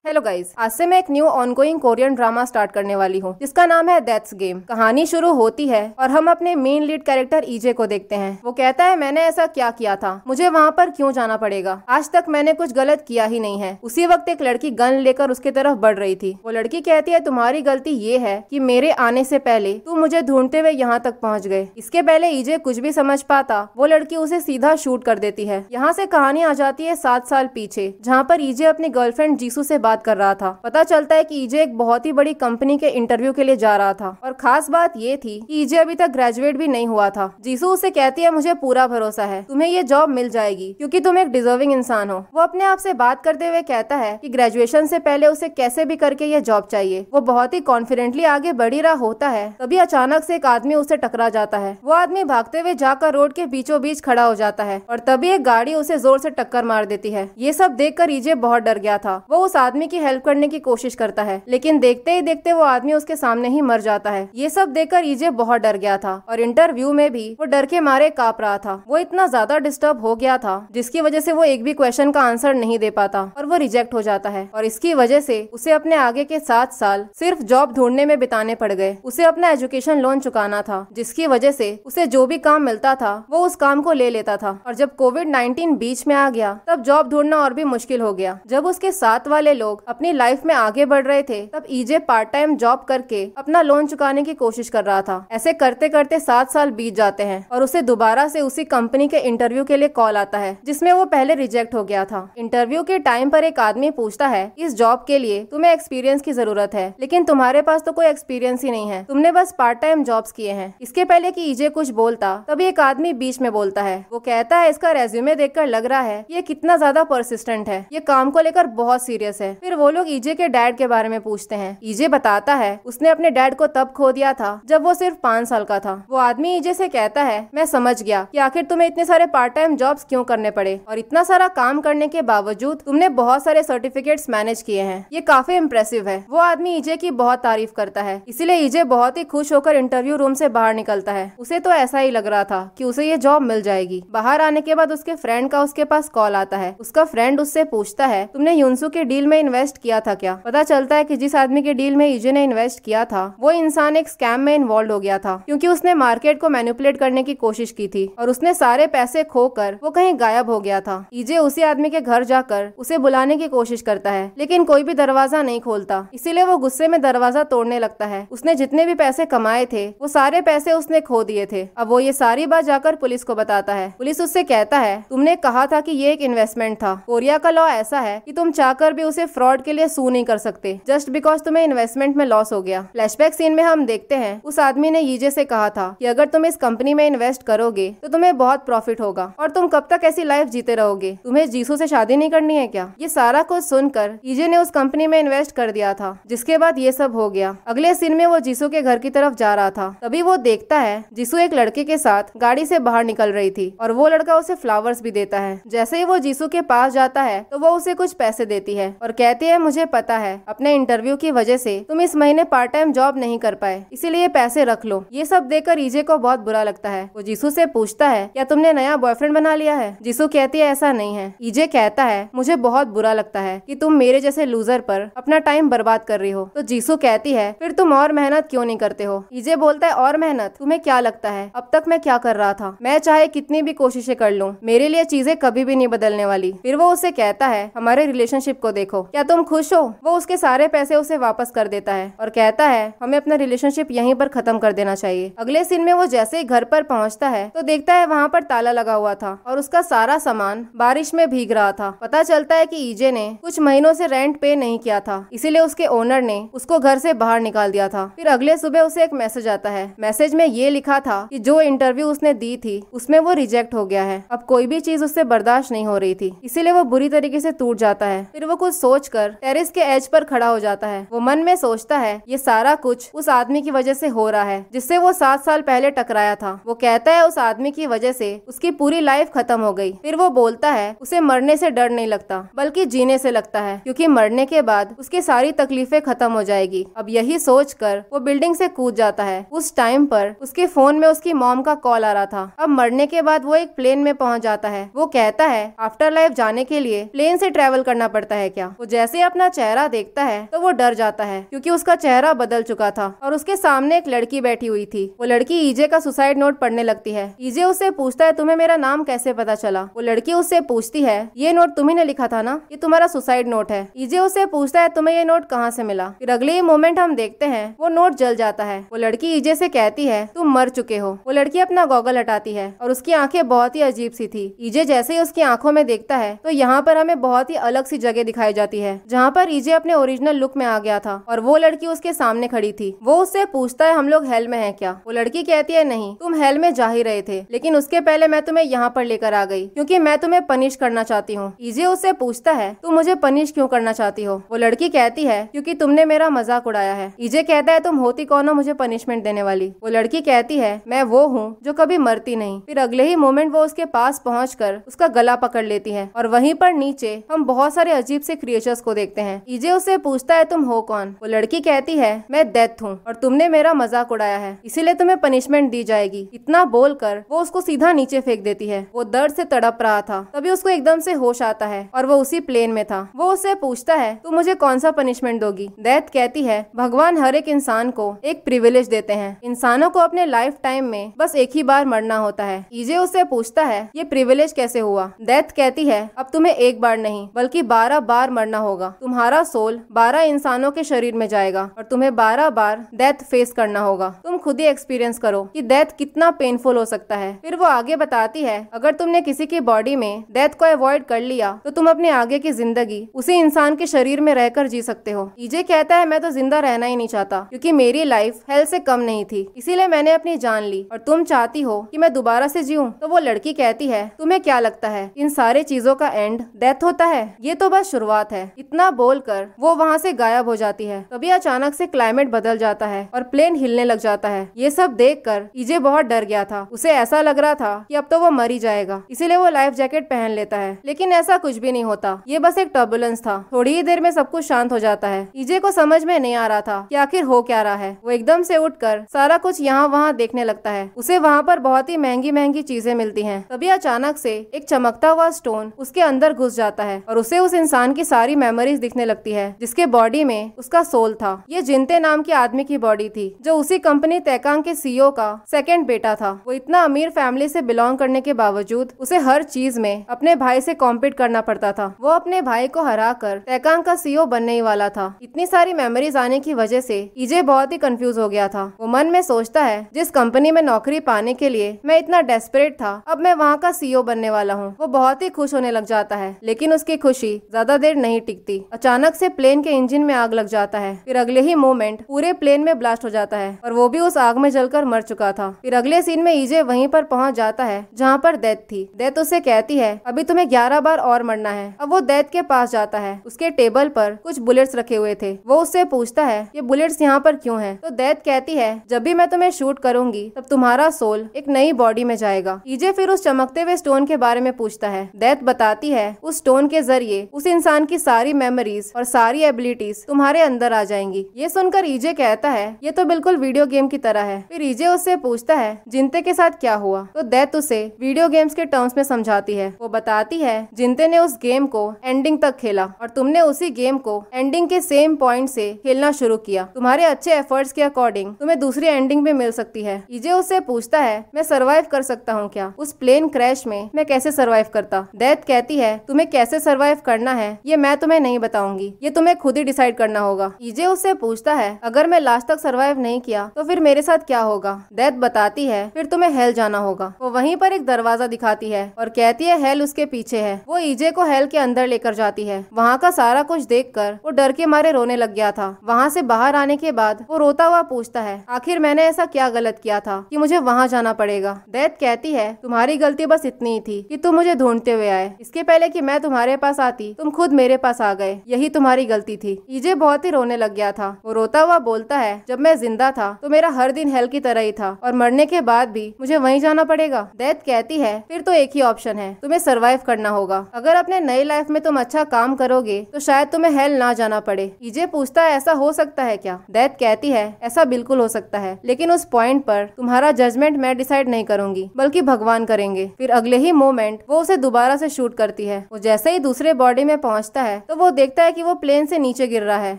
Hello guys, आज से मैं एक new ongoing Korean drama start करने वाली हूँ जिसका नाम है डेथ्स गेम। कहानी शुरू होती है और हम अपने मेन लीड कैरेक्टर ईजे को देखते हैं। वो कहता है मैंने ऐसा क्या किया था, मुझे वहाँ पर क्यों जाना पड़ेगा, आज तक मैंने कुछ गलत किया ही नहीं है। उसी वक्त एक लड़की गन लेकर उसके तरफ बढ़ रही थी। वो लड़की कहती है तुम्हारी गलती ये है कि मेरे आने से पहले तुम मुझे ढूंढते हुए यहाँ तक पहुँच गए। इसके पहले ईजे कुछ भी समझ पाता वो लड़की उसे सीधा शूट कर देती है। यहाँ से कहानी आ जाती है 7 साल पीछे, जहाँ पर ईजे अपनी गर्लफ्रेंड जीसू से बात कर रहा था। पता चलता है कि ईजे एक बहुत ही बड़ी कंपनी के इंटरव्यू के लिए जा रहा था और खास बात ये थी कि ईजे अभी तक ग्रेजुएट भी नहीं हुआ था। जीसू उसे कहती है मुझे पूरा भरोसा है तुम्हें ये जॉब मिल जाएगी क्योंकि तुम एक डिजर्विंग इंसान हो। वो अपने आप से बात करते हुए कहता है कि ग्रेजुएशन से पहले उसे कैसे भी करके ये जॉब चाहिए। वो बहुत ही कॉन्फिडेंटली आगे बढ़ ही रहा होता है, तभी अचानक से एक आदमी उसे टकरा जाता है। वो आदमी भागते हुए जाकर रोड के बीचों बीच खड़ा हो जाता है और तभी एक गाड़ी उसे जोर से टक्कर मार देती है। ये सब देखकर ईजे बहुत डर गया था। वो उस आदमी की हेल्प करने की कोशिश करता है, लेकिन देखते ही देखते वो आदमी उसके सामने ही मर जाता है। ये सब देखकर ईजे बहुत डर गया था और इंटरव्यू में भी वो डर के मारे कांप रहा था। वो इतना ज्यादा डिस्टर्ब हो गया था जिसकी वजह से वो एक भी क्वेश्चन का आंसर नहीं दे पाता और वो रिजेक्ट हो जाता है। और इसकी वजह से उसे अपने आगे के 7 साल सिर्फ जॉब ढूंढने में बिताने पड़ गए। उसे अपना एजुकेशन लोन चुकाना था, जिसकी वजह से उसे जो भी काम मिलता था वो उस काम को ले लेता था। और जब कोविड-19 बीच में आ गया तब जॉब ढूंढना और भी मुश्किल हो गया। जब उसके साथ वाले लोग अपनी लाइफ में आगे बढ़ रहे थे तब ईजे पार्ट टाइम जॉब करके अपना लोन चुकाने की कोशिश कर रहा था। ऐसे करते करते 7 साल बीत जाते हैं और उसे दोबारा से उसी कंपनी के इंटरव्यू के लिए कॉल आता है जिसमें वो पहले रिजेक्ट हो गया था। इंटरव्यू के टाइम पर एक आदमी पूछता है इस जॉब के लिए तुम्हें एक्सपीरियंस की जरूरत है, लेकिन तुम्हारे पास तो कोई एक्सपीरियंस ही नहीं है, तुमने बस पार्ट टाइम जॉब्स किए हैं। इसके पहले कि ईजे कुछ बोलता तभी एक आदमी बीच में बोलता है। वो कहता है इसका रेज्यूमे देखकर लग रहा है ये कितना ज्यादा परसिस्टेंट है, ये काम को लेकर बहुत सीरियस है। फिर वो लोग ईजे के डैड के बारे में पूछते हैं। ईजे बताता है उसने अपने डैड को तब खो दिया था जब वो सिर्फ 5 साल का था। वो आदमी ईजे से कहता है मैं समझ गया कि आखिर तुम्हें इतने सारे पार्ट टाइम जॉब्स क्यों करने पड़े और इतना सारा काम करने के बावजूद तुमने बहुत सारे सर्टिफिकेट्स मैनेज किए हैं, ये काफी इम्प्रेसिव है। वो आदमी ईजे की बहुत तारीफ करता है, इसीलिए ईजे बहुत ही खुश होकर इंटरव्यू रूम से बाहर निकलता है। उसे तो ऐसा ही लग रहा था कि उसे ये जॉब मिल जाएगी। बाहर आने के बाद उसके फ्रेंड का उसके पास कॉल आता है। उसका फ्रेंड उससे पूछता है तुमने युनसू के डील में इन्वेस्ट किया था क्या। पता चलता है कि जिस आदमी के डील में ईजे ने इन्वेस्ट किया था वो इंसान एक स्कैम में इन्वॉल्व हो गया था, क्योंकि उसने मार्केट को मैनिपुलेट करने की कोशिश की थी और उसने सारे पैसे खोकर वो कहीं गायब हो गया था। ईजे उसी आदमी के घर जाकर उसे बुलाने की कोशिश करता है, लेकिन कोई भी दरवाजा नहीं खोलता, इसीलिए वो गुस्से में दरवाजा तोड़ने लगता है। उसने जितने भी पैसे कमाए थे वो सारे पैसे उसने खो दिए थे। अब वो ये सारी बात जाकर पुलिस को बताता है। पुलिस उससे कहता है तुमने कहा था कि ये एक इन्वेस्टमेंट था, कोरिया का लॉ ऐसा है कि तुम चाहकर भी उसे फ्रॉड के लिए सू नहीं कर सकते जस्ट बिकॉज तुम्हें इन्वेस्टमेंट में लॉस हो गया। फ्लैशबैक सीन में हम देखते हैं उस आदमी ने ईजे से कहा था कि अगर तुम इस कंपनी में इन्वेस्ट करोगे तो तुम्हें बहुत प्रॉफिट होगा और तुम कब तक ऐसी लाइफ जीते रहोगे, तुम्हें जीसू से शादी नहीं करनी है क्या। ये सारा कुछ सुनकर ईजे ने उस कंपनी में इन्वेस्ट कर दिया था, जिसके बाद ये सब हो गया। अगले सीन में वो जीसू के घर की तरफ जा रहा था, तभी वो देखता है जीसू एक लड़के के साथ गाड़ी से बाहर निकल रही थी और वो लड़का उसे फ्लावर्स भी देता है। जैसे ही वो जीसू के पास जाता है तो वो उसे कुछ पैसे देती है और कहती है मुझे पता है अपने इंटरव्यू की वजह से तुम इस महीने पार्ट टाइम जॉब नहीं कर पाए, इसीलिए पैसे रख लो। ये सब देखकर ईजे को बहुत बुरा लगता है। वो जीसू से पूछता है क्या तुमने नया बॉयफ्रेंड बना लिया है। जीसू कहती है ऐसा नहीं है। ईजे कहता है मुझे बहुत बुरा लगता है कि तुम मेरे जैसे लूजर पर अपना टाइम बर्बाद कर रही हो। तो जीसू कहती है फिर तुम और मेहनत क्यों नहीं करते हो। ईजे बोलता है और मेहनत, तुम्हें क्या लगता है अब तक मैं क्या कर रहा था, मैं चाहे कितनी भी कोशिशें कर लूं मेरे लिए चीजें कभी भी नहीं बदलने वाली। फिर वो उसे कहता है हमारे रिलेशनशिप को देखो, क्या तुम खुश हो। वो उसके सारे पैसे उसे वापस कर देता है और कहता है हमें अपना रिलेशनशिप यहीं पर खत्म कर देना चाहिए। अगले सीन में वो जैसे ही घर पर पहुंचता है तो देखता है वहाँ पर ताला लगा हुआ था और उसका सारा सामान बारिश में भीग रहा था। पता चलता है कि ईजे ने कुछ महीनों से रेंट पे नहीं किया था, इसीलिए उसके ओनर ने उसको घर से बाहर निकाल दिया था। फिर अगले सुबह उसे एक मैसेज आता है। मैसेज में ये लिखा था कि जो इंटरव्यू उसने दी थी उसमें वो रिजेक्ट हो गया है। अब कोई भी चीज उससे बर्दाश्त नहीं हो रही थी, इसीलिए वो बुरी तरीके से टूट जाता है। फिर वो कुछ सोचकर टेरेस के एज पर खड़ा हो जाता है। वो मन में सोचता है ये सारा कुछ उस आदमी की वजह से हो रहा है जिससे वो 7 साल पहले टकराया था। वो कहता है उस आदमी की वजह से उसकी पूरी लाइफ खत्म हो गई। फिर वो बोलता है उसे मरने से डर नहीं लगता बल्कि जीने से लगता है, क्योंकि मरने के बाद उसकी सारी तकलीफें खत्म हो जाएगी। अब यही सोचकर वो बिल्डिंग से कूद जाता है। उस टाइम पर उसके फोन में उसकी मॉम का कॉल आ रहा था। अब मरने के बाद वो एक प्लेन में पहुंच जाता है। वो कहता है आफ्टर लाइफ जाने के लिए प्लेन से ट्रेवल करना पड़ता है क्या। वो जैसे ही अपना चेहरा देखता है तो वो डर जाता है क्योंकि उसका चेहरा बदल चुका था और उसके सामने एक लड़की बैठी हुई थी। वो लड़की ईजे का सुसाइड नोट पढ़ने लगती है। ईजे उससे पूछता है तुम्हें मेरा नाम कैसे पता चला? वो लड़की उससे पूछती है ये नोट तुम्ही ने लिखा था ना, ये तुम्हारा सुसाइड नोट है। ईजे उससे पूछता है तुम्हें ये नोट कहाँ से मिला? फिर अगले ही मोमेंट हम देखते हैं वो नोट जल जाता है। वो लड़की ईजे से कहती है तुम मर चुके हो। वो लड़की अपना गॉगल हटाती है और उसकी आंखें बहुत ही अजीब सी थी। ईजे जैसे ही उसकी आंखों में देखता है तो यहाँ पर हमें बहुत ही अलग सी जगह दिखाई जाती है जहाँ पर ईजे अपने ओरिजिनल लुक में आ गया था और वो लड़की उसके सामने खड़ी थी। वो उससे पूछता है हम लोग हेल में हैं क्या? वो लड़की कहती है नहीं, तुम हेल में जा ही रहे थे, लेकिन उसके पहले मैं तुम्हें यहाँ पर लेकर आ गई क्योंकि मैं तुम्हें पनिश करना चाहती हूँ। ईजे उससे पूछता है तुम मुझे पनिश क्यों करना चाहती हो? वो लड़की कहती है क्योंकि तुमने मेरा मजाक उड़ाया है। ईजे कहता है तुम होती कौन हो मुझे पनिशमेंट देने वाली? वो लड़की कहती है मैं वो हूँ जो कभी मरती नहीं। फिर अगले ही मोमेंट वो उसके पास पहुंचकर उसका गला पकड़ लेती है और वहीं पर नीचे हम बहुत सारे अजीब से क्रिएचर्स को देखते हैं। ईजे उससे पूछता है तुम हो कौन? वो लड़की कहती है मैं डेथ हूँ और तुमने मेरा मजाक उड़ाया है इसीलिए तुम्हें पनिशमेंट दी जाएगी। इतना बोलकर वो उसको सीधा नीचे फेंक देती है। वो दर्द से तड़प रहा था, तभी उसको एकदम से होश आता है और वो उसी प्लेन में था। वो उससे पूछता है तू मुझे कौन सा पनिशमेंट दोगी? डेथ कहती है भगवान हर एक इंसान को एक प्रिविलेज देते हैं, इंसानों को अपने लाइफ टाइम में बस एक ही बार मरना होता है। ईजे उससे पूछता है ये प्रिविलेज कैसे हुआ? डेथ कहती है अब तुम्हें एक बार नहीं बल्कि 12 बार मरना होगा। तुम्हारा सोल 12 इंसानों के शरीर में जाएगा और तुम्हें 12 बार डेथ फेस करना होगा। तुम खुद ही एक्सपीरियंस करो कि डेथ कितना पेनफुल हो सकता है। फिर वो आगे बताती है अगर तुमने किसी की बॉडी में डेथ को अवॉइड कर लिया तो तुम अपने आगे की जिंदगी उसी इंसान के शरीर में रहकर जी सकते हो। ईजे कहता है मैं तो जिंदा रहना ही नहीं चाहता क्योंकि मेरी लाइफ हेल से कम नहीं थी, इसीलिए मैंने अपनी जान ली और तुम चाहती हो कि मैं दोबारा से जीऊं। तो वो लड़की कहती है तुम्हें क्या लगता है इन सारे चीजों का एंड डेथ होता है? ये तो बस शुरुआत है। इतना बोलकर वो वहाँ से गायब हो जाती है। तभी अचानक से क्लाइमेट बदल जाता है और प्लेन हिलने लग जाता है। ये सब देखकर ईजे बहुत डर गया था। उसे ऐसा लग रहा था कि अब तो वो मर ही जाएगा, इसीलिए वो लाइफ जैकेट पहन लेता है, लेकिन ऐसा कुछ भी नहीं होता। ये बस एक टर्बुलेंस था। थोड़ी ही देर में सब कुछ शांत हो जाता है। ईजे को समझ में नहीं आ रहा था कि आखिर हो क्या रहा है। वो एकदम से उठकर सारा कुछ यहाँ वहाँ देखने लगता है। उसे वहाँ पर बहुत ही महंगी महंगी चीजें मिलती हैं। तभी अचानक से एक चमकता हुआ स्टोन उसके अंदर घुस जाता है और उसे उस इंसान की सारी मेमोरीज दिखने लगती है जिसके बॉडी में उसका सोल था। ये जिनते नाम के आदमी की बॉडी थी जो उसी कंपनी तैकांग के सीईओ का सेकंड बेटा था। वो इतना अमीर फैमिली से बिलोंग करने के बावजूद उसे हर चीज में अपने भाई से कॉम्पीट करना पड़ता था। वो अपने भाई को हराकर तैकांग का सीईओ बनने ही वाला था। इतनी सारी मेमोरीज आने की वजह से ईजे बहुत ही कंफ्यूज हो गया था। वो मन में सोचता है जिस कंपनी में नौकरी पाने के लिए मैं इतना डेस्परेट था अब मैं वहाँ का सीईओ बनने वाला हूँ। वो बहुत ही खुश होने लग जाता है, लेकिन उसकी खुशी ज्यादा देर नहीं टिकती। अचानक से प्लेन के इंजन में आग लग जाता है। फिर अगले ही मोमेंट पूरे प्लेन में ब्लास्ट हो जाता है और वो भी उस आग में जलकर मर चुका था। फिर अगले सीन में ईजे वहीं पर पहुंच जाता है जहाँ पर डेथ थी। डेथ उसे कहती है अभी तुम्हें 11 बार और मरना है। अब वो डेथ के पास जाता है। उसके टेबल पर कुछ बुलेट्स रखे हुए थे। वो उससे पूछता है ये बुलेट्स यहाँ पर क्यों हैं? तो डेथ कहती है जब भी मैं तुम्हें शूट करूंगी तब तुम्हारा सोल एक नई बॉडी में जाएगा। ईजे फिर उस चमकते हुए स्टोन के बारे में पूछता है। डेथ बताती है उस स्टोन के जरिए उस इंसान की सारी मेमोरीज और सारी एबिलिटीज तुम्हारे अंदर आ जाएंगी। ये सुनकर ईजे कहता है ये तो बिल्कुल वीडियो गेम की तरह है। फिर ईजे उससे पूछता है जिनते के साथ क्या हुआ? तो डेथ उसे वीडियो गेम्स के टर्म्स में समझाती है। वो बताती है जिनते ने उस गेम को एंडिंग तक खेला और तुमने उसी गेम को एंडिंग के सेम पॉइंट से खेलना शुरू किया। तुम्हारे अच्छे एफर्ट्स के अकॉर्डिंग तुम्हें दूसरी एंडिंग भी मिल सकती है। ईजे उससे पूछता है मैं सर्वाइव कर सकता हूँ क्या? उस प्लेन क्रैश में मैं कैसे सर्वाइव करता? डेथ कहती है तुम्हें कैसे सर्वाइव करना है ये मैं तुम्हें नहीं बताऊंगी, ये तुम्हें खुद ही डिसाइड करना होगा। ईजे उससे पूछता है अगर मैं लास्ट तक सर्वाइव नहीं किया तो फिर मेरे साथ क्या होगा? डेथ बताती है फिर तुम्हें हेल जाना होगा। वो वहीं पर एक दरवाजा दिखाती है और कहती है हेल उसके पीछे है। वो ईजे को हेल के अंदर लेकर जाती है। वहाँ का सारा कुछ देखकर वो डर के मारे रोने लग गया था। वहाँ से बाहर आने के बाद वो रोता हुआ पूछता है आखिर मैंने ऐसा क्या गलत किया था कि मुझे वहाँ जाना पड़ेगा? डेथ कहती है तुम्हारी गलती बस इतनी ही थी कि तुम मुझे ढूंढते हुए आए। इसके पहले कि मैं तुम्हारे पास आती तुम खुद मेरे पास आ गए, यही तुम्हारी गलती थी। ईजे बहुत ही रोने लग गया था। वो रोता हुआ बोलता है जब मैं जिंदा था तो मेरा हर दिन हेल की तरह ही था और मरने के बाद भी मुझे वहीं जाना पड़ेगा। डेथ कहती है फिर तो एक ही ऑप्शन है, तुम्हें सर्वाइव करना होगा। अगर अपने नई लाइफ में तुम अच्छा काम करोगे तो शायद तुम्हें हेल ना जाना पड़े। ईजे पूछता है ऐसा हो सकता है क्या? डेथ कहती है ऐसा बिल्कुल हो सकता है, लेकिन उस पॉइंट पर तुम्हारा जजमेंट मैं डिसाइड नहीं करूंगी बल्कि भगवान करेंगे। फिर अगले ही मोमेंट वो उसे दोबारा से शूट करती है। वो जैसे ही दूसरे बॉडी में पहुंचता है तो वो देखता है कि वो प्लेन से नीचे गिर रहा है।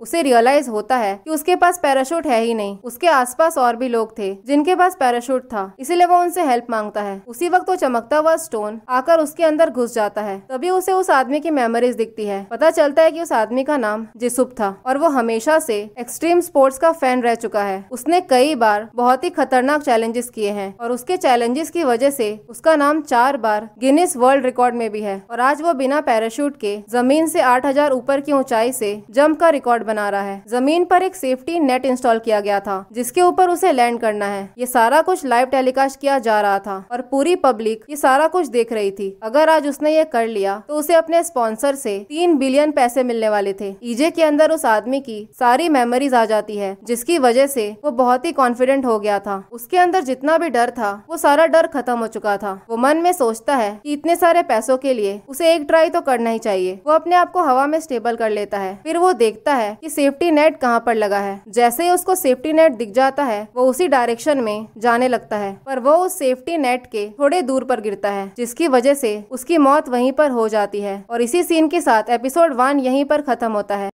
उसे रियलाइज होता है कि उसके पास पैराशूट है ही नहीं। उसके आसपास और भी लोग थे जिनके पास पैराशूट था, इसीलिए वो उनसे हेल्प मांगता है। उसी वक्त वो चमकता हुआ स्टोन आकर उसके अंदर घुस जाता है। तभी उसे उस आदमी की मेमोरीज दिखती है। पता चलता है कि उस आदमी का नाम जेसुप था और वो हमेशा से एक्सट्रीम स्पोर्ट्स का फैन रह चुका है। उसने कई बार बहुत ही खतरनाक चैलेंजेस किए हैं और उसके चैलेंजेस की वजह से उसका नाम 4 बार गिनीज वर्ल्ड रिकॉर्ड में भी है। और आज वो बिना पैराशूट के जमीन से 8000 ऊपर की ऊंचाई से जंप का रिकॉर्ड बना रहा है। जमीन पर एक सेफ्टी नेट इंस्टॉल किया गया था जिसके ऊपर उसे लैंड करना है। ये सारा कुछ लाइव टेलीकास्ट किया जा रहा था और पूरी पब्लिक ये सारा कुछ देख रही थी। अगर आज उसने ये कर लिया तो उसे अपने स्पॉन्सर से 3 बिलियन पैसे मिलने वाले थे। ईजे के अंदर उस आदमी की सारी मेमोरीज आ जाती है जिसकी वजह से वो बहुत ही कॉन्फिडेंट हो गया था। उसके अंदर जितना भी डर था वो सारा डर खत्म हो चुका था। वो मन में सोचता है कि इतने सारे पैसों के लिए उसे एक ट्राई तो करना ही चाहिए। वो अपने आप को हवा में स्टेबल कर लेता है। फिर वो देखता है कि सेफ्टी नेट कहाँ पर लगा है। जैसे ही उसको सेफ्टी नेट दिख जाता है वो उसी डायरेक्शन में जाने लगता है, पर वो उस सेफ्टी नेट के थोड़े दूर पर गिरता है जिसकी वजह से उसकी मौत वहीं पर हो जाती है। और इसी सीन के साथ एपिसोड 1 यहीं पर खत्म होता है।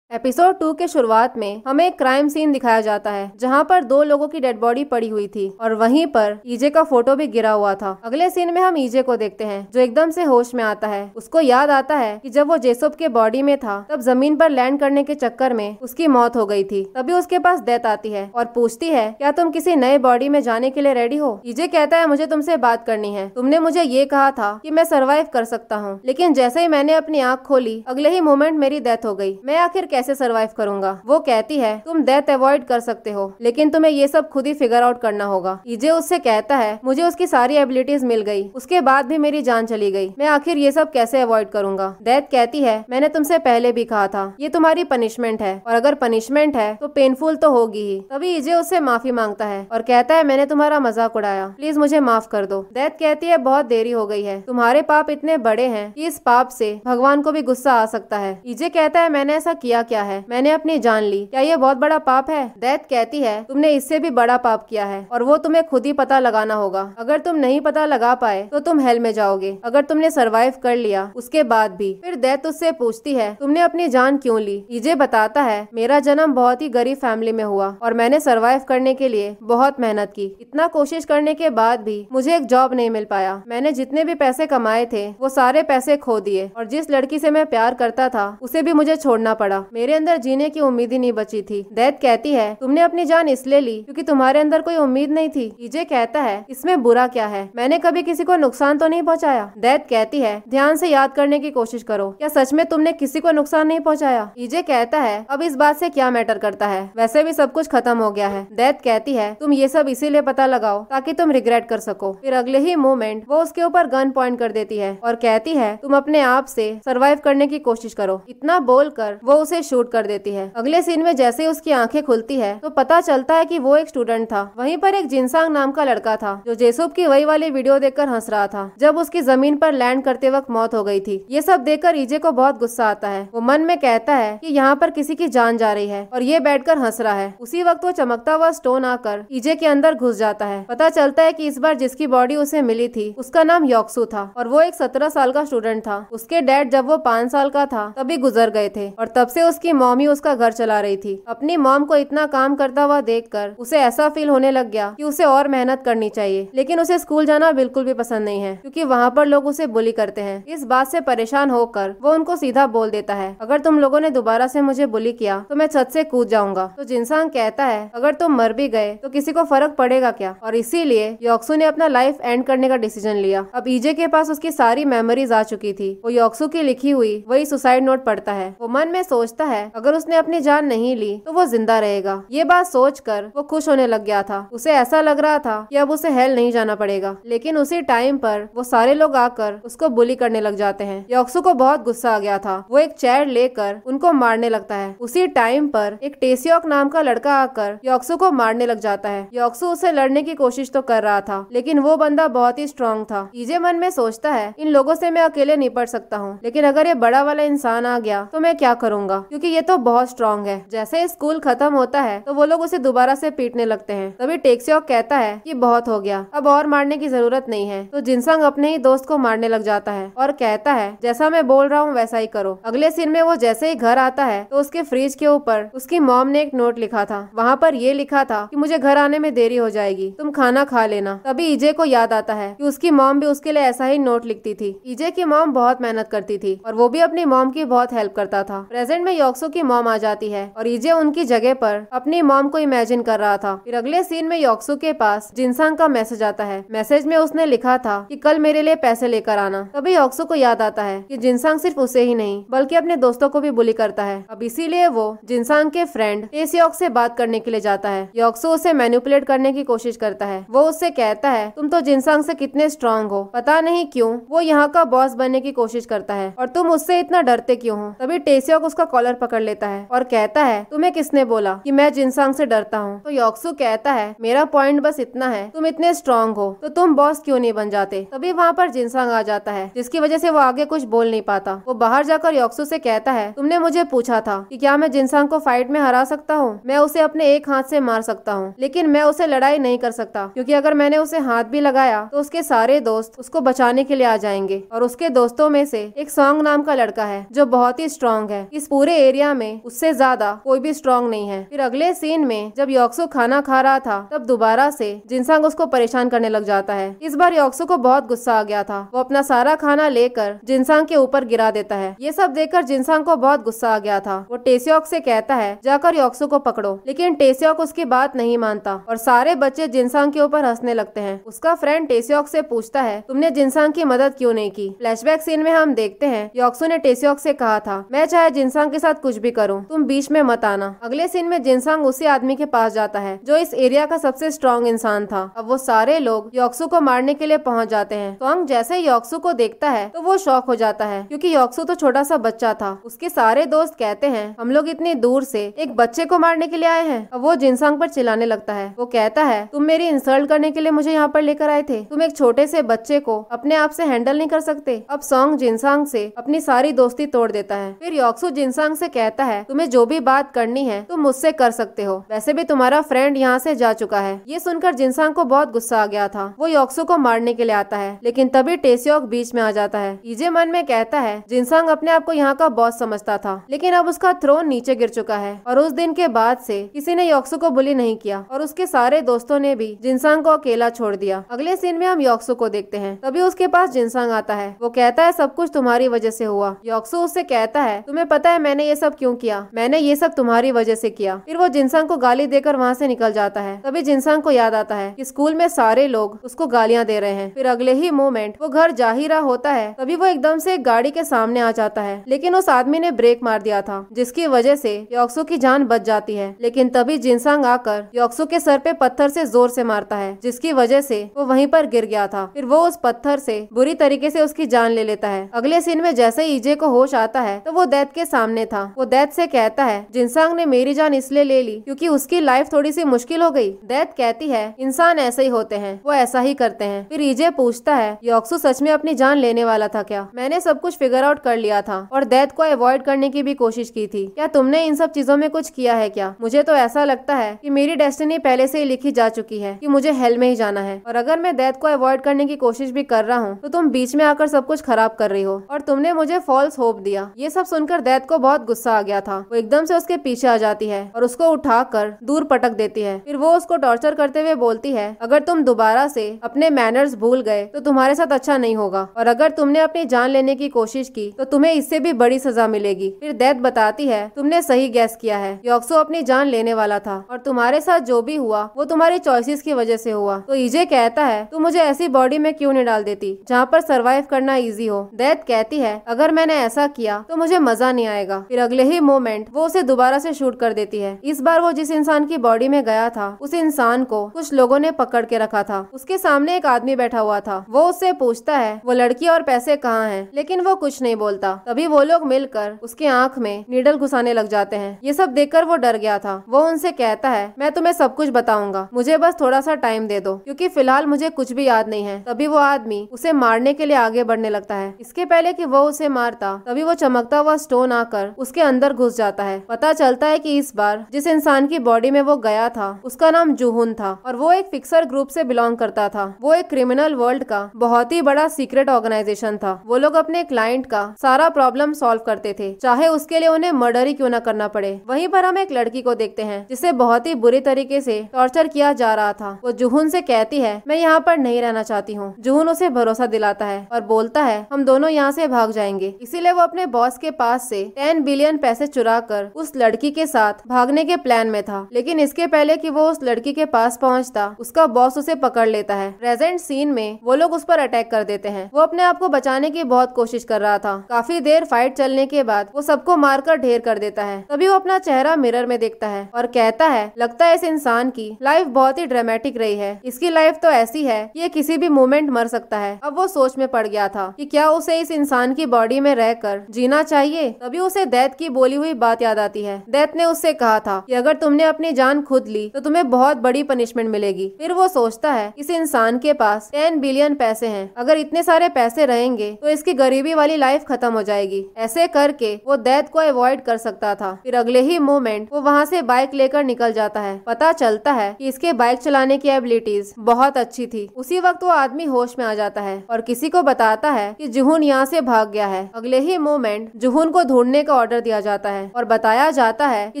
एपिसोड 2 के शुरुआत में हमें एक क्राइम सीन दिखाया जाता है जहां पर 2 लोगों की डेड बॉडी पड़ी हुई थी और वहीं पर ईजे का फोटो भी गिरा हुआ था। अगले सीन में हम ईजे को देखते हैं जो एकदम से होश में आता है। उसको याद आता है कि जब वो जेसुप के बॉडी में था तब जमीन पर लैंड करने के चक्कर में उसकी मौत हो गई थी। तभी उसके पास डेथ आती है और पूछती है क्या तुम किसी नए बॉडी में जाने के लिए रेडी हो। ईजे कहता है मुझे तुमसे बात करनी है। तुमने मुझे ये कहा था कि मैं सर्वाइव कर सकता हूँ, लेकिन जैसे ही मैंने अपनी आँख खोली अगले ही मोमेंट मेरी डेथ हो गई। मैं आखिर कैसे सर्वाइव करूंगा। वो कहती है तुम डेथ अवॉइड कर सकते हो लेकिन तुम्हें ये सब खुद ही फिगर आउट करना होगा। ईजे उससे कहता है मुझे उसकी सारी एबिलिटीज मिल गई, उसके बाद भी मेरी जान चली गई, मैं आखिर ये सब कैसे अवॉइड करूंगा। डेथ कहती है मैंने तुमसे पहले भी कहा था ये तुम्हारी पनिशमेंट है और अगर पनिशमेंट है तो पेनफुल तो होगी ही। तभी ईजे उससे माफी मांगता है और कहता है मैंने तुम्हारा मजाक उड़ाया, प्लीज मुझे माफ कर दो। डेथ कहती है बहुत देरी हो गई है, तुम्हारे पाप इतने बड़े हैं कि इस पाप से भगवान को भी गुस्सा आ सकता है। ईजे कहता है मैंने ऐसा किया क्या है, मैंने अपनी जान ली, क्या ये बहुत बड़ा पाप है। डेथ कहती है तुमने इससे भी बड़ा पाप किया है और वो तुम्हें खुद ही पता लगाना होगा। अगर तुम नहीं पता लगा पाए तो तुम हेल में जाओगे, अगर तुमने सरवाइव कर लिया उसके बाद भी। फिर डेथ उससे पूछती है तुमने अपनी जान क्यों ली। ईजे बताता है मेरा जन्म बहुत ही गरीब फैमिली में हुआ और मैंने सरवाइव करने के लिए बहुत मेहनत की। इतना कोशिश करने के बाद भी मुझे एक जॉब नहीं मिल पाया। मैंने जितने भी पैसे कमाए थे वो सारे पैसे खो दिए और जिस लड़की से मैं प्यार करता था उसे भी मुझे छोड़ना पड़ा। मेरे अंदर जीने की उम्मीद ही नहीं बची थी। डेथ कहती है तुमने अपनी जान इसलिए ली क्योंकि तुम्हारे अंदर कोई उम्मीद नहीं थी। ईजे कहता है इसमें बुरा क्या है, मैंने कभी किसी को नुकसान तो नहीं पहुंचाया। डेथ कहती है ध्यान से याद करने की कोशिश करो, क्या सच में तुमने किसी को नुकसान नहीं पहुंचाया। ईजे कहता है अब इस बात से क्या मैटर करता है, वैसे भी सब कुछ खत्म हो गया है। डेथ कहती है तुम ये सब इसीलिए पता लगाओ ताकि तुम रिग्रेट कर सको। फिर अगले ही मोमेंट वो उसके ऊपर गन पॉइंट कर देती है और कहती है तुम अपने आप से सरवाइव करने की कोशिश करो। इतना बोलकर वो उसे शूट कर देती है। अगले सीन में जैसे ही उसकी आंखें खुलती है तो पता चलता है कि वो एक स्टूडेंट था। वहीं पर एक जिनसांग नाम का लड़का था जो जेसुप की वही वाली वीडियो देखकर हंस रहा था जब उसकी जमीन पर लैंड करते वक्त मौत हो गई थी। ये सब देखकर ईजे को बहुत गुस्सा आता है। वो मन में कहता है कि यहाँ पर किसी की जान जा रही है और ये बैठकर हंस रहा है। उसी वक्त वो चमकता हुआ स्टोन आकर ईजे के अंदर घुस जाता है। पता चलता है कि इस बार जिसकी बॉडी उसे मिली थी उसका नाम योक्सु था और वो एक 17 साल का स्टूडेंट था। उसके डैड जब वो 5 साल का था तभी गुजर गए थे और तब से उसकी मॉम ही उसका घर चला रही थी। अपनी मॉम को इतना काम करता हुआ देखकर उसे ऐसा फील होने लग गया कि उसे और मेहनत करनी चाहिए, लेकिन उसे स्कूल जाना बिल्कुल भी पसंद नहीं है क्योंकि वहाँ पर लोग उसे बुली करते हैं। इस बात से परेशान होकर वो उनको सीधा बोल देता है अगर तुम लोगों ने दोबारा से मुझे बुली किया तो मैं छत से कूद जाऊंगा। तो जिनसांग कहता है अगर तुम मर भी गए तो किसी को फर्क पड़ेगा क्या, और इसीलिए योक्सु ने अपना लाइफ एंड करने का डिसीजन लिया। अब ईजे के पास उसकी सारी मेमोरीज आ चुकी थी। वो योक्सु की लिखी हुई वही सुसाइड नोट पढ़ता है। वो मन में सोचता है अगर उसने अपनी जान नहीं ली तो वो जिंदा रहेगा। ये बात सोचकर वो खुश होने लग गया था। उसे ऐसा लग रहा था कि अब उसे हेल नहीं जाना पड़ेगा, लेकिन उसी टाइम पर वो सारे लोग आकर उसको बुली करने लग जाते हैं। योक्सु को बहुत गुस्सा आ गया था। वो एक चेयर लेकर उनको मारने लगता है। उसी टाइम पर एक टेसियोक नाम का लड़का आकर योक्सु को मारने लग जाता है। योक्सु उसे लड़ने की कोशिश तो कर रहा था लेकिन वो बंदा बहुत ही स्ट्रांग था। ईजे मन में सोचता है इन लोगों से मैं अकेले निपट सकता हूँ, लेकिन अगर ये बड़ा वाला इंसान आ गया तो मैं क्या करूंगा, क्योंकि ये तो बहुत स्ट्रांग है। जैसे स्कूल खत्म होता है तो वो लोग उसे दोबारा से पीटने लगते हैं। तभी टेक्स्योक कहता है कि बहुत हो गया, अब और मारने की जरूरत नहीं है। तो जिनसंग अपने ही दोस्त को मारने लग जाता है और कहता है जैसा मैं बोल रहा हूँ वैसा ही करो। अगले सीन में वो जैसे ही घर आता है तो उसके फ्रिज के ऊपर उसकी मॉम ने एक नोट लिखा था। वहाँ पर ये लिखा था कि मुझे घर आने में देरी हो जाएगी, तुम खाना खा लेना। तभी ईजे को याद आता है कि उसकी मॉम भी उसके लिए ऐसा ही नोट लिखती थी। ईजे की मॉम बहुत मेहनत करती थी और वो भी अपनी मॉम की बहुत हेल्प करता था। प्रेजेंट में योक्सो की मॉम आ जाती है और ईजे उनकी जगह पर अपनी मॉम को इमेजिन कर रहा था। फिर अगले सीन में योक्सो के पास जिनसंग का मैसेज आता है। मैसेज में उसने लिखा था कि कल मेरे लिए पैसे लेकर आना। तभी योक्सो को याद आता है कि जिनसंग सिर्फ उसे ही नहीं बल्कि अपने दोस्तों को भी बुली करता है। अब इसीलिए वो जिनसंग के फ्रेंड टेस्योक से बात करने के लिए जाता है। योक्सो उसे मैनिपुलेट करने की कोशिश करता है। वो उससे कहता है तुम तो जिनसंग से कितने स्ट्रांग हो, पता नहीं क्यों वो यहाँ का बॉस बनने की कोशिश करता है और तुम उससे इतना डरते क्यों हो। तभी टेस्योक उसका कॉलर पकड़ लेता है और कहता है तुम्हें किसने बोला कि मैं जिनसंग से डरता हूँ। तो योक्सो कहता है मेरा पॉइंट बस इतना है, तुम इतने स्ट्रांग हो तो तुम बॉस क्यों नहीं बन जाते। तभी वहाँ पर जिनसंग आ जाता है जिसकी वजह से वो आगे कुछ बोल नहीं पाता। वो बाहर जाकर योक्सो से कहता है तुमने मुझे पूछा था कि क्या मैं जिनसंग को फाइट में हरा सकता हूँ, मैं उसे अपने एक हाथ से मार सकता हूँ लेकिन मैं उसे लड़ाई नहीं कर सकता, क्योंकि अगर मैंने उसे हाथ भी लगाया तो उसके सारे दोस्त उसको बचाने के लिए आ जाएंगे। और उसके दोस्तों में से एक सॉन्ग नाम का लड़का है जो बहुत ही स्ट्रांग है। इस पूरे एरिया में उससे ज्यादा कोई भी स्ट्रांग नहीं है। फिर अगले सीन में जब योक्सो खाना खा रहा था तब दोबारा से जिनसंग उसको परेशान करने लग जाता है। इस बार योक्सो को बहुत गुस्सा आ गया था। वो अपना सारा खाना लेकर जिनसंग के ऊपर गिरा देता है। ये सब देखकर जिनसंग को बहुत गुस्सा आ गया था। वो टेस्योक से कहता है जाकर योक्सो को पकड़ो, लेकिन टेस्योक उसकी बात नहीं मानता और सारे बच्चे जिनसंग के ऊपर हंसने लगते हैं। उसका फ्रेंड टेस्योक से पूछता है तुमने जिनसंग की मदद क्यों नहीं की। फ्लैशबैक सीन में हम देखते हैं योक्सो ने टेस्योक से कहा था मैं चाहे जिनसंग के साथ कुछ भी करूं, तुम बीच में मत आना। अगले सीन में जिनसंग उसी आदमी के पास जाता है जो इस एरिया का सबसे स्ट्रॉन्ग इंसान था। अब वो सारे लोग योक्सो को मारने के लिए पहुंच जाते हैं। सॉन्ग जैसे योक्सो को देखता है तो वो शॉक हो जाता है क्योंकि योक्सो तो छोटा सा बच्चा था। उसके सारे दोस्त कहते हैं हम लोग इतनी दूर से एक बच्चे को मारने के लिए आए हैं। अब वो जिनसंग पर चिल्लाने लगता है। वो कहता है तुम मेरी इंसल्ट करने के लिए मुझे यहाँ पर लेकर आए थे, तुम एक छोटे से बच्चे को अपने आप से हैंडल नहीं कर सकते। अब सॉन्ग जिनसंग से अपनी सारी दोस्ती तोड़ देता है। फिर योक्सो जिनसंग से कहता है तुम्हें जो भी बात करनी है तुम मुझसे कर सकते हो, वैसे भी तुम्हारा फ्रेंड यहाँ से जा चुका है। ये सुनकर जिनसंग को बहुत गुस्सा आ गया था। वो योक्सो को मारने के लिए आता है लेकिन तभी टेस्योक बीच में आ जाता है। ईजे मन में कहता है जिनसंग अपने आप को यहाँ का बॉस समझता था लेकिन अब उसका थ्रोन नीचे गिर चुका है। और उस दिन के बाद से किसी ने योक्सो को बुली नहीं किया और उसके सारे दोस्तों ने भी जिनसंग को अकेला छोड़ दिया। अगले सीन में हम योक्सो को देखते हैं। तभी उसके पास जिनसंग आता है। वो कहता है सब कुछ तुम्हारी वजह से हुआ। योक्सो उससे कहता है तुम्हें पता है मैंने ये सब क्यों किया, मैंने ये सब तुम्हारी वजह से किया। फिर वो जिनसंग को गाली देकर वहाँ से निकल जाता है। तभी जिनसंग को याद आता है कि स्कूल में सारे लोग उसको गालियाँ दे रहे हैं। फिर अगले ही मोमेंट वो घर जा ही रहा होता है तभी वो एकदम से एक गाड़ी के सामने आ जाता है लेकिन उस आदमी ने ब्रेक मार दिया था जिसकी वजह से योक्सो की जान बच जाती है। लेकिन तभी जिनसंग आकर योक्सो के सर पे पत्थर से जोर से मारता है जिसकी वजह से वो वहीं पर गिर गया था। फिर वो उस पत्थर से बुरी तरीके से उसकी जान ले लेता है। अगले सीन में जैसे ही ईजे को होश आता है तो वो दैत के सामने था। वो दैत से कहता है जिनसंग ने मेरी जान इसलिए ले ली क्योंकि उसकी लाइफ थोड़ी सी मुश्किल हो गई। दैत कहती है इंसान ऐसे ही होते हैं, वो ऐसा ही करते हैं। फिर ईजे पूछता है योक्सो सच में अपनी जान लेने वाला था क्या? मैंने सब कुछ फिगर आउट कर लिया था और दैत को अवॉइड करने की भी कोशिश की थी। क्या तुमने इन सब चीजों में कुछ किया है क्या? मुझे तो ऐसा लगता है कि मेरी डेस्टिनी पहले से ही लिखी जा चुकी है कि मुझे हेल में ही जाना है और अगर मैं दैत को अवॉइड करने की कोशिश भी कर रहा हूँ तो तुम बीच में आकर सब कुछ खराब कर रही हो और तुमने मुझे फॉल्स होप दिया। ये सब सुनकर दैत को बहुत गुस्सा आ गया था। वो एकदम से उसके पीछे आ जाती है और उसको उठाकर दूर पटक देती है। फिर वो उसको टॉर्चर करते हुए बोलती है अगर तुम दोबारा से अपने मैनर्स भूल गए तो तुम्हारे साथ अच्छा नहीं होगा और अगर तुमने अपनी जान लेने की कोशिश की तो तुम्हें इससे भी बड़ी सजा मिलेगी। फिर दैत बताती है तुमने सही गैस किया है, योक्सो अपनी जान लेने वाला था और तुम्हारे साथ जो भी हुआ वो तुम्हारी चॉइसेस की वजह से हुआ। तो ईजे कहता है तुम मुझे ऐसी बॉडी में क्यों नहीं डाल देती जहाँ पर सरवाइव करना इजी हो। दैत कहती है अगर मैंने ऐसा किया तो मुझे मजा नहीं आएगा। फिर अगले ही मोमेंट वो उसे दोबारा से शूट कर देती है। इस बार वो जिस इंसान की बॉडी में गया था उस इंसान को कुछ लोगों ने पकड़ के रखा था। उसके सामने एक आदमी बैठा हुआ था। वो उससे पूछता है वो लड़की और पैसे कहाँ हैं, लेकिन वो कुछ नहीं बोलता। तभी वो लोग मिलकर उसके आंख में नीडल घुसाने लग जाते हैं। ये सब देखकर वो डर गया था। वो उनसे कहता है मैं तुम्हें सब कुछ बताऊंगा, मुझे बस थोड़ा सा टाइम दे दो क्योंकि फिलहाल मुझे कुछ भी याद नहीं है। तभी वो आदमी उसे मारने के लिए आगे बढ़ने लगता है। इसके पहले कि वो उसे मारता तभी वो चमकता हुआ स्टोन आकर उसके अंदर घुस जाता है। पता चलता है कि इस बार जिस इंसान की बॉडी में वो गया था उसका नाम जुहुन था और वो एक फिक्सर ग्रुप से बिलोंग करता था। वो एक क्रिमिनल वर्ल्ड का बहुत ही बड़ा सीक्रेट ऑर्गेनाइजेशन था। वो लोग अपने क्लाइंट का सारा प्रॉब्लम सॉल्व करते थे, चाहे उसके लिए उन्हें मर्डर ही क्यों न करना पड़े। वहीं पर हम एक लड़की को देखते हैं जिसे बहुत ही बुरी तरीके से टॉर्चर किया जा रहा था। वो जुहुन से कहती है मैं यहाँ पर नहीं रहना चाहती हूँ। जुहुन उसे भरोसा दिलाता है और बोलता है हम दोनों यहाँ से भाग जाएंगे। इसीलिए वो अपने बॉस के पास से 10 बिलियन पैसे चुरा कर उस लड़की के साथ भागने के प्लान में था। लेकिन इसके पहले कि वो उस लड़की के पास पहुंचता, उसका बॉस उसे पकड़ लेता है। प्रेजेंट सीन में वो लोग उस पर अटैक कर देते हैं। वो अपने आप को बचाने की बहुत कोशिश कर रहा था। काफी देर फाइट चलने के बाद वो सबको मारकर ढेर कर देता है। तभी वो अपना चेहरा मिरर में देखता है और कहता है लगता है इस इंसान की लाइफ बहुत ही ड्रामेटिक रही है। इसकी लाइफ तो ऐसी है कि ये किसी भी मोमेंट मर सकता है। अब वो सोच में पड़ गया था कि क्या उसे इस इंसान की बॉडी में रहकर जीना चाहिए। तभी उसे दैत की बोली हुई बात याद आती है। दैत ने उससे कहा था कि अगर तुमने अपनी जान खुद ली तो तुम्हें बहुत बड़ी पनिशमेंट मिलेगी। फिर वो सोचता है इस इंसान के पास 10 बिलियन पैसे हैं, अगर इतने सारे पैसे रहेंगे तो इसकी गरीबी वाली लाइफ खत्म हो जाएगी। ऐसे करके वो दैत को अवॉइड कर सकता था। फिर अगले ही मोमेंट वो वहाँ से बाइक लेकर निकल जाता है। पता चलता है कि इसके बाइक चलाने की एबिलिटीज बहुत अच्छी थी। उसी वक्त वो आदमी होश में आ जाता है और किसी को बताता है कि जुहुन यहाँ से भाग गया है। अगले ही मोमेंट जुहुन को ढूंढने का ऑर्डर दिया जाता है और बताया जाता है कि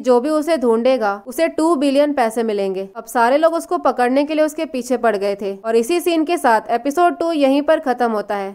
जो भी उसे ढूंढेगा उसे 2 बिलियन पैसे मिलेंगे। अब सारे लोग उसको पकड़ने के लिए उसके पीछे पड़ गए थे और इसी सीन के साथ एपिसोड 2 यहीं पर खत्म होता है।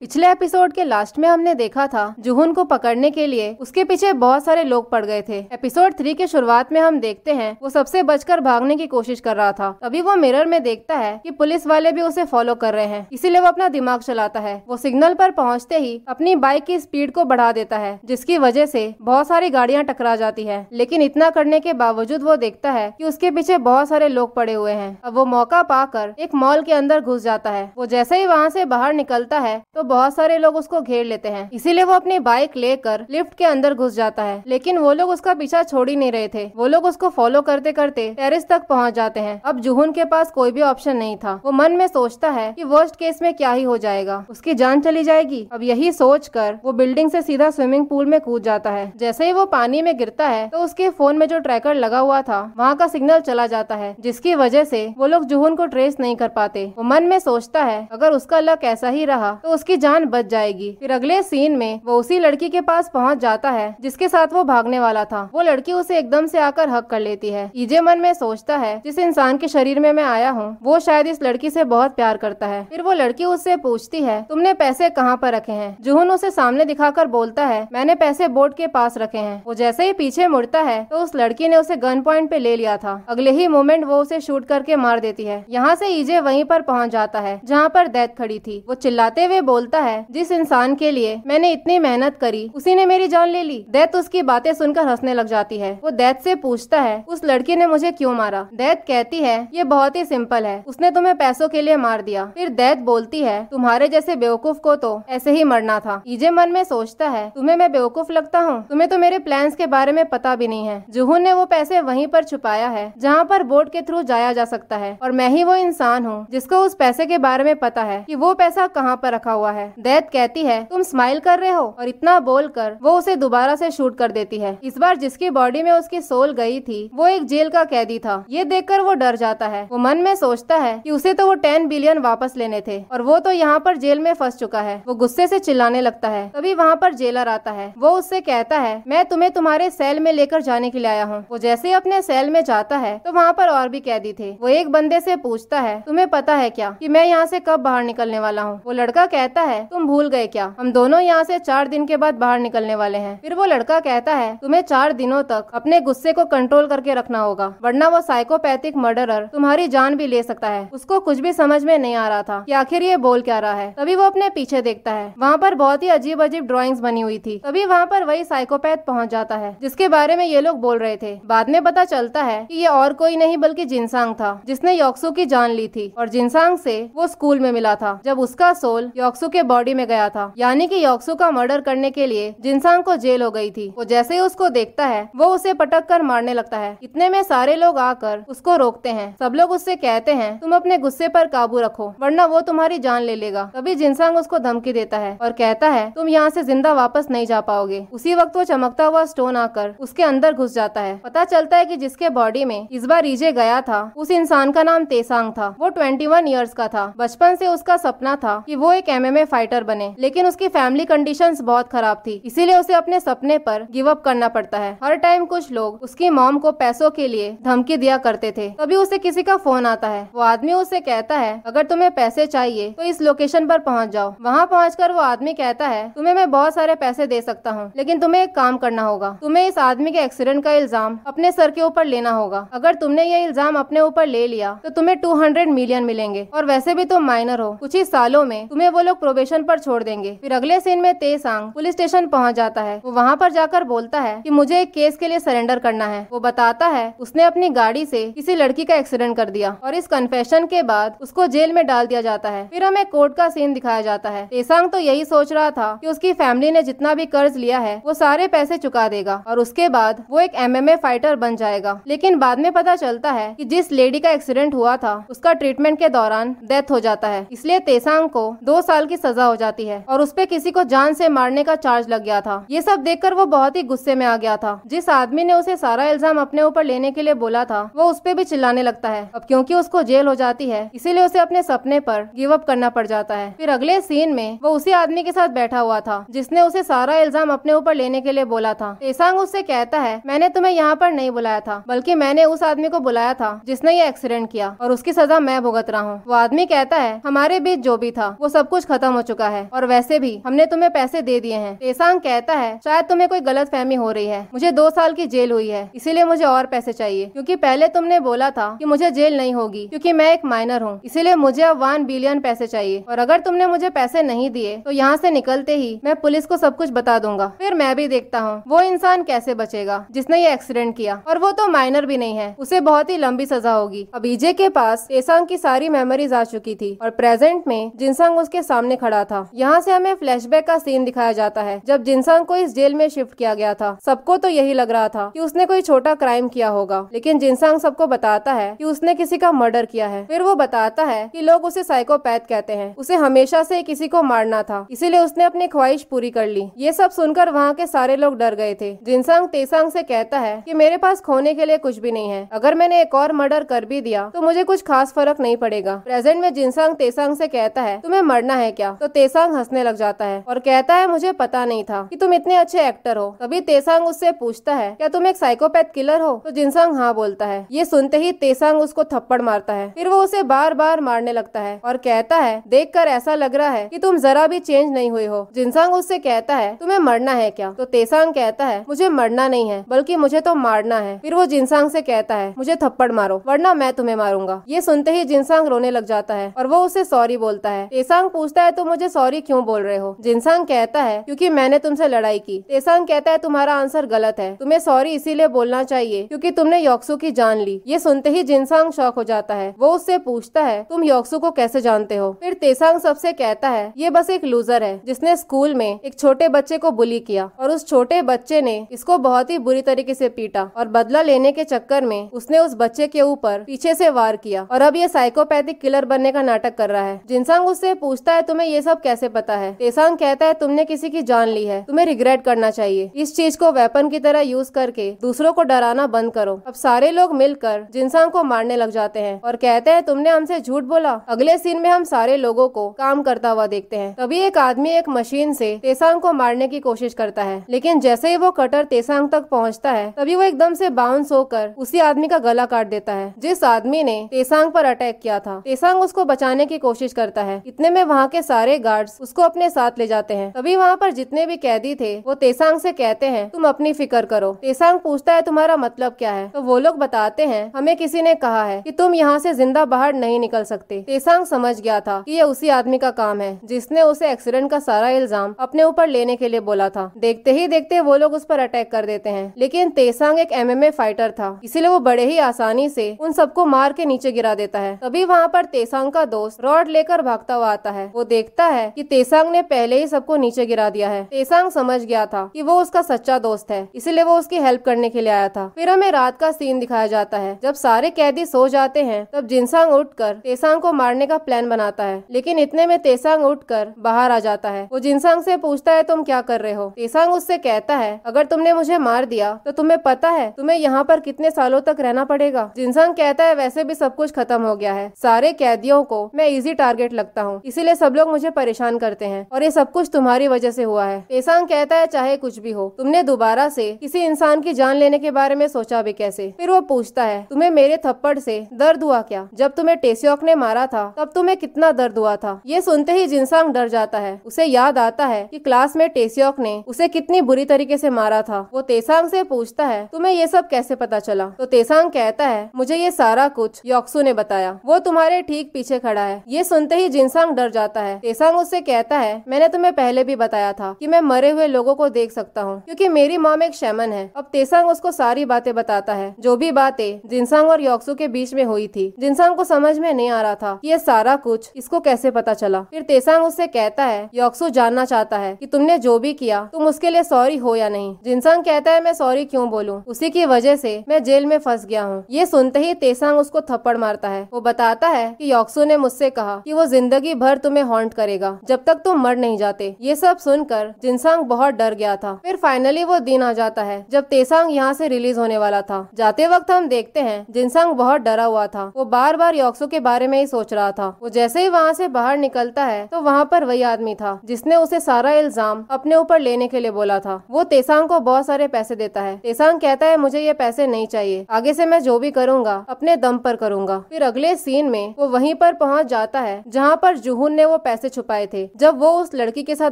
पिछले एपिसोड के लास्ट में हमने देखा था जुहुन को पकड़ने के लिए उसके पीछे बहुत सारे लोग पड़ गए थे। एपिसोड 3 के शुरुआत में हम देखते हैं वो सबसे बचकर भागने की कोशिश कर रहा था। तभी वो मिरर में देखता है कि पुलिस वाले भी उसे फॉलो कर रहे हैं, इसीलिए वो अपना दिमाग चलाता है। वो सिग्नल पर पहुंचते ही अपनी बाइक की स्पीड को बढ़ा देता है, जिसकी वजह से बहुत सारी गाड़ियां टकरा जाती है। लेकिन इतना करने के बावजूद वो देखता है कि उसके पीछे बहुत सारे लोग पड़े हुए हैं। अब वो मौका पाकर एक मॉल के अंदर घुस जाता है। वो जैसे ही वहाँ से बाहर निकलता है तो बहुत सारे लोग उसको घेर लेते हैं। इसीलिए वो अपनी बाइक लेकर लिफ्ट के अंदर घुस जाता है। लेकिन वो लोग उसका पीछा छोड़ ही नहीं रहे थे। वो लोग उसको फॉलो करते करते टेरेस तक पहुंच जाते हैं। अब जुहुन के पास कोई भी ऑप्शन नहीं था। वो मन में सोचता है कि वर्स्ट केस में क्या ही हो जाएगा, उसकी जान चली जाएगी। अब यही सोचकर वो बिल्डिंग से सीधा स्विमिंग पूल में कूद जाता है। जैसे ही वो पानी में गिरता है तो उसके फोन में जो ट्रैकर लगा हुआ था वहाँ का सिग्नल चला जाता है, जिसकी वजह से वो लोग जुहुन को ट्रेस नहीं कर पाते। वो मन में सोचता है अगर उसका लक ऐसा ही रहा तो उसकी जान बच जाएगी। फिर अगले सीन में वो उसी लड़की के पास पहुंच जाता है जिसके साथ वो भागने वाला था। वो लड़की उसे एकदम से आकर हक कर लेती है। ईजे मन में सोचता है जिस इंसान के शरीर में मैं आया हूँ वो शायद इस लड़की से बहुत प्यार करता है। फिर वो लड़की उससे पूछती है तुमने पैसे कहाँ पर रखे हैं। जुहुन उसे सामने दिखाकर बोलता है मैंने पैसे बोर्ड के पास रखे हैं। वो जैसे ही पीछे मुड़ता है तो उस लड़की ने उसे गन पॉइंट पे ले लिया था। अगले ही मोमेंट वो उसे शूट करके मार देती है। यहाँ से ईजे वहीं पर पहुँच जाता है जहाँ पर दैत खड़ी थी। वो चिल्लाते हुए बोलता है जिस इंसान के लिए मैंने इतनी मेहनत करी उसी ने मेरी जान ले ली। दैत उसकी बातें सुनकर हंसने लग जाती है। वो दैत से पूछता है उस लड़की ने मुझे क्यों मारा। दैत कहती है ये बहुत ही सिंपल है, उसने तुम्हें पैसों के लिए मार दिया। फिर दैत बोलती है तुम्हारे जैसे बेवकूफ को तो ऐसे ही मरना था। ईजे मन में सोचता है तुम्हें मैं बेवकूफ लगता हूँ, तुम्हें तो मेरे प्लान्स के बारे में पता भी नहीं है। जुहुन ने वो पैसे वहीं पर छुपाया है जहाँ पर बोट के थ्रू जाया जा सकता है और मैं ही वो इंसान हूँ जिसको उस पैसे के बारे में पता है कि वो पैसा कहाँ पर रखा हुआ है। दैत कहती है तुम स्माइल कर रहे हो और इतना बोलकर वो उसे दोबारा से शूट कर देती है। इस बार जिसकी बॉडी में उसकी सोल गई थी वो एक जेल का कैदी था। ये देखकर वो डर जाता है। वो मन में सोचता है कि उसे तो वो 10 बिलियन वापस लेने थे और वो तो यहाँ पर जेल में फंस चुका है। वो गुस्से से चिल्लाने लगता है। तभी वहाँ पर जेलर आता है। वो उससे कहता है मैं तुम्हें तुम्हारे सेल में लेकर जाने के लिए आया हूँ। वो जैसे ही अपने सेल में जाता है तो वहाँ पर और भी कैदी थे। वो एक बंदे से पूछता है तुम्हें पता है क्या कि मैं यहाँ से कब बाहर निकलने वाला हूँ। वो लड़का कहता है तुम भूल गए क्या, हम दोनों यहाँ से 4 दिन के बाद बाहर निकलने वाले हैं। फिर वो लड़का कहता है तुम्हें 4 दिनों तक अपने गुस्से को कंट्रोल करके रखना होगा, वरना वो साइकोपैथिक मर्डरर तुम्हारी जान भी ले सकता है। उसको कुछ भी समझ में नहीं आ रहा था कि आखिर ये बोल क्या रहा है। तभी वो अपने पीछे देखता है, वहाँ पर बहुत ही अजीब अजीब ड्राइंग्स बनी हुई थी। तभी वहाँ पर वही साइकोपैथ पहुँच जाता है जिसके बारे में ये लोग बोल रहे थे। बाद में पता चलता है कि ये और कोई नहीं बल्कि जिनसांग था जिसने योक्सु की जान ली थी और जिनसांग से वो स्कूल में मिला था जब उसका सोल योक्सु के बॉडी में गया था, यानी कि योक्सु का मर्डर करने के लिए जिनसांग को जेल हो गई थी। वो जैसे ही उसको देखता है वो उसे पटक कर मारने लगता है। इतने में सारे लोग आकर उसको रोकते हैं। सब लोग उससे कहते हैं तुम अपने गुस्से पर काबू रखो वरना वो तुम्हारी जान ले लेगा। तभी जिनसांग उसको धमकी देता है और कहता है तुम यहाँ से जिंदा वापस नहीं जा पाओगे। उसी वक्त वो चमकता हुआ स्टोन आकर उसके अंदर घुस जाता है। पता चलता है कि जिसके बॉडी में इस बार ईजे गया था उस इंसान का नाम तेसांग था। वो 21 इयर्स का था। बचपन से उसका सपना था कि वो एक MMA फाइटर बने, लेकिन उसकी फैमिली कंडीशंस बहुत खराब थी, इसीलिए उसे अपने सपने पर गिव अप करना पड़ता है। हर टाइम कुछ लोग उसकी मॉम को पैसों के लिए धमकी दिया करते थे। तभी उसे किसी का फोन आता है। वो आदमी उसे कहता है अगर तुम्हें पैसे चाहिए तो इस लोकेशन पर पहुंच जाओ। वहां पहुंचकर वो आदमी कहता है तुम्हें मैं बहुत सारे पैसे दे सकता हूं, लेकिन तुम्हें एक काम करना होगा। तुम्हें इस आदमी के एक्सीडेंट का इल्जाम अपने सर के ऊपर लेना होगा। अगर तुमने ये इल्जाम अपने ऊपर ले लिया तो तुम्हें 200 मिलियन मिलेंगे, और वैसे भी तुम माइनर हो, कुछ ही सालों में तुम्हें वो लोग प्रोबेशन पर छोड़ देंगे। फिर अगले सीन में तेसांग पुलिस स्टेशन पहुंच जाता है। वो वहां पर जाकर बोलता है कि मुझे एक केस के लिए सरेंडर करना है। वो बताता है उसने अपनी गाड़ी से किसी लड़की का एक्सीडेंट कर दिया और इस कन्फेशन के बाद उसको जेल में डाल दिया जाता है। फिर हमें कोर्ट का सीन दिखाया जाता है। तेसांग तो यही सोच रहा था कि उसकी फैमिली ने जितना भी कर्ज लिया है वो सारे पैसे चुका देगा और उसके बाद वो एक MMA फाइटर बन जाएगा। लेकिन बाद में पता चलता है कि जिस लेडी का एक्सीडेंट हुआ था उसका ट्रीटमेंट के दौरान डेथ हो जाता है, इसलिए तेसांग को 2 साल की सजा हो जाती है और उसपे किसी को जान से मारने का चार्ज लग गया था। ये सब देखकर वो बहुत ही गुस्से में आ गया था। जिस आदमी ने उसे सारा इल्जाम अपने ऊपर लेने के लिए बोला था वो उस पे भी चिल्लाने लगता है। अब क्योंकि उसको जेल हो जाती है इसीलिए उसे अपने सपने पर गिव अप करना पड़ जाता है। फिर अगले सीन में वो उसी आदमी के साथ बैठा हुआ था जिसने उसे सारा इल्जाम अपने ऊपर लेने के लिए बोला था। तेसांग उससे कहता है मैंने तुम्हें यहाँ पर नहीं बुलाया था, बल्कि मैंने उस आदमी को बुलाया था जिसने ये एक्सीडेंट किया और उसकी सजा मैं भुगत रहा हूँ। वो आदमी कहता है हमारे बीच जो भी था वो सब कुछ खत्म हो चुका है और वैसे भी हमने तुम्हें पैसे दे दिए हैं। तेसांग कहता है शायद तुम्हें कोई गलतफहमी हो रही है, मुझे 2 साल की जेल हुई है इसीलिए मुझे और पैसे चाहिए, क्योंकि पहले तुमने बोला था कि मुझे जेल नहीं होगी क्योंकि मैं एक माइनर हूँ, इसीलिए मुझे अब 1 बिलियन पैसे चाहिए और अगर तुमने मुझे पैसे नहीं दिए तो यहाँ से निकलते ही मैं पुलिस को सब कुछ बता दूंगा। फिर मैं भी देखता हूँ वो इंसान कैसे बचेगा जिसने ये एक्सीडेंट किया, और वो तो माइनर भी नहीं है, उसे बहुत ही लंबी सजा होगी। अब ईजे के पास तेसांग की सारी मेमोरीज आ चुकी थी और प्रेजेंट में जिनसांग उसके सामने खड़ा था। यहाँ से हमें फ्लैशबैक का सीन दिखाया जाता है जब जिनसांग को इस जेल में शिफ्ट किया गया था। सबको तो यही लग रहा था कि उसने कोई छोटा क्राइम किया होगा, लेकिन जिनसांग सबको बताता है कि उसने किसी का मर्डर किया है। फिर वो बताता है कि लोग उसे साइकोपैथ कहते हैं, उसे हमेशा से किसी को मारना था इसीलिए उसने अपनी ख्वाहिश पूरी कर ली। ये सब सुनकर वहाँ के सारे लोग डर गए थे। जिनसांग तेसांग से कहता है कि मेरे पास खोने के लिए कुछ भी नहीं है, अगर मैंने एक और मर्डर कर भी दिया तो मुझे कुछ खास फर्क नहीं पड़ेगा। प्रेजेंट में जिनसांग तेसांग से कहता है तुम्हें मरना है क्या, तो तेसांग हंसने लग जाता है और कहता है मुझे पता नहीं था कि तुम इतने अच्छे एक्टर हो। तभी तेसांग उससे पूछता है क्या तुम एक साइकोपैथ किलर हो, तो जिनसांग हाँ बोलता है। ये सुनते ही तेसांग उसको थप्पड़ मारता है। फिर वो उसे बार बार मारने लगता है और कहता है देखकर ऐसा लग रहा है कि तुम जरा भी चेंज नहीं हुए हो। जिनसांग उससे कहता है तुम्हें मरना है क्या, तो तेसांग कहता है मुझे मरना नहीं है बल्कि मुझे तो मारना है। फिर वो जिनसांग से कहता है मुझे थप्पड़ मारो वरना मैं तुम्हें मारूंगा। ये सुनते ही जिनसांग रोने लग जाता है और वो उसे सॉरी बोलता है। तेसांग पूछता है तुम मुझे सॉरी क्यों बोल रहे हो। जिनसांग कहता है क्योंकि मैंने तुमसे लड़ाई की। तेसांग कहता है तुम्हारा आंसर गलत है, तुम्हें सॉरी इसीलिए बोलना चाहिए क्योंकि तुमने योक्सु की जान ली। ये सुनते ही जिनसांग शॉक हो जाता है। वो उससे पूछता है तुम योक्सु को कैसे जानते हो। फिर तेसांग सबसे कहता है ये बस एक लूजर है जिसने स्कूल में एक छोटे बच्चे को बुली किया और उस छोटे बच्चे ने इसको बहुत ही बुरी तरीके से पीटा और बदला लेने के चक्कर में उसने उस बच्चे के ऊपर पीछे से वार किया और अब ये साइकोपैथिक किलर बनने का नाटक कर रहा है। जिनसांग उससे पूछता है तुम्हें ये सब कैसे पता है। तेसांग कहता है तुमने किसी की जान ली है, तुम्हें रिग्रेट करना चाहिए। इस चीज को वेपन की तरह यूज करके दूसरों को डराना बंद करो। अब सारे लोग मिलकर जिनसांग को मारने लग जाते हैं और कहते हैं तुमने हमसे झूठ बोला। अगले सीन में हम सारे लोगों को काम करता हुआ देखते हैं। तभी एक आदमी एक मशीन से तेसांग को मारने की कोशिश करता है, लेकिन जैसे ही वो कटर तेसांग तक पहुंचता है तभी वो एकदम से बाउंस होकर उसी आदमी का गला काट देता है जिस आदमी ने तेसांग पर अटैक किया था। तेसांग उसको बचाने की कोशिश करता है। इतने में वहाँ के सारे गार्ड्स उसको अपने साथ ले जाते हैं। तभी वहाँ पर जितने भी कैदी थे वो तेसांग से कहते हैं तुम अपनी फिक्र करो। तेसांग पूछता है तुम्हारा मतलब क्या है, तो वो लोग बताते हैं हमें किसी ने कहा है कि तुम यहाँ से जिंदा बाहर नहीं निकल सकते। तेसांग समझ गया था कि ये उसी आदमी का काम है जिसने उसे एक्सीडेंट का सारा इल्जाम अपने ऊपर लेने के लिए बोला था। देखते ही देखते वो लोग उस पर अटैक कर देते हैं, लेकिन तेसांग एक MMA फाइटर था इसीलिए वो बड़े ही आसानी से उन सबको मार के नीचे गिरा देता है। तभी वहाँ पर तेसांग का दोस्त रॉड लेकर भागता हुआ आता है। वो देखता है कि तेसांग ने पहले ही सबको नीचे गिरा दिया है। तेसांग समझ गया था कि वो उसका सच्चा दोस्त है, इसलिए वो उसकी हेल्प करने के लिए आया था। फिर हमें रात का सीन दिखाया जाता है। जब सारे कैदी सो जाते हैं तब जिनसांग उठकर तेसांग को मारने का प्लान बनाता है, लेकिन इतने में तेसांग उठकर बाहर आ जाता है। वो जिनसांग से पूछता है तुम क्या कर रहे हो। तेसांग उससे कहता है अगर तुमने मुझे मार दिया तो तुम्हें पता है तुम्हें यहाँ पर कितने सालों तक रहना पड़ेगा। जिनसांग कहता है वैसे भी सब कुछ खत्म हो गया है, सारे कैदियों को मैं इजी टारगेट लगता हूँ, इसीलिए सब लोग मुझे परेशान करते हैं और ये सब कुछ तुम्हारी वजह से हुआ है। तेसांग कहता है चाहे कुछ भी हो, तुमने दोबारा से किसी इंसान की जान लेने के बारे में सोचा भी कैसे। फिर वो पूछता है तुम्हें मेरे थप्पड़ से दर्द हुआ क्या? जब तुम्हें टेस्योक ने मारा था तब तुम्हें कितना दर्द हुआ था? ये सुनते ही जिनसांग डर जाता है। उसे याद आता है कि क्लास में टेस्योक ने उसे कितनी बुरी तरीके से मारा था। वो तेसांग से पूछता है तुम्हें ये सब कैसे पता चला? तो तेसांग कहता है मुझे ये सारा कुछ योक्सु ने बताया, वो तुम्हारे ठीक पीछे खड़ा है। ये सुनते ही जिनसांग डर जाता है। तेसांग उससे कहता है मैंने तुम्हें पहले भी बताया था कि मैं मरे हुए लोगों को देख सकता हूँ, क्योंकि मेरी मॉम एक शैमन है। अब तेसांग उसको सारी बातें बताता है, जो भी बातें जिनसांग और योक्सु के बीच में हुई थी। जिनसांग को समझ में नहीं आ रहा था कि ये सारा कुछ इसको कैसे पता चला। फिर तेसांग उससे कहता है योक्सु जानना चाहता है कि तुमने जो भी किया तुम उसके लिए सॉरी हो या नहीं। जिनसांग कहता है मैं सॉरी क्यों बोलूं, उसी की वजह से मैं जेल में फंस गया हूँ। ये सुनते ही तेसांग उसको थप्पड़ मारता है। वो बताता है कि योक्सु ने मुझसे कहा कि वो जिंदगी भर तुम्हें हॉन्ट करेगा जब तक तुम मर नहीं जाते। ये सब सुनकर जिनसांग बहुत डर गया था। फिर फाइनली वो दिन आ जाता है जब तेसांग यहाँ से रिलीज होने वाला था। जाते वक्त हम देखते हैं जिनसांग बहुत डरा हुआ था। वो बार बार योक्सु के बारे में ही सोच रहा था। वो जैसे ही वहाँ से बाहर निकलता है तो वहाँ पर वही आदमी था जिसने उसे सारा इल्जाम अपने ऊपर लेने के लिए बोला था। वो तेसांग को बहुत सारे पैसे देता है। तेसांग कहता है मुझे ये पैसे नहीं चाहिए, आगे से मैं जो भी करूँगा अपने दम पर करूँगा। फिर अगले सीन में वो वहीं पर पहुँच जाता है जहाँ पर जुहून ने वो पैसे छुपाए थे जब वो उस लड़की के साथ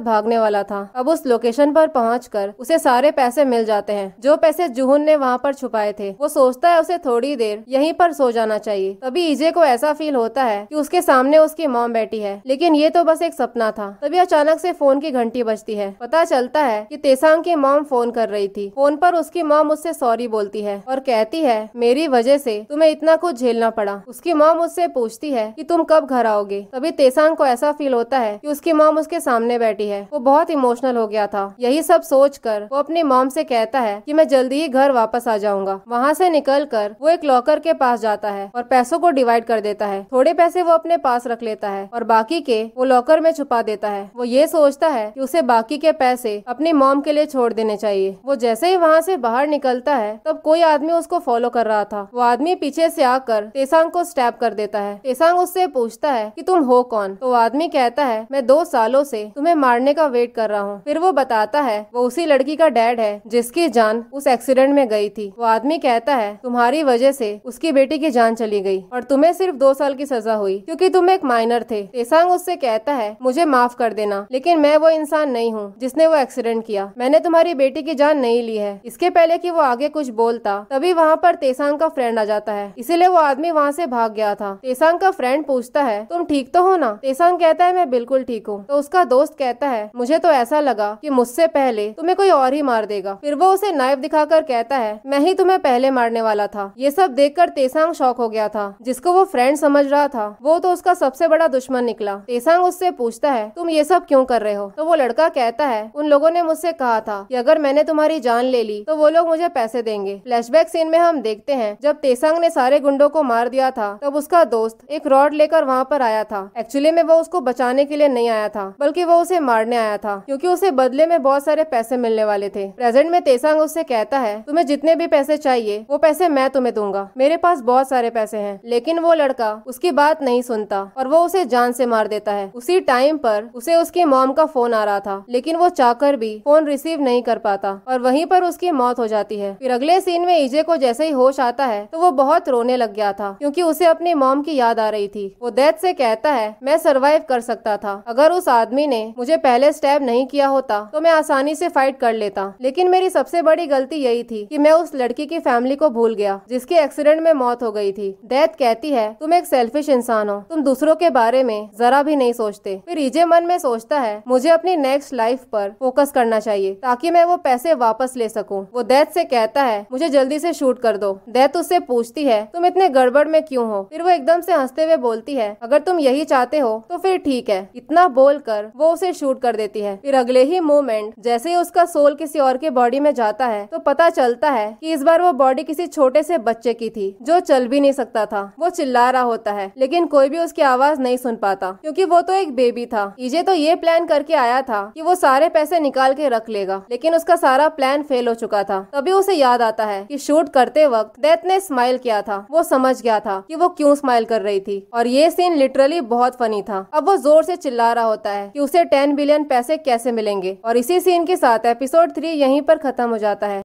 भागने वाला था। अब उस लोकेशन पर पहुंचकर उसे सारे पैसे मिल जाते हैं जो पैसे जुहून ने वहाँ पर छुपाए थे। वो सोचता है उसे थोड़ी देर यहीं पर सो जाना चाहिए। तभी ईजे को ऐसा फील होता है कि उसके सामने उसकी मॉम बैठी है, लेकिन ये तो बस एक सपना था। तभी अचानक से फोन की घंटी बजती है। पता चलता है कि तेसांग की मॉम फोन कर रही थी। फोन पर उसकी मॉम उससे सॉरी बोलती है और कहती है मेरी वजह से तुम्हें इतना कुछ झेलना पड़ा। उसकी मॉम उससे पूछती है कि तुम कब घर आओगे। तभी तेसांग को ऐसा फील होता है कि उसकी मॉम उसके सामने बैठी है। वो बहुत इमोशनल हो गया था। यही सब सोचकर वो अपनी मॉम से कहता है कि मैं जल्दी ही घर वापस आ जाऊंगा। वहाँ से निकलकर वो एक लॉकर के पास जाता है और पैसों को डिवाइड कर देता है। थोड़े पैसे वो अपने पास रख लेता है और बाकी के वो लॉकर में छुपा देता है। वो ये सोचता है कि उसे बाकी के पैसे अपनी मॉम के लिए छोड़ देने चाहिए। वो जैसे ही वहाँ से बाहर निकलता है तब कोई आदमी उसको फॉलो कर रहा था। वो आदमी पीछे से आकर तेसांग को स्टैब कर देता है। तेसांग उससे पूछता है कि तुम हो कौन? तो वो आदमी कहता है मैं 2 सालों से तुम्हें मारने का वेट कर रहा हूँ। फिर वो बताता है वो उसी लड़की का डैड है जिसकी जान उस एक्सीडेंट में गई थी। वो आदमी कहता है तुम्हारी वजह से उसकी बेटी की जान चली गई और तुम्हें सिर्फ 2 साल की सजा हुई क्योंकि तुम एक माइनर थे। तेसांग उससे कहता है मुझे माफ कर देना, लेकिन मैं वो इंसान नहीं हूँ जिसने वो एक्सीडेंट किया। मैंने तुम्हारी बेटी की जान नहीं ली है। इसके पहले कि वो आगे कुछ बोलता तभी वहाँ पर तेसांग का फ्रेंड आ जाता है, इसीलिए वो आदमी वहाँ से भाग गया था। तेसांग का फ्रेंड पूछता है तुम ठीक तो हो ना? तेसांग कहता है मैं बिल्कुल ठीक हूँ। तो उसका दोस्त कहता है मुझे तो ऐसा लगा कि मुझसे पहले तुम्हें कोई और ही मार देगा। फिर वो उसे नाइफ दिखाकर कहता है मैं ही तुम्हें पहले मारने वाला था। ये सब देखकर तेसांग शॉक हो गया था। जिसको वो फ्रेंड समझ रहा था वो तो उसका सबसे बड़ा दुश्मन निकला। तेसांग उससे पूछता है तुम ये सब क्यों कर रहे हो? तो वो लड़का कहता है उन लोगों ने मुझसे कहा था कि अगर मैंने तुम्हारी जान ले ली तो वो लोग मुझे पैसे देंगे। फ्लैशबैक सीन में हम देखते हैं जब तेसांग ने सारे गुंडों को मार दिया था तब उसका दोस्त एक रॉड लेकर वहाँ पर आया था। एक्चुअली में वो उसको बचाने के लिए नहीं आया था बल्कि वो उसे मारने आया था क्योंकि उसे बदले में बहुत सारे पैसे मिलने वाले थे। प्रेजेंट में तेसांग उससे कहता है तुम्हें जितने भी पैसे चाहिए वो पैसे मैं तुम्हें दूंगा, मेरे पास बहुत सारे पैसे हैं। लेकिन वो लड़का उसकी बात नहीं सुनता और वो उसे जान से मार देता है। उसी टाइम पर उसे उसकी मॉम का फोन आ रहा था, लेकिन वो चाहकर भी फोन रिसीव नहीं कर पाता और वहीं पर उसकी मौत हो जाती है। फिर अगले सीन में ईजे को जैसे ही होश आता है तो वो बहुत रोने लग गया था क्योंकि उसे अपनी मॉम की याद आ रही थी। वो डेथ से कहता है मैं सरवाइव कर सकता था, अगर उस आदमी ने मुझे पहले स्टैब नहीं किया होता तो मैं आसानी से फाइट कर लेता। लेकिन मेरी सबसे बड़ी गलती यही थी कि मैं उस लड़की की फैमिली को भूल गया जिसके एक्सीडेंट में मौत हो गई थी। डेथ कहती है तुम एक सेल्फिश इंसान हो, तुम दूसरों के बारे में जरा भी नहीं सोचते। फिर ईजे मन में सोचता है मुझे अपनी नेक्स्ट लाइफ पर फोकस करना चाहिए ताकि मैं वो पैसे वापस ले सकूं। वो डेथ से कहता है मुझे जल्दी से शूट कर दो। डेथ उससे पूछती है तुम इतने गड़बड़ में क्यों हो? फिर वो एकदम से हंसते हुए बोलती है अगर तुम यही चाहते हो तो फिर ठीक ठीक है। इतना बोलकर वो उसे शूट कर देती है। फिर अगले ही मोमेंट जैसे ही उसका सोल किसी और के बॉडी में जाता है तो पता चलता है कि इस बार वो बॉडी किसी छोटे से बच्चे की थी जो चल भी नहीं सकता था। वो चिल्ला रहा होता है लेकिन कोई भी उसकी आवाज नहीं सुन पाता क्योंकि वो तो एक बेबी था। ईजे तो ये प्लान करके आया था कि वो सारे पैसे निकाल के रख लेगा, लेकिन उसका सारा प्लान फेल हो चुका था। तभी उसे याद आता है कि शूट करते वक्त डेथ ने स्माइल किया था। वो समझ गया था कि वो क्यों स्माइल कर रही थी और ये सीन लिटरली बहुत फनी था। अब वो जोर से चिल्ला रहा होता है कि उसे 10 बिलियन पैसे कैसे मिलेंगे। और इसी सीन के साथ एपिसोड 3 यहीं पर खत्म हो जाता है।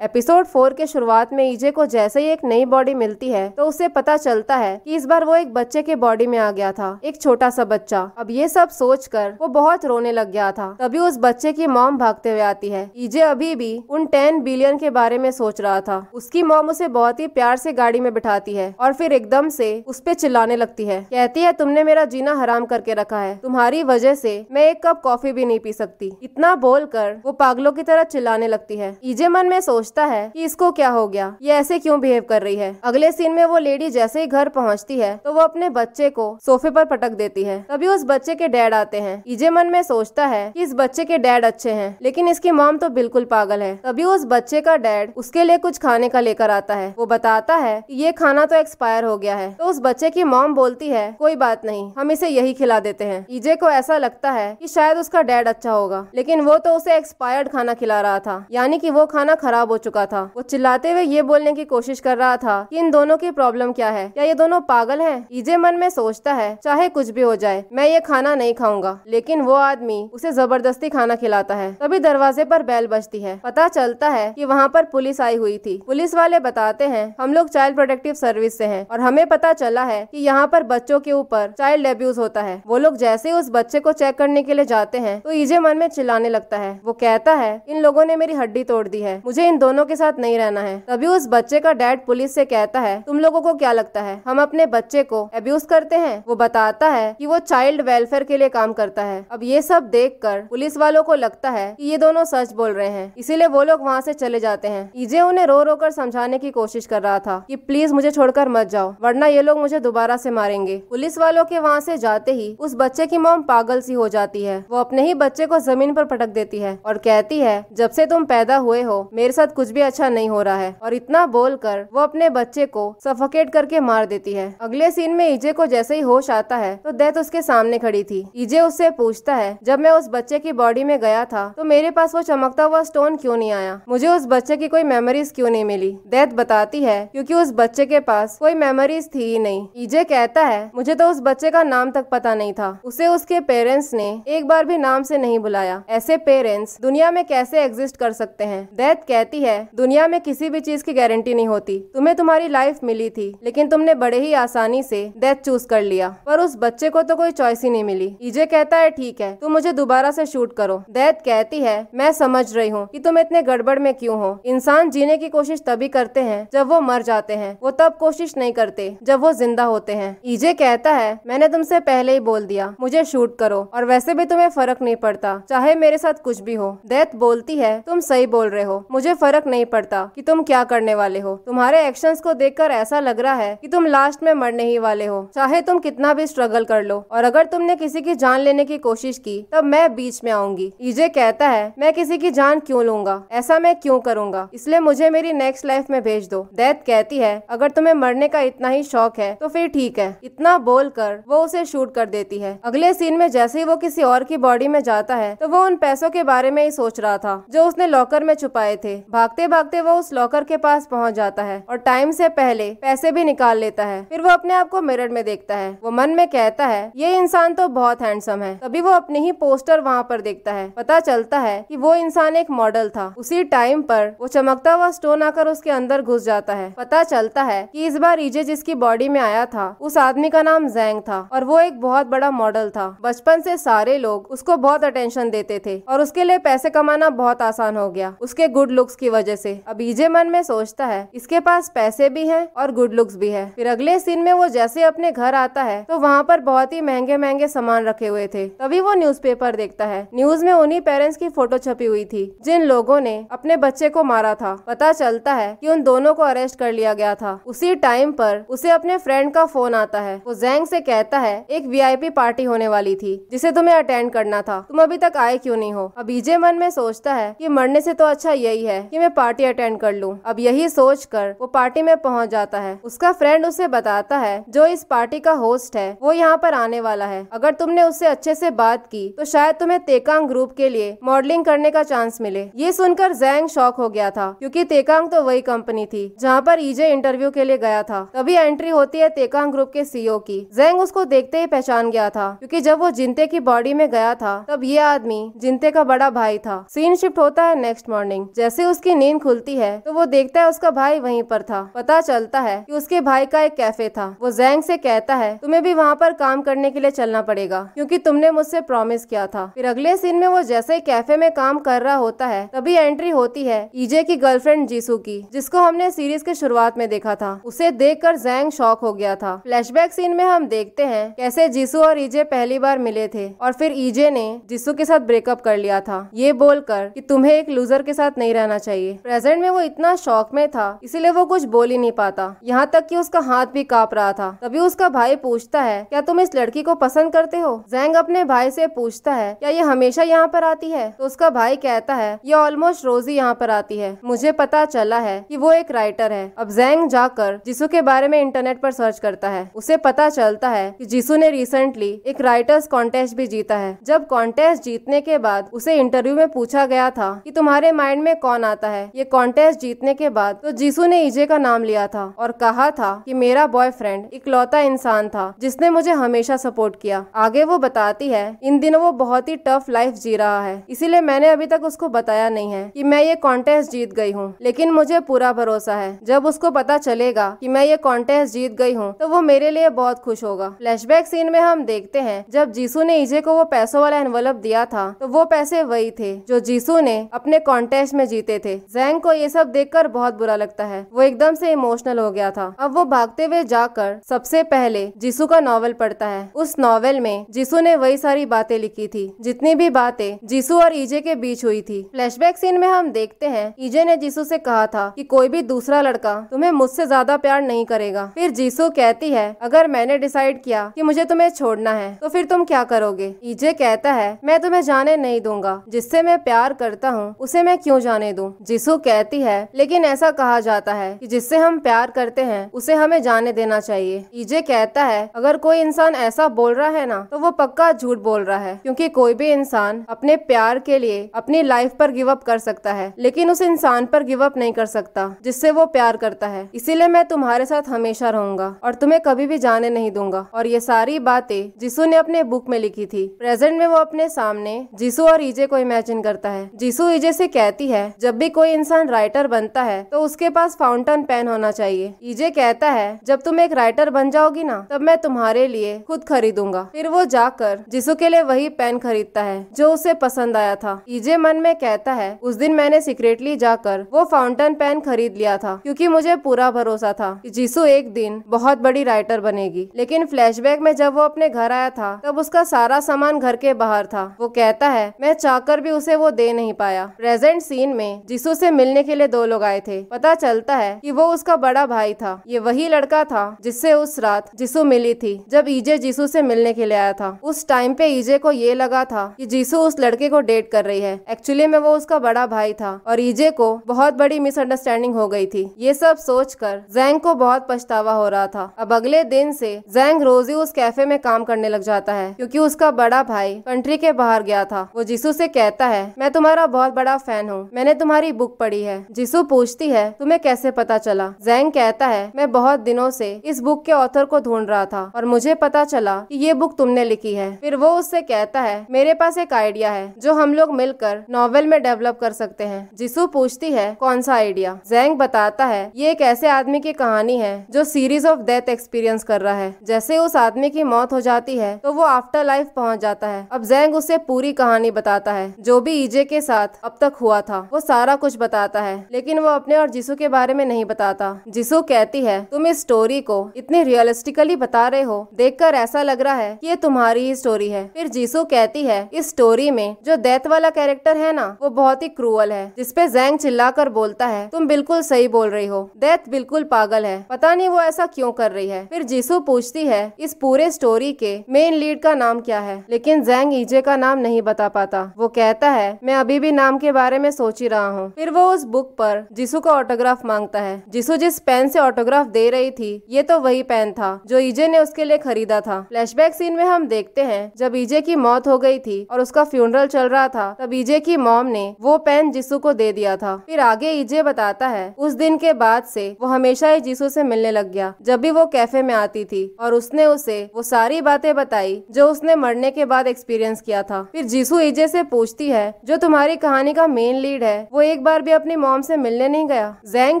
एपिसोड 4 के शुरुआत में ईजे को जैसे ही एक नई बॉडी मिलती है तो उसे पता चलता है कि इस बार वो एक बच्चे के बॉडी में आ गया था, एक छोटा सा बच्चा। अब ये सब सोचकर वो बहुत रोने लग गया था। तभी उस बच्चे की मॉम भागते हुए आती है। ईजे अभी भी उन 10 बिलियन के बारे में सोच रहा था। उसकी मॉम उसे बहुत ही प्यार से गाड़ी में बिठाती है और फिर एकदम से उस पे चिल्लाने लगती है। कहती है तुमने मेरा जीना हराम करके रखा है, तुम्हारी वजह से मैं एक कप कॉफी भी नहीं पी सकती। इतना बोलकर वो पागलों की तरह चिल्लाने लगती है। ईजे मन में सोचता है कि इसको क्या हो गया, ये ऐसे क्यों बिहेव कर रही है। अगले सीन में वो लेडी जैसे ही घर पहुंचती है तो वो अपने बच्चे को सोफे पर पटक देती है। तभी उस बच्चे के डैड आते हैं। ईजे मन में सोचता है कि इस बच्चे के डैड अच्छे हैं लेकिन इसकी मॉम तो बिल्कुल पागल है। तभी उस बच्चे का डैड उसके लिए कुछ खाने का लेकर आता है। वो बताता है कि ये खाना तो एक्सपायर हो गया है। तो उस बच्चे की मॉम बोलती है कोई बात नहीं, हम इसे यही खिला देते हैं। ईजे को ऐसा लगता है कि शायद उसका डैड अच्छा होगा, लेकिन वो तो उसे एक्सपायर्ड खाना खिला रहा था, यानी कि वो खाना खराब हो चुका था। वो चिल्लाते हुए ये बोलने की कोशिश कर रहा था कि इन दोनों की प्रॉब्लम क्या है, क्या ये दोनों पागल हैं? ईजे मन में सोचता है चाहे कुछ भी हो जाए मैं ये खाना नहीं खाऊंगा, लेकिन वो आदमी उसे जबरदस्ती खाना खिलाता है। तभी दरवाजे पर बेल बजती है। पता चलता है कि वहाँ पर पुलिस आई हुई थी। पुलिस वाले बताते हैं हम लोग चाइल्ड प्रोटेक्टिव सर्विस से हैं और हमें पता चला है कि यहाँ पर बच्चों के ऊपर चाइल्ड एब्यूज होता है। वो लोग जैसे ही उस बच्चे को चेक करने के लिए जाते हैं तो ईजे मन में चिल्लाने लगता है। वो कहता है इन लोगों ने मेरी हड्डी तोड़ दी है, मुझे इन दोनों के साथ नहीं रहना है। तभी उस बच्चे का डैड पुलिस से कहता है तुम लोगों को क्या लगता है हम अपने बच्चे को अब्यूज करते हैं? वो बताता है कि वो चाइल्ड वेलफेयर के लिए काम करता है। अब ये सब देखकर पुलिस वालों को लगता है कि ये दोनों सच बोल रहे हैं, इसीलिए वो लोग वहाँ से चले जाते हैं। ईजे उन्हें रो रो कर समझाने की कोशिश कर रहा था कि प्लीज मुझे छोड़कर मत जाओ वरना ये लोग मुझे दोबारा से मारेंगे। पुलिस वालों के वहाँ से जाते ही उस बच्चे की मॉम पागल सी हो जाती है। वो अपने ही बच्चे को जमीन पर पटक देती है और कहती है जब से तुम पैदा हुए हो मेरे साथ कुछ भी अच्छा नहीं हो रहा है। और इतना बोलकर वो अपने बच्चे को सफोकेट करके मार देती है। अगले सीन में ईजे को जैसे ही होश आता है तो डेथ उसके सामने खड़ी थी। ईजे उससे पूछता है जब मैं उस बच्चे की बॉडी में गया था तो मेरे पास वो चमकता हुआ स्टोन क्यों नहीं आया, मुझे उस बच्चे की कोई मेमोरीज क्यों नहीं मिली? डेथ बताती है क्योंकि उस बच्चे के पास कोई मेमोरीज थी ही नहीं। ईजे कहता है मुझे तो उस बच्चे का नाम तक पता नहीं था, उसे उसके पेरेंट्स ने एक बार भी नाम से नहीं बुलाया। ऐसे पेरेंट्स दुनिया में कैसे एग्जिस्ट कर सकते हैं? डेथ कहती है दुनिया में किसी भी चीज की गारंटी नहीं होती। तुम्हें तुम्हारी लाइफ मिली थी लेकिन तुमने बड़े ही आसानी से डेथ चूज कर लिया, पर उस बच्चे को तो कोई चॉइस ही नहीं मिली। ईजे कहता है ठीक है तुम मुझे दोबारा से शूट करो। डेथ कहती है मैं समझ रही हूँ कि तुम इतने गड़बड़ में क्यों हो। इंसान जीने की कोशिश तभी करते हैं जब वो मर जाते हैं, वो तब कोशिश नहीं करते जब वो जिंदा होते हैं। ईजे कहता है मैंने तुमसे पहले ही बोल दिया मुझे शूट करो और वैसे भी तुम्हें फर्क नहीं पड़ता चाहे मेरे साथ कुछ भी हो। डेथ बोलती है तुम सही बोल रहे हो, मुझे फर्क नहीं पड़ता कि तुम क्या करने वाले हो। तुम्हारे एक्शंस को देखकर ऐसा लग रहा है कि तुम लास्ट में मरने ही वाले हो, चाहे तुम कितना भी स्ट्रगल कर लो। और अगर तुमने किसी की जान लेने की कोशिश की तब मैं बीच में आऊंगी। ईजे कहता है मैं किसी की जान क्यों लूंगा, ऐसा मैं क्यों करूंगा, इसलिए मुझे मेरी नेक्स्ट लाइफ में भेज दो। डेथ कहती है अगर तुम्हें मरने का इतना ही शौक है तो फिर ठीक है। इतना बोलकर वो उसे शूट कर देती है। अगले सीन में जैसे ही वो किसी और की बॉडी में जाता है तो वो उन पैसों के बारे में ही सोच रहा था जो उसने लॉकर में छुपाए थे। भागते भागते वो उस लॉकर के पास पहुंच जाता है और टाइम से पहले पैसे भी निकाल लेता है। फिर वो अपने आप को मिरर में देखता है। वो मन में कहता है ये इंसान तो बहुत हैंडसम है। तभी वो अपनी ही पोस्टर वहाँ पर देखता है। पता चलता है कि वो इंसान एक मॉडल था। उसी टाइम पर वो चमकता हुआ स्टोन आकर उसके अंदर घुस जाता है। पता चलता है कि इस बार ईजे जिसकी बॉडी में आया था उस आदमी का नाम जैंग था और वो एक बहुत बड़ा मॉडल था। बचपन से सारे लोग उसको बहुत अटेंशन देते थे और उसके लिए पैसे कमाना बहुत आसान हो गया उसके गुड लुक्स की की वजह से। अब ईजे मन में सोचता है इसके पास पैसे भी हैं और गुड लुक्स भी है। फिर अगले सीन में वो जैसे अपने घर आता है तो वहाँ पर बहुत ही महंगे महंगे सामान रखे हुए थे। तभी वो न्यूज़पेपर देखता है। न्यूज में उन्हीं पेरेंट्स की फोटो छपी हुई थी जिन लोगों ने अपने बच्चे को मारा था। पता चलता है कि उन दोनों को अरेस्ट कर लिया गया था। उसी टाइम पर उसे अपने फ्रेंड का फोन आता है। वो जैंग से कहता है एक वीआईपी पार्टी होने वाली थी जिसे तुम्हें अटेंड करना था, तुम अभी तक आए क्यों नहीं हो। अब ईजे मन में सोचता है कि मरने से तो अच्छा यही है कि मैं पार्टी अटेंड कर लूं। अब यही सोचकर वो पार्टी में पहुंच जाता है। उसका फ्रेंड उसे बताता है जो इस पार्टी का होस्ट है वो यहाँ पर आने वाला है। अगर तुमने उससे अच्छे से बात की तो शायद तुम्हें तेकांग ग्रुप के लिए मॉडलिंग करने का चांस मिले। ये सुनकर जैंग शॉक हो गया था क्योंकि तेकांग तो वही कंपनी थी जहाँ पर ईजे इंटरव्यू के लिए गया था। तभी एंट्री होती है तेकांग ग्रुप के सीईओ की। जैंग उसको देखते ही पहचान गया था क्योंकि जब वो जिंते की बॉडी में गया था तब ये आदमी जिंते का बड़ा भाई था। सीन शिफ्ट होता है नेक्स्ट मॉर्निंग। जैसे उसकी नींद खुलती है तो वो देखता है उसका भाई वहीं पर था। पता चलता है कि उसके भाई का एक कैफे था। वो जैंग से कहता है तुम्हें भी वहाँ पर काम करने के लिए चलना पड़ेगा क्योंकि तुमने मुझसे प्रॉमिस किया था। फिर अगले सीन में वो जैसे ही कैफे में काम कर रहा होता है तभी एंट्री होती है ईजे की गर्लफ्रेंड जीसू की, जिसको हमने सीरीज के शुरुआत में देखा था। उसे देखकर जैंग शॉक हो गया था। फ्लैशबैक सीन में हम देखते हैं कैसे जीसू और ईजे पहली बार मिले थे और फिर ईजे ने जीसू के साथ ब्रेकअप कर लिया था ये बोलकर कि तुम्हें एक लूजर के साथ नहीं रहना चाहिए। प्रेजेंट में वो इतना शॉक में था इसीलिए वो कुछ बोल ही नहीं पाता, यहाँ तक कि उसका हाथ भी कांप रहा था। तभी उसका भाई पूछता है क्या तुम इस लड़की को पसंद करते हो। जैंग अपने भाई से पूछता है क्या ये हमेशा यहाँ पर आती है। तो उसका भाई कहता है ये ऑलमोस्ट रोज ही यहाँ पर आती है, मुझे पता चला है कि वो एक राइटर है। अब जैंग जाकर जीसू के बारे में इंटरनेट पर सर्च करता है। उसे पता चलता है कि जीसू ने रिसेंटली एक राइटर्स कॉन्टेस्ट भी जीता है। जब कॉन्टेस्ट जीतने के बाद उसे इंटरव्यू में पूछा गया था कि तुम्हारे माइंड में कौन आता है। ये कॉन्टेस्ट जीतने के बाद तो जीसू ने ईजे का नाम लिया था और कहा था कि मेरा बॉयफ्रेंड इकलौता इंसान था जिसने मुझे हमेशा सपोर्ट किया। आगे वो बताती है इन दिनों वो बहुत ही टफ लाइफ जी रहा है इसीलिए मैंने अभी तक उसको बताया नहीं है कि मैं ये कॉन्टेस्ट जीत गई हूँ, लेकिन मुझे पूरा भरोसा है जब उसको पता चलेगा कि मैं ये कॉन्टेस्ट जीत गई हूँ तो वो मेरे लिए बहुत खुश होगा। फ्लैशबैक सीन में हम देखते हैं जब जीसू ने ईजे को वो पैसों वाला एनवलप दिया था तो वो पैसे वही थे जो जीसू ने अपने कॉन्टेस्ट में जीते थे। जैंग को ये सब देखकर बहुत बुरा लगता है। वो एकदम से इमोशनल हो गया था। अब वो भागते हुए जाकर सबसे पहले जीसू का नॉवेल पढ़ता है। उस नॉवेल में जीसू ने वही सारी बातें लिखी थी जितनी भी बातें जीसू और ईजे के बीच हुई थी। फ्लैशबैक सीन में हम देखते हैं ईजे ने जीसू से कहा था कि कोई भी दूसरा लड़का तुम्हें मुझसे ज्यादा प्यार नहीं करेगा। फिर जीसू कहती है अगर मैंने डिसाइड किया कि मुझे तुम्हें छोड़ना है तो फिर तुम क्या करोगे। ईजे कहता है मैं तुम्हें जाने नहीं दूंगा, जिससे मैं प्यार करता हूँ उसे मैं क्यों जाने दूं। जीसू कहती है लेकिन ऐसा कहा जाता है कि जिससे हम प्यार करते हैं उसे हमें जाने देना चाहिए। ईजे कहता है अगर कोई इंसान ऐसा बोल रहा है ना तो वो पक्का झूठ बोल रहा है, क्योंकि कोई भी इंसान अपने प्यार के लिए अपनी लाइफ पर गिव अप कर सकता है लेकिन उस इंसान पर गिव अप नहीं कर सकता जिससे वो प्यार करता है। इसीलिए मैं तुम्हारे साथ हमेशा रहूंगा और तुम्हें कभी भी जाने नहीं दूंगा। और ये सारी बातें जीसू ने अपने बुक में लिखी थी। प्रेजेंट में वो अपने सामने जीसू और ईजे को इमेजिन करता है। जीसू ईजे से कहती है जब भी कोई इंसान राइटर बनता है तो उसके पास फाउंटेन पेन होना चाहिए। ईजे कहता है जब तुम एक राइटर बन जाओगी ना तब मैं तुम्हारे लिए खुद खरीदूंगा। फिर वो जाकर जीसू के लिए वही पेन खरीदता है जो उसे पसंद आया था। ईजे मन में कहता है उस दिन मैंने सीक्रेटली जाकर वो फाउंटेन पेन खरीद लिया था क्योंकि मुझे पूरा भरोसा था कि जीसू एक दिन बहुत बड़ी राइटर बनेगी। लेकिन फ्लैशबैक में जब वो अपने घर आया था तब उसका सारा सामान घर के बाहर था। वो कहता है मैं चाहकर भी उसे वो दे नहीं पाया। प्रेजेंट सीन में जीसू से मिलने के लिए दो लोग आए थे। पता चलता है कि वो उसका बड़ा भाई था। ये वही लड़का था जिससे उस रात जीसू मिली थी जब ईजे जीसू से मिलने के लिए आया था। उस टाइम पे ईजे को ये लगा था कि जीसू उस लड़के को डेट कर रही है। एक्चुअली में वो उसका बड़ा भाई था और ईजे को बहुत बड़ी मिसअंडरस्टैंडिंग हो गई थी। ये सब सोचकर जैंग को बहुत पछतावा हो रहा था। अब अगले दिन से जैंग रोज ही उस कैफे में काम करने लग जाता है क्योंकि उसका बड़ा भाई कंट्री के बाहर गया था। वो जीसू से कहता है मैं तुम्हारा बहुत बड़ा फैन हूँ, मैंने तुम्हारी बुक पढ़ी है। जीसू पूछती है तुम्हें कैसे पता चला। जैंग कहता है मैं बहुत दिनों से इस बुक के ऑथर को ढूंढ रहा था और मुझे पता चला कि ये बुक तुमने लिखी है। फिर वो उससे कहता है मेरे पास एक आइडिया है जो हम लोग मिलकर नॉवेल में डेवलप कर सकते हैं। जीसू पूछती है कौन सा आइडिया। जैंग बताता है ये एक ऐसे आदमी की कहानी है जो सीरीज ऑफ डेथ एक्सपीरियंस कर रहा है। जैसे उस आदमी की मौत हो जाती है तो वो आफ्टर लाइफ पहुंच जाता है। अब जैंग उसे पूरी कहानी बताता है जो भी ईजे के साथ अब तक हुआ था वो सारा कुछ बताता है, लेकिन वो अपने और जीसू के बारे में नहीं बताता। जीसू कहती है तुम इस स्टोरी को इतनी रियलिस्टिकली बता रहे हो, देखकर ऐसा लग रहा है कि ये तुम्हारी ही स्टोरी है। फिर जीसू कहती है इस स्टोरी में जो डेथ वाला कैरेक्टर है ना, वो बहुत ही क्रूअल है। जिसपे जैंग चिल्लाकर बोलता है तुम बिल्कुल सही बोल रही हो, डेथ बिल्कुल पागल है, पता नहीं वो ऐसा क्यों कर रही है। फिर जीसू पूछती है इस पूरे स्टोरी के मेन लीड का नाम क्या है, लेकिन जैंग ईजे का नाम नहीं बता पाता। वो कहता है मैं अभी भी नाम के बारे में सोच ही रहा हूँ। फिर वो उस बुक पर जीसू का ऑटोग्राफ मांगता है। जीसू जिस पेन से ऑटोग्राफ दे रही थी ये तो वही पेन था जो ईजे ने उसके लिए खरीदा था। फ्लैशबैक सीन में हम देखते हैं जब ईजे की मौत हो गई थी और उसका फ्यूनरल चल रहा था, तब ईजे की मॉम ने वो पेन जीसू को दे दिया था। फिर आगे ईजे बताता है उस दिन के बाद से वो हमेशा ही जीसू से मिलने लग गया जब भी वो कैफे में आती थी, और उसने उसे वो सारी बातें बताई जो उसने मरने के बाद एक्सपीरियंस किया था। फिर जीसू ईजे से पूछती है जो तुम्हारी कहानी का मेन लीड है वो एक बार भी अपनी मॉम से मिलने नहीं गया। जैंग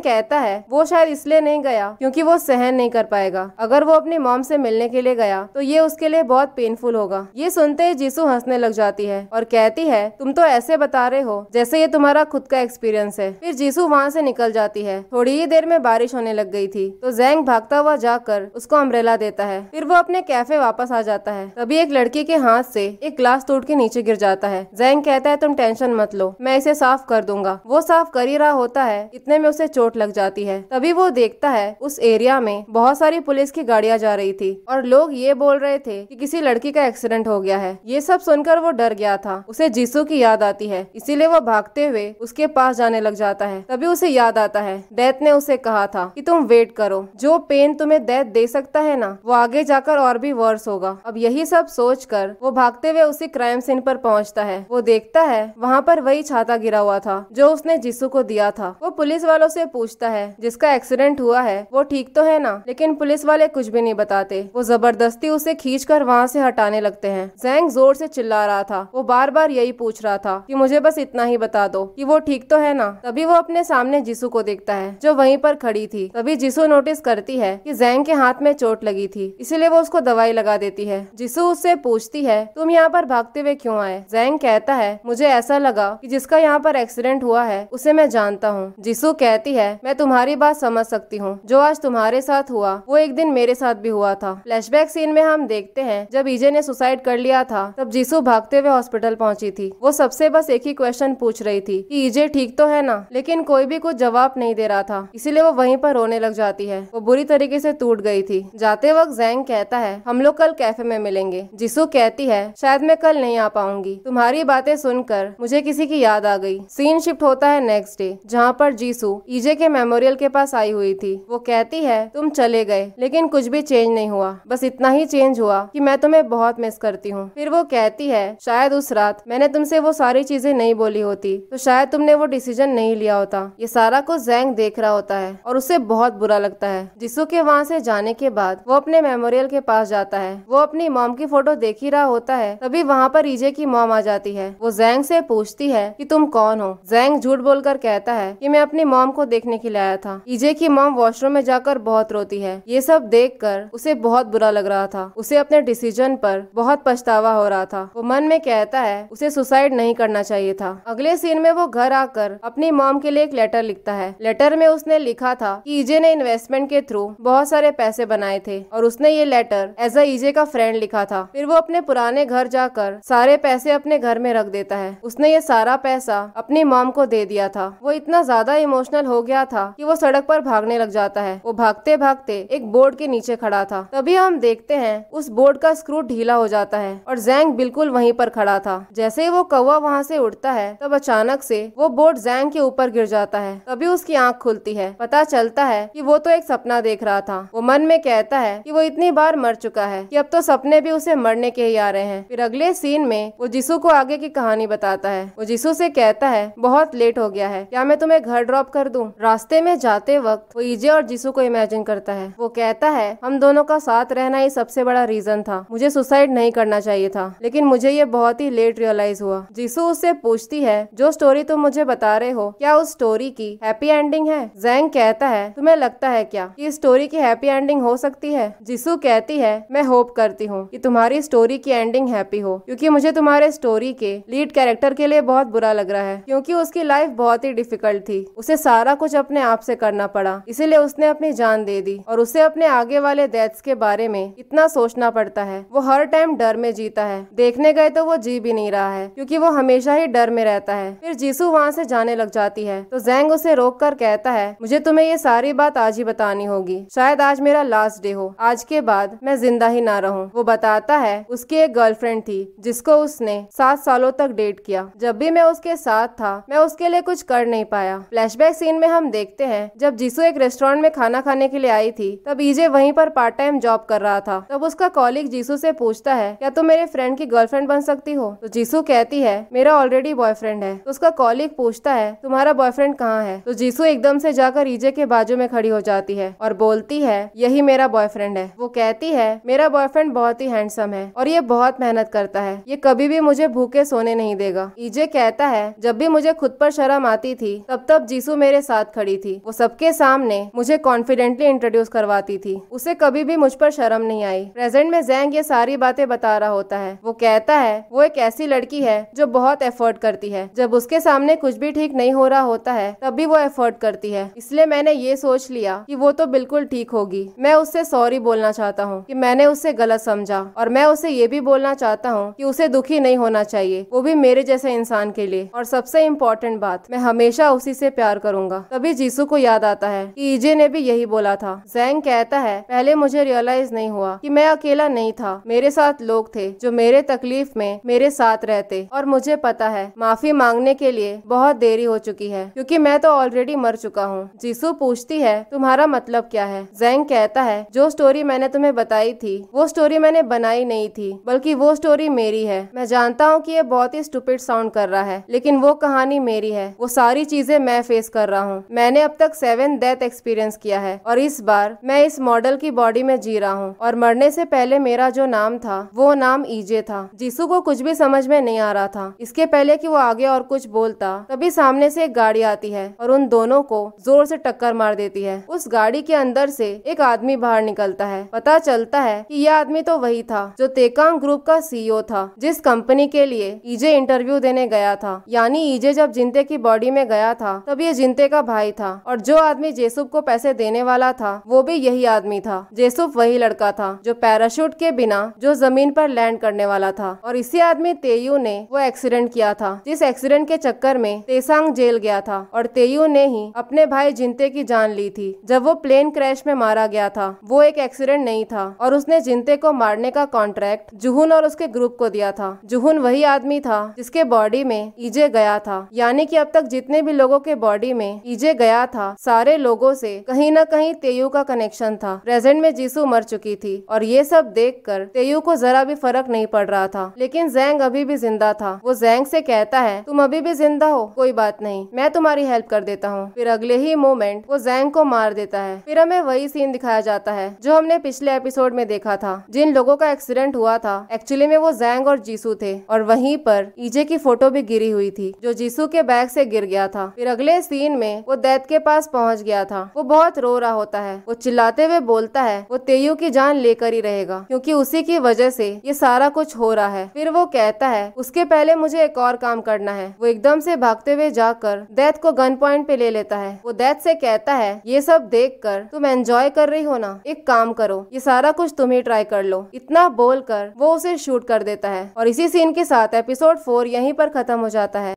कहता है वो शायद इसलिए नहीं गया क्योंकि वो सहन नहीं कर पाएगा। अगर वो अपनी मॉम से मिलने के लिए गया तो ये उसके लिए बहुत पेनफुल होगा। ये सुनते ही जीसू हंसने लग जाती है और कहती है तुम तो ऐसे बता रहे हो जैसे ये तुम्हारा खुद का एक्सपीरियंस है। फिर जीसू वहाँ से निकल जाती है। थोड़ी ही देर में बारिश होने लग गई थी तो जैंग भागता हुआ जाकर उसको अम्ब्रेला देता है। फिर वो अपने कैफे वापस आ जाता है। तभी एक लड़की के हाथ से एक ग्लास टूट के नीचे गिर जाता है। जैंग कहता है तुम टेंशन मत लो, मैं इसे साफ कर दूंगा। वो साफ कर ही रहा होता है, इतने में उसे चोट लग जाती है। तभी वो देखता है उस एरिया में बहुत सारी पुलिस की गाड़ियां जा रही थी और लोग ये बोल रहे थे कि किसी लड़की का एक्सीडेंट हो गया है। ये सब सुनकर वो डर गया था। उसे जीसू की याद आती है, इसीलिए वो भागते हुए उसके पास जाने लग जाता है। तभी उसे याद आता है डेथ ने उसे कहा था कि तुम वेट करो, जो पेन तुम्हें डेथ दे सकता है ना वो आगे जाकर और भी वर्स होगा। अब यही सब सोचकर वो भागते हुए उसी क्राइम सीन पर पहुंचता है। वो देखता है वहाँ पर वही छाता गिरा हुआ था जो उसने जीसू को दिया था। वो पुलिस वालों से पूछता है जिसका एक्सीडेंट हुआ है वो ठीक तो है ना, लेकिन पुलिस वाले कुछ भी नहीं बताते। वो जबरदस्ती उसे खींचकर वहाँ से हटाने लगते हैं। जैंग जोर से चिल्ला रहा था, वो बार बार यही पूछ रहा था कि मुझे बस इतना ही बता दो कि वो ठीक तो है ना। तभी वो अपने सामने जीसू को देखता है जो वहीं पर खड़ी थी। तभी जीसू नोटिस करती है कि जैंग के हाथ में चोट लगी थी, इसीलिए वो उसको दवाई लगा देती है। जीसू उससे पूछती है तुम यहाँ पर भागते हुए क्यों आए। जैंग कहता है मुझे ऐसा लगा कि जिसका यहाँ पर एक्सीडेंट हुआ है उसे मैं जानता हूँ। जीसू कहती है मैं तुम्हारी बात समझ सकती हूँ, जो आज तुम्हारे साथ हुआ वो एक दिन मेरे साथ भी हुआ था। फ्लैशबैक सीन में हम देखते हैं जब ईजे ने सुसाइड कर लिया था तब जीसू भागते हुए हॉस्पिटल पहुंची थी। वो सबसे बस एक ही क्वेश्चन पूछ रही थी कि ईजे ठीक तो है ना, लेकिन कोई भी कुछ जवाब नहीं दे रहा था, इसीलिए वो वहीं पर रोने लग जाती है। वो बुरी तरीके से टूट गई थी। जाते वक्त जैंग कहता है हम लोग कल कैफे में मिलेंगे। जीसू कहती है शायद मैं कल नहीं आ पाऊंगी, तुम्हारी बातें सुनकर मुझे किसी की याद आ गई। सीन शिफ्ट होता है नेक्स्ट डे, जहाँ पर जीसू ईजे के मेमोरियल के पास आई हुई थी। वो कहती है तुम चले गए लेकिन कुछ भी चेंज नहीं हुआ, बस इतना ही चेंज हुआ कि मैं तुम्हें बहुत मिस करती हूँ। फिर वो कहती है शायद उस रात मैंने तुमसे वो सारी चीजें नहीं बोली होती तो शायद तुमने वो डिसीजन नहीं लिया होता। ये सारा कुछ जैंग देख रहा होता है और उसे बहुत बुरा लगता है। जीसू के वहाँ से जाने के बाद वो अपने मेमोरियल के पास जाता है। वो अपनी मॉम की फोटो देख ही रहा होता है, तभी वहाँ पर ईजे की मॉम आ जाती है। वो जैंग से पूछती है कि तुम कौन हो। जैंग झूठ बोलकर कहता है कि मैं अपनी मॉम को देखने के लिए आया था। ईजे की मॉम वॉशरूम में जाकर बहुत रोती है। ये सब देखकर उसे बहुत बुरा लग रहा था। उसे अपने डिसीजन पर बहुत पछतावा हो रहा था। वो मन में कहता है उसे सुसाइड नहीं करना चाहिए था। अगले सीन में वो घर आकर अपनी मॉम के लिए एक लेटर लिखता है। लेटर में उसने लिखा था कि ईजे ने इन्वेस्टमेंट के थ्रू बहुत सारे पैसे बनाए थे और उसने ये लेटर एज अ ईजे का फ्रेंड लिखा था। फिर वो अपने पुराने घर जाकर सारे पैसे अपने घर में रख देता है। उसने ये सारा पैसा अपनी मॉम को दे दिया था। वो इतना ज्यादा इमोशनल हो गया था कि वो सड़क पर भागने लग जाता है। वो भागते भागते एक बोर्ड के नीचे खड़ा था। तभी हम देखते हैं उस बोर्ड का स्क्रू ढीला हो जाता है और जैंग बिल्कुल वहीं पर खड़ा था। जैसे ही वो कौवा वहाँ से उड़ता है तब अचानक से वो बोर्ड जैंग के ऊपर गिर जाता है। तभी उसकी आंख खुलती है। पता चलता है कि वो तो एक सपना देख रहा था। वो मन में कहता है कि वो इतनी बार मर चुका है कि अब तो सपने भी उसे मरने के ही आ रहे हैं। फिर अगले सीन में वो जीसू को आगे की कहानी बताता है। वो जीसू से कहता है बहुत लेट हो गया है, क्या मैं तुम्हें घर ड्रॉप कर दूं। रास्ते में जाते वक्त वो ईजे और जीसू को इमेजिन करता है। वो कहता है हम दोनों का साथ रहना ही सबसे बड़ा रीजन था, मुझे सुसाइड नहीं करना चाहिए था, लेकिन मुझे ये बहुत ही लेट रियलाइज हुआ। जीसू उससे पूछती है जो स्टोरी तुम मुझे बता रहे हो क्या उस स्टोरी की हैप्पी एंडिंग है। जैंग कहता है तुम्हें लगता है क्या कि इस स्टोरी की हैप्पी एंडिंग हो सकती है। जीसू कहती है मैं होप करती हूँ कि तुम्हारी स्टोरी की एंडिंग हैप्पी हो, क्योंकि मुझे तुम्हारे स्टोरी के लीड कैरेक्टर के लिए बहुत बुरा लग रहा है, क्योंकि उसकी लाइफ बहुत ही डिफिकल्ट थी। उसे सारा कुछ अपने आप से करना पड़ा, इसीलिए उसने अपनी जान दे दी। और उसे अपने आगे वाले डेथ्स के बारे में इतना सोचना पड़ता है। वो हर टाइम डर में जीता है। देखने गए तो वो जी भी नहीं रहा है, क्योंकि वो हमेशा ही डर में रहता है। फिर जीसू वहाँ से जाने लग जाती है तो जैंग उसे रोक कर कहता है, मुझे तुम्हें ये सारी बात आज ही बतानी होगी। शायद आज मेरा लास्ट डे हो, आज के बाद मैं जिंदा ही ना रहूं। वो बताता है उसकी एक गर्लफ्रेंड थी जिसको उसने 7 सालों तक डेट किया। जब भी मैं उसके साथ था मैं उसके लिए कुछ कर नहीं पाया। फ्लैशबैक सीन में हम देखते हैं जब जीसू एक रेस्टोरेंट में खाना खाने के लिए आई थी, तब ईजे वहीं पर पार्ट टाइम जॉब कर रहा था। तब उसका कॉलीग जीसू से पूछता है, क्या तुम मेरे फ्रेंड की गर्लफ्रेंड बन सकती हो? तो जीसू कहती है, मेरा ऑलरेडी बॉयफ्रेंड है। तो उसका कॉलीग पूछता है, तुम्हारा बॉयफ्रेंड कहाँ है? तो जीसू एकदम से जाकर ईजे के बाजू में खड़ी हो जाती है और बोलती है, यही मेरा बॉयफ्रेंड है। वो कहती है, मेरा बॉयफ्रेंड बहुत ही हैंडसम है और ये बहुत मेहनत करता है, ये कभी भी मुझे भूखे सोने नहीं देगा। ईजे कहता है, जब भी मुझे खुद पर शर्म आती थी तब जीसू मेरे साथ खड़ी थी। वो सबके सामने मुझे कॉन्फिडेंटली इंट्रोड्यूस करवाती थी। उसे कभी भी मुझ पर शर्म नहीं आई। प्रेजेंट में जैंग ये सारी बातें बता रहा होता है। वो कहता है वो एक ऐसी लड़की है जो बहुत एफर्ट करती है। जब उसके सामने कुछ भी ठीक नहीं हो रहा होता है तब भी वो एफर्ट करती है। इसलिए मैंने ये सोच लिया कि वो तो बिल्कुल ठीक होगी। मैं उससे सॉरी बोलना चाहता हूँ कि मैंने उससे गलत समझा, और मैं उसे ये भी बोलना चाहता हूँ कि उसे दुखी नहीं होना चाहिए, वो भी मेरे जैसे इंसान के लिए। और सबसे इम्पोर्टेंट बात, मैं हमेशा उसी से प्यार करूंगा। तभी जीसू को याद आता है कि ईजे ने भी यही बोला था। जैंग कहता है, पहले मुझे रियलाइज नहीं हुआ कि मैं अकेला नहीं था, मेरे साथ लोग थे जो मेरे तकलीफ में मेरे साथ रहते। और मुझे पता है माफी मांगने के लिए बहुत देरी हो चुकी है, क्योंकि मैं तो ऑलरेडी मर चुका हूँ। जीसू पूछती है, तुम्हारा मतलब क्या है? जैंग कहता है, जो स्टोरी मैंने तुम्हें बताई थी वो स्टोरी मैंने बनाई नहीं थी, बल्कि वो स्टोरी मेरी है। मैं जानता हूँ कि ये बहुत ही स्टूपिड साउंड कर रहा है, लेकिन वो कहानी मेरी है। वो सारी चीजें मैं फेस कर रहा हूँ। मैंने अब तक 7 डेथ एक्सपीरियंस किया है और इस बार मैं इस मॉडल की बॉडी में जी रहा हूँ। और मरने से पहले मेरा जो नाम था वो नाम ईजे था। जीसू को कुछ भी समझ में नहीं आ रहा था। इसके पहले कि वो आगे और कुछ बोलता, तभी सामने से एक गाड़ी आती है और उन दोनों को जोर से टक्कर मार देती है। उस गाड़ी के अंदर से एक आदमी बाहर निकलता है। पता चलता है कि यह आदमी तो वही था जो तेकांग ग्रुप का सीईओ था, जिस कंपनी के लिए ईजे इंटरव्यू देने गया था। यानी ईजे जब जिंते की बॉडी में गया था तब ये जिंते का भाई था, और जो आदमी जेसुफ को पैसे देने वाला था वो भी यही आदमी था। जेसुफ वही लड़का था जो पैराशूट के बिना जो जमीन पर लैंड करने वाला था। और इसी आदमी तेयू ने वो एक्सीडेंट किया था, जिस एक्सीडेंट के चक्कर में तेसांग जेल गया था, और तेयू ने ही अपने भाई जिंते की जान ली थी। जब वो प्लेन क्रैश में मारा गया था वो एक एक्सीडेंट नहीं था, और उसने जिंते को मारने का कॉन्ट्रैक्ट जुहुन और उसके ग्रुप को दिया था। जुहुन वही आदमी था जिसके बॉडी में ईजे गया था। यानी कि अब तक जितने भी लोगों के बॉडी में ईजे गया था, सारे लोगों से कहीं न कहीं तेयू का कनेक्शन था। प्रेजेंट में जीसू मर चुकी थी, और ये सब देखकर तेयू को जरा भी फर्क नहीं पड़ रहा था। लेकिन जैंग अभी भी जिंदा था। वो जैंग से कहता है, तुम अभी भी जिंदा हो, कोई बात नहीं, मैं तुम्हारी हेल्प कर देता हूँ। फिर अगले ही मोमेंट वो जैंग को मार देता है। फिर हमें वही सीन दिखाया जाता है जो हमने पिछले एपिसोड में देखा था। जिन लोगों का एक्सीडेंट हुआ था एक्चुअली में वो जैंग और जीसू थे, और वहीं पर ईजे की फोटो भी गिरी हुई थी जो जीसू के बैग से गिर गया था। फिर अगले सीन में वो डेथ के पास पहुंच गया था। वो बहुत रो रहा होता है। वो चिल्लाते हुए बोलता है वो तेयू की जान लेकर ही रहेगा, क्योंकि उसी की वजह से ये सारा कुछ हो रहा है। फिर वो कहता है उसके पहले मुझे एक और काम करना है। वो एकदम से भागते हुए जाकर डेथ को गन पॉइंट पे ले लेता है। वो डेथ से कहता है, ये सब देखकर तुम एंजॉय कर रही हो ना, एक काम करो, ये सारा कुछ तुम ही ट्राई कर लो। इतना बोलकर वो उसे शूट कर देता है। और इसी सीन के साथ एपिसोड 4 यहीं पर खत्म हो जाता है।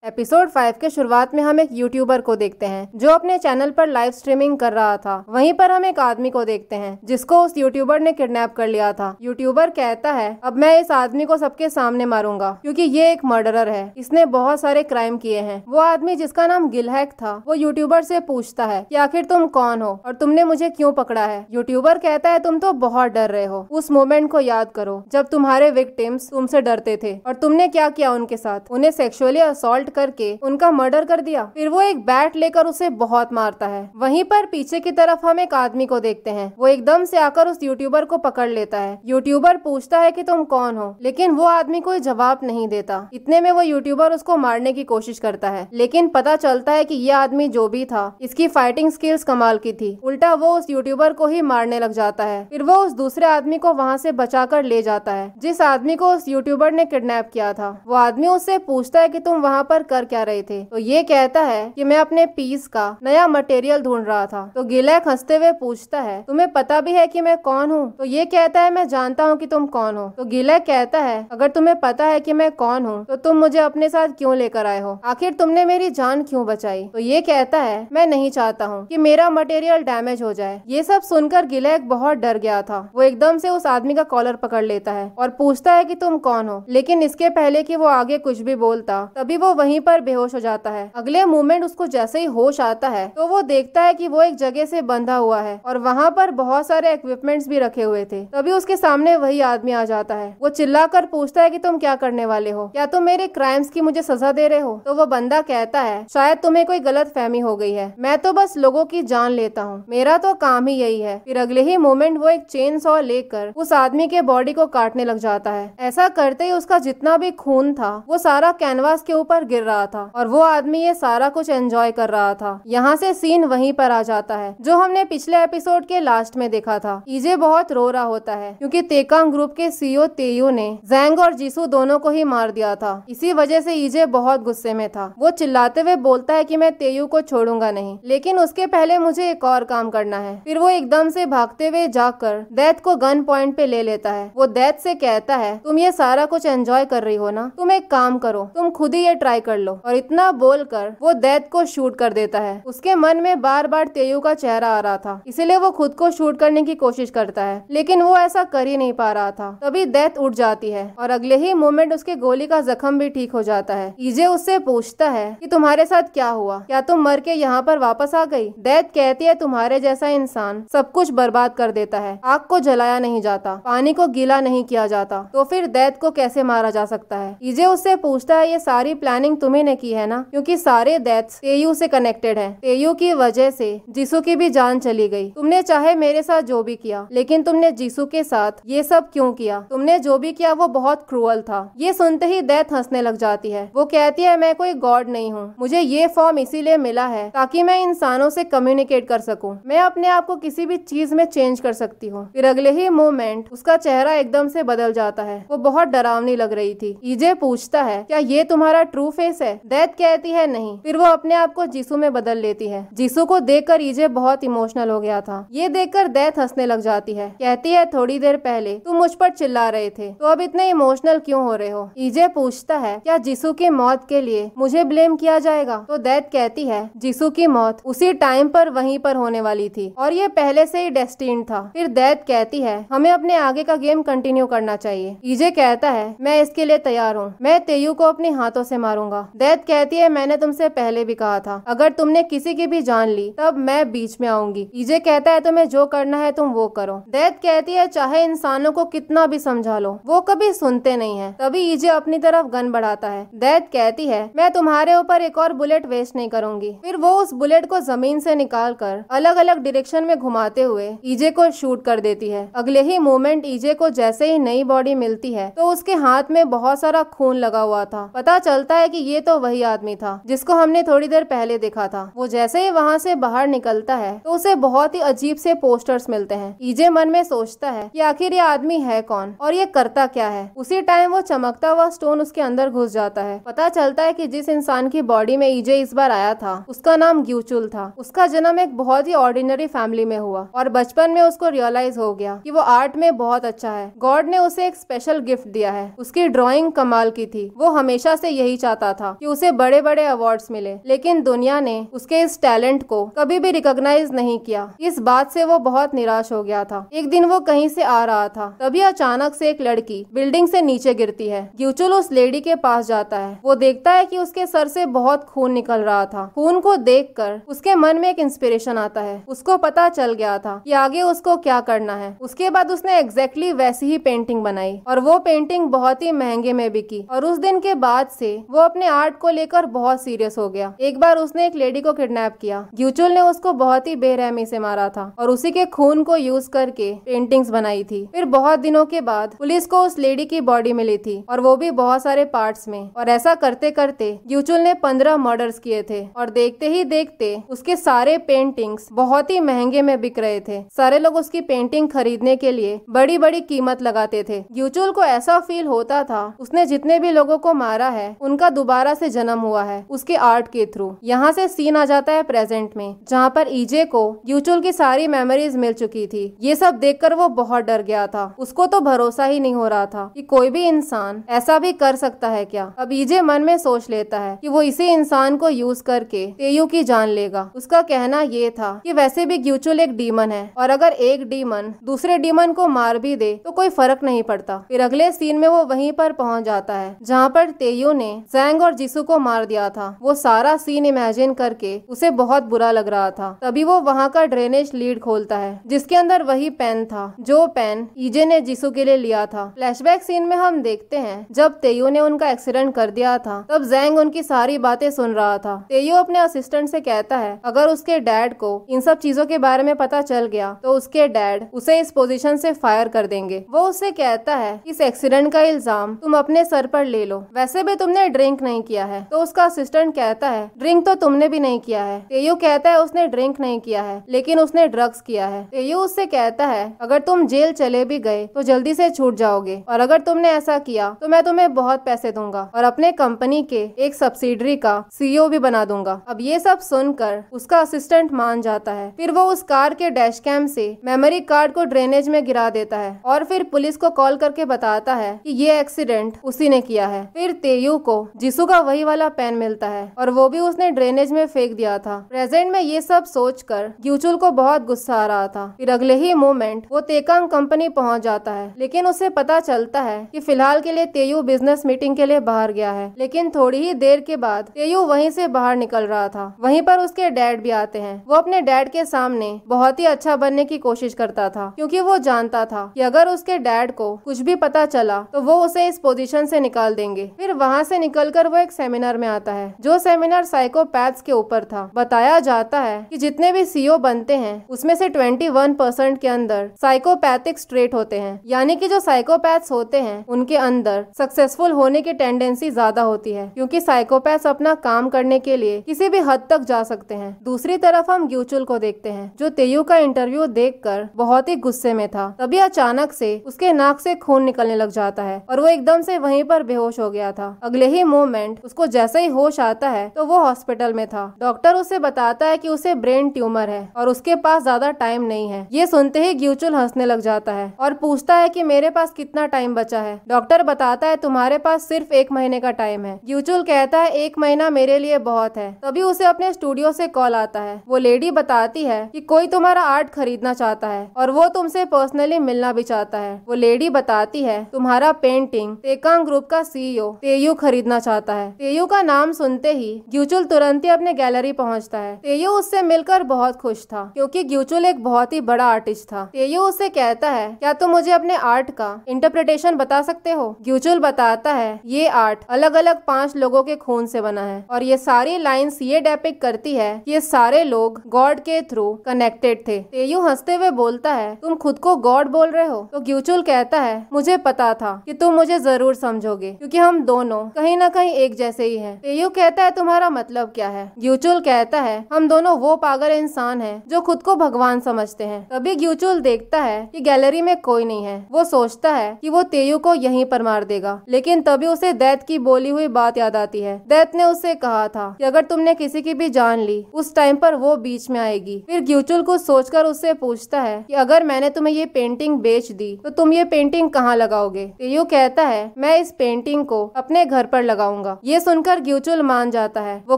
एपिसोड 5 के शुरुआत में हम एक यूट्यूबर को देखते हैं जो अपने चैनल पर लाइव स्ट्रीमिंग कर रहा था। वहीं पर हम एक आदमी को देखते हैं जिसको उस यूट्यूबर ने किडनैप कर लिया था। यूट्यूबर कहता है, अब मैं इस आदमी को सबके सामने मारूंगा क्योंकि ये एक मर्डरर है, इसने बहुत सारे क्राइम किए हैं। वो आदमी जिसका नाम गिलहैक था वो यूट्यूबर से पूछता है कि आखिर तुम कौन हो और तुमने मुझे क्यों पकड़ा है। यूट्यूबर कहता है, तुम तो बहुत डर रहे हो, उस मोमेंट को याद करो जब तुम्हारे विक्टिम्स तुमसे डरते थे और तुमने क्या किया उनके साथ, उन्हें सेक्सुअली असॉल्ट करके उनका मर्डर कर दिया। फिर वो एक बैट लेकर उसे बहुत मारता है। वहीं पर पीछे की तरफ हम एक आदमी को देखते हैं। वो एकदम से आकर उस यूट्यूबर को पकड़ लेता है। यूट्यूबर पूछता है कि तुम कौन हो, लेकिन वो आदमी कोई जवाब नहीं देता। इतने में वो यूट्यूबर उसको मारने की कोशिश करता है, लेकिन पता चलता है कि ये आदमी जो भी था इसकी फाइटिंग स्किल्स कमाल की थी। उल्टा वो उस यूट्यूबर को ही मारने लग जाता है। फिर वो उस दूसरे आदमी को वहाँ से बचाकर ले जाता है जिस आदमी को उस यूट्यूबर ने किडनैप किया था। वो आदमी उससे पूछता है कि तुम वहाँ पर कर क्या रहे थे? तो ये कहता है कि मैं अपने पीस का नया मटेरियल ढूंढ रहा था। तो गिलेक हंसते हुए पूछता है, तुम्हें पता भी है कि मैं कौन हूँ? तो ये कहता है, मैं जानता हूँ कि तुम कौन हो। तो गिलेक कहता है, अगर तुम्हें पता है कि मैं कौन हूँ तो तुम मुझे अपने साथ क्यों लेकर आए हो? आखिर तुमने मेरी जान क्यों बचाई? तो ये कहता है, मैं नहीं चाहता हूँ कि मेरा मटेरियल डैमेज हो जाए। ये सब सुनकर गिलेक बहुत डर गया था। वो एकदम से उस आदमी का कॉलर पकड़ लेता है और पूछता है कि तुम कौन हो। लेकिन इसके पहले कि वो आगे कुछ भी बोलता, तभी वो वहीं पर बेहोश हो जाता है। अगले मोमेंट उसको जैसे ही होश आता है तो वो देखता है कि वो एक जगह से बंधा हुआ है और वहाँ पर बहुत सारे इक्विपमेंट्स भी रखे हुए थे। तभी उसके सामने वही आदमी आ जाता है। वो चिल्लाकर पूछता है कि तुम क्या करने वाले हो? क्या तुम मेरे क्राइम्स की मुझे सजा दे रहे हो? तो वो बंदा कहता है, शायद तुम्हें कोई गलत फहमी हो गई है, मैं तो बस लोगों की जान लेता हूँ, मेरा तो काम ही यही है। फिर अगले ही मोमेंट वो एक चेन सॉ लेकर उस आदमी के बॉडी को काटने लग जाता है। ऐसा करते ही उसका जितना भी खून था वो सारा कैनवास के ऊपर गिर रहा था और वो आदमी ये सारा कुछ एंजॉय कर रहा था। यहाँ से सीन वहीं पर आ जाता है जो हमने पिछले एपिसोड के लास्ट में देखा था। ईजे बहुत रो रहा होता है क्योंकि तेकांग ग्रुप के सीईओ तेयू ने जैंग और जीसू दोनों को ही मार दिया था। इसी वजह से ईजे बहुत गुस्से में था। वो चिल्लाते हुए बोलता है कि मैं तेयू को छोड़ूंगा नहीं, लेकिन उसके पहले मुझे एक और काम करना है। फिर वो एकदम से भागते हुए जाकर दैत को गन पॉइंट पे ले लेता है। वो दैत से कहता है, तुम ये सारा कुछ एंजॉय कर रही हो ना, तुम एक काम करो, तुम खुद ही ये ट्राई कर लो। और इतना बोलकर वो दैत को शूट कर देता है। उसके मन में बार बार तेयू का चेहरा आ रहा था, इसलिए वो खुद को शूट करने की कोशिश करता है, लेकिन वो ऐसा कर ही नहीं पा रहा था। तभी दैत उठ जाती है और अगले ही मोमेंट उसके गोली का जख्म भी ठीक हो जाता है। ईजे उससे पूछता है कि तुम्हारे साथ क्या हुआ, क्या तुम मर के यहाँ पर वापस आ गई? दैत कहती है, तुम्हारे जैसा इंसान सब कुछ बर्बाद कर देता है, आग को जलाया नहीं जाता, पानी को गीला नहीं किया जाता, तो फिर दैत को कैसे मारा जा सकता है? ईजे उससे पूछता है, ये सारी प्लानिंग तुम्ही ने की है ना, क्योंकि सारे दैत्स तेयू से कनेक्टेड हैं। तेयू की वजह से जीसू की भी जान चली गई। तुमने चाहे मेरे साथ जो भी किया, लेकिन तुमने जीसू के साथ ये सब क्यों किया? तुमने जो भी किया वो बहुत क्रूअल था। ये सुनते ही दैत हंसने लग जाती है। वो कहती है, मैं कोई गॉड नहीं हूँ, मुझे ये फॉर्म इसीलिए मिला है ताकि मैं इंसानों से कम्युनिकेट कर सकूं। मैं अपने आप को किसी भी चीज में चेंज कर सकती हूँ। फिर अगले ही मोमेंट उसका चेहरा एकदम से बदल जाता है। वो बहुत डरावनी लग रही थी। ईजे पूछता है, क्या ये तुम्हारा ट्रू फेस है? दैत कहती है, नहीं। फिर वो अपने आप को जीसू में बदल लेती है। जीसू को देखकर ईजे बहुत इमोशनल हो गया था। ये देखकर दैत हंसने लग जाती है। कहती है, थोड़ी देर पहले तुम मुझ पर चिल्ला रहे थे, तो अब इतने इमोशनल क्यों हो रहे हो? ईजे पूछता है, क्या जीसू की मौत के लिए मुझे ब्लेम किया जाएगा? तो दैत कहती है, जीसू की मौत उसी टाइम पर वहीं पर होने वाली थी और ये पहले से ही डेस्टिन्ड था। फिर दैत कहती है, हमें अपने आगे का गेम कंटिन्यू करना चाहिए। ईजे कहता है, मैं इसके लिए तैयार हूँ, मैं तेयू को अपने हाथों से मारूंगा। दैत कहती है, मैंने तुमसे पहले भी कहा था, अगर तुमने किसी की भी जान ली तब मैं बीच में आऊंगी। ईजे कहता है, तुम्हें जो करना है तुम वो करो। दैत कहती है, चाहे इंसानों को कितना भी समझा लो, वो कभी सुनते नहीं है। तभी ईजे अपनी तरफ गन बढ़ाता है। दैत कहती है, मैं तुम्हारे ऊपर एक और बुलेट वेस्ट नहीं करूंगी। फिर वो उस बुलेट को जमीन से निकालकर अलग अलग डायरेक्शन में घुमाते हुए ईजे को शूट कर देती है। अगले ही मोमेंट ईजे को जैसे ही नई बॉडी मिलती है तो उसके हाथ में बहुत सारा खून लगा हुआ था। पता चलता है कि ये तो वही आदमी था जिसको हमने थोड़ी देर पहले देखा था। वो जैसे ही वहाँ से बाहर निकलता है तो उसे बहुत ही अजीब से पोस्टर्स मिलते हैं। ईजे मन में सोचता है कि आखिर ये आदमी है कौन और ये करता क्या है। उसी टाइम वो चमकता हुआ स्टोन उसके अंदर घुस जाता है। पता चलता है कि जिस इंसान की बॉडी में ईजे इस बार आया था उसका नाम ग्यूचुल था। उसका जन्म एक बहुत ही ऑर्डिनरी फैमिली में हुआ और बचपन में उसको रियलाइज हो गया कि वो आर्ट में बहुत अच्छा है। गॉड ने उसे एक स्पेशल गिफ्ट दिया है। उसकी ड्राइंग कमाल की थी। वो हमेशा से यही चाहता था कि उसे बड़े बड़े अवार्ड्स मिले, लेकिन दुनिया ने उसके इस टैलेंट को कभी भी रिकॉग्नाइज नहीं किया। इस बात से वो बहुत निराश हो गया था। एक दिन वो कहीं से आ रहा था, तभी अचानक से एक लड़की बिल्डिंग से नीचे गिरती है। ग्यूचुल उस लेडी के पास जाता है। वो देखता है कि उसके सर से बहुत खून निकल रहा था। खून को देखकर उसके मन में एक इंस्पिरेशन आता है। उसको पता चल गया था कि आगे उसको क्या करना है। उसके बाद उसने एग्जैक्टली वैसी ही पेंटिंग बनाई और वो पेंटिंग बहुत ही महंगे में बिकी। और उस दिन के बाद से वो अपने आर्ट को लेकर बहुत सीरियस हो गया। एक बार उसने एक लेडी को किडनैप किया। ग्यूचुल ने उसको बहुत ही बेरहमी से मारा था और उसी के खून को यूज करके पेंटिंग्स बनाई थी। फिर बहुत दिनों के बाद पुलिस को उस लेडी की बॉडी मिली थी और वो भी बहुत सारे पार्ट्स में। और ऐसा करते करते ग्यूचुल ने 15 मर्डर्स किए थे और देखते ही देखते उसके सारे पेंटिंग्स बहुत ही महंगे में बिक रहे थे। सारे लोग उसकी पेंटिंग खरीदने के लिए बड़ी बड़ी कीमत लगाते थे। ग्यूचुल को ऐसा फील होता था उसने जितने भी लोगों को मारा है उनका दोबारा से जन्म हुआ है उसके आर्ट के थ्रू। यहाँ से सीन आ जाता है प्रेजेंट में, जहाँ पर ईजे को ग्यूचुल की सारी मेमोरीज मिल चुकी थी। ये सब देखकर वो बहुत डर गया था। उसको तो भरोसा ही नहीं हो रहा था कि कोई भी इंसान ऐसा भी कर सकता है क्या। अब ईजे मन में सोच लेता है कि वो इसी इंसान को यूज करके तेयू की जान लेगा। उसका कहना ये था कि वैसे भी ग्यूचुल एक डीमन है और अगर एक डीमन दूसरे डीमन को मार भी दे तो कोई फर्क नहीं पड़ता। फिर अगले सीन में वो वहीं पर पहुंच जाता है जहाँ पर तेयू ने जैंग और जिसू को मार दिया था। वो सारा सीन इमेजिन करके उसे बहुत बुरा लग रहा था। तभी वो वहाँ का ड्रेनेज लीड खोलता है जिसके अंदर वही पेन था जो पेन ईजे ने जिसू के लिए लिया था। फ्लैशबैक सीन में हम देखते हैं जब तेयू ने उनका एक्सीडेंट कर दिया था तब जैंग उनकी सारी बातें सुन रहा था। तेयू अपने असिस्टेंट से कहता है अगर उसके डैड को इन सब चीजों के बारे में पता चल गया तो उसके डैड उसे इस पोजीशन से फायर कर देंगे। वो उससे कहता है इस एक्सीडेंट का इल्जाम तुम अपने सर पर ले लो, वैसे भी तुमने ड्रिंक नहीं किया है। तो उसका असिस्टेंट कहता है ड्रिंक तो तुमने भी नहीं किया है। तेयू कहता है उसने ड्रिंक नहीं किया है लेकिन उसने ड्रग्स किया है। तेयू उससे कहता है अगर तुम जेल चले भी गए तो जल्दी से छूट जाओगे और अगर तुमने ऐसा किया तो मैं तुम्हें बहुत पैसे दूंगा और अपने कंपनी के एक सब्सिडरी का सीईओ भी बना दूंगा। अब ये सब सुनकर उसका असिस्टेंट मान जाता है। फिर वो उस कार के डैश कैम से मेमोरी कार्ड को ड्रेनेज में गिरा देता है और फिर पुलिस को कॉल करके बताता है कि ये एक्सीडेंट उसी ने किया है। फिर तेयू को जिसू का वही वाला पेन मिलता है और वो भी उसने ड्रेनेज में फेंक दिया था। प्रेजेंट में ये सब सोचकर ग्यूचुल को बहुत गुस्सा आ रहा था। फिर अगले ही मोमेंट वो तेकांग कंपनी पहुंच जाता है लेकिन उसे पता चलता है कि फिलहाल के लिए तेयू बिजनेस मीटिंग के लिए बाहर गया है। लेकिन थोड़ी ही देर के बाद तेयू वहीं से बाहर निकल रहा था। वहीं पर उसके डैड भी आते हैं। वो अपने डैड के सामने बहुत ही अच्छा बनने की कोशिश करता था क्योंकि वो जानता था कि अगर उसके डैड को कुछ भी पता चला तो वो उसे इस पोजीशन से निकाल देंगे। फिर वहाँ से निकलकर वो एक सेमिनार में आता है जो सेमिनार साइकोपैथ्स के ऊपर था। बताया जाता है कि जितने भी सीईओ बनते हैं उसमें से 21% के अंदर साइकोपैथिक ट्रेट होते हैं, यानी कि जो साइकोपैथ्स होते हैं उनके अंदर सक्सेसफुल होने की टेंडेंसी ज्यादा होती है क्योंकि साइकोपैथ्स अपना काम करने के लिए किसी भी हद तक जा सकते हैं। दूसरी तरफ हम ग्यूचुल को देखते हैं जो तेयू का इंटरव्यू देखकर बहुत ही गुस्से में था। तभी अचानक से उसके नाक से खून निकलने लग जाता है और वो एकदम से वहीं पर बेहोश हो गया था। अगले ही मोमेंट उसको जैसे ही होश आता है तो वो हॉस्पिटल में था। डॉक्टर उसे बताता है कि उसे ब्रेन ट्यूमर है और उसके पास ज्यादा टाइम नहीं है। ये सुनते ही ग्यूचुल हंसने लग जाता है और पूछता है कि मेरे पास कितना टाइम बचा है। डॉक्टर बताता है तुम्हारे पास सिर्फ 1 महीने का टाइम है। ग्यूचुल कहता है 1 महीना मेरे लिए बहुत है। तभी उसे अपने स्टूडियो से कॉल आता है। वो लेडी बताती है कि कोई तुम्हारा आर्ट खरीदना चाहता है और वो तुमसे पर्सनली मिलना भी चाहता है। वो लेडी बताती है तुम्हारा पेंटिंग तेकांग ग्रुप का सीईओ तेयू खरीदना चाहता है। तेयू का नाम सुनते ही ग्यूचुल तुरंत ही अपने गैलरी पहुंचता है। तेयू उससे मिलकर बहुत खुश था क्योंकि ग्यूचुल एक बहुत ही बड़ा आर्टिस्ट था। तेयू उससे कहता है क्या तुम मुझे अपने आर्ट का इंटरप्रिटेशन बता सकते हो। ग्यूचुल बताता है ये आर्ट अलग अलग 5 लोगों के खून से बना है और ये सारी लाइंस ये डेपिक्ट करती है कि ये सारे लोग गॉड के थ्रू कनेक्टेड थे। तेयू हंसते हुए बोलता है तुम खुद को गॉड बोल रहे हो। तो ग्यूचुल कहता है मुझे पता था कि तुम मुझे जरूर समझोगे क्योंकि हम दोनों कहीं ना कहीं एक जैसे ही हैं। तेयू कहता है तुम्हारा मतलब क्या है। ग्यूचुल कहता है हम दोनों वो पागल इंसान हैं जो खुद को भगवान समझते हैं। तभी ग्यूचुल देखता है कि गैलरी में कोई नहीं है। वो सोचता है कि वो तेयू को यहीं पर मार देगा लेकिन तभी उसे दैत की बोली हुई बात याद आती है। दैत ने उससे कहा था कि अगर तुमने किसी की भी जान ली उस टाइम पर वो बीच में आएगी। फिर ग्यूचुल कुछ सोचकर उससे पूछता है कि अगर मैंने तुम्हें ये पेंटिंग बेच दी तो तुम ये पेंटिंग कहाँ लगाओगे। तेयू कहता है मैं इस पेंटिंग को अपने घर पर लगाऊंगा। ये सुनकर ग्यूचुल मान जाता है। वो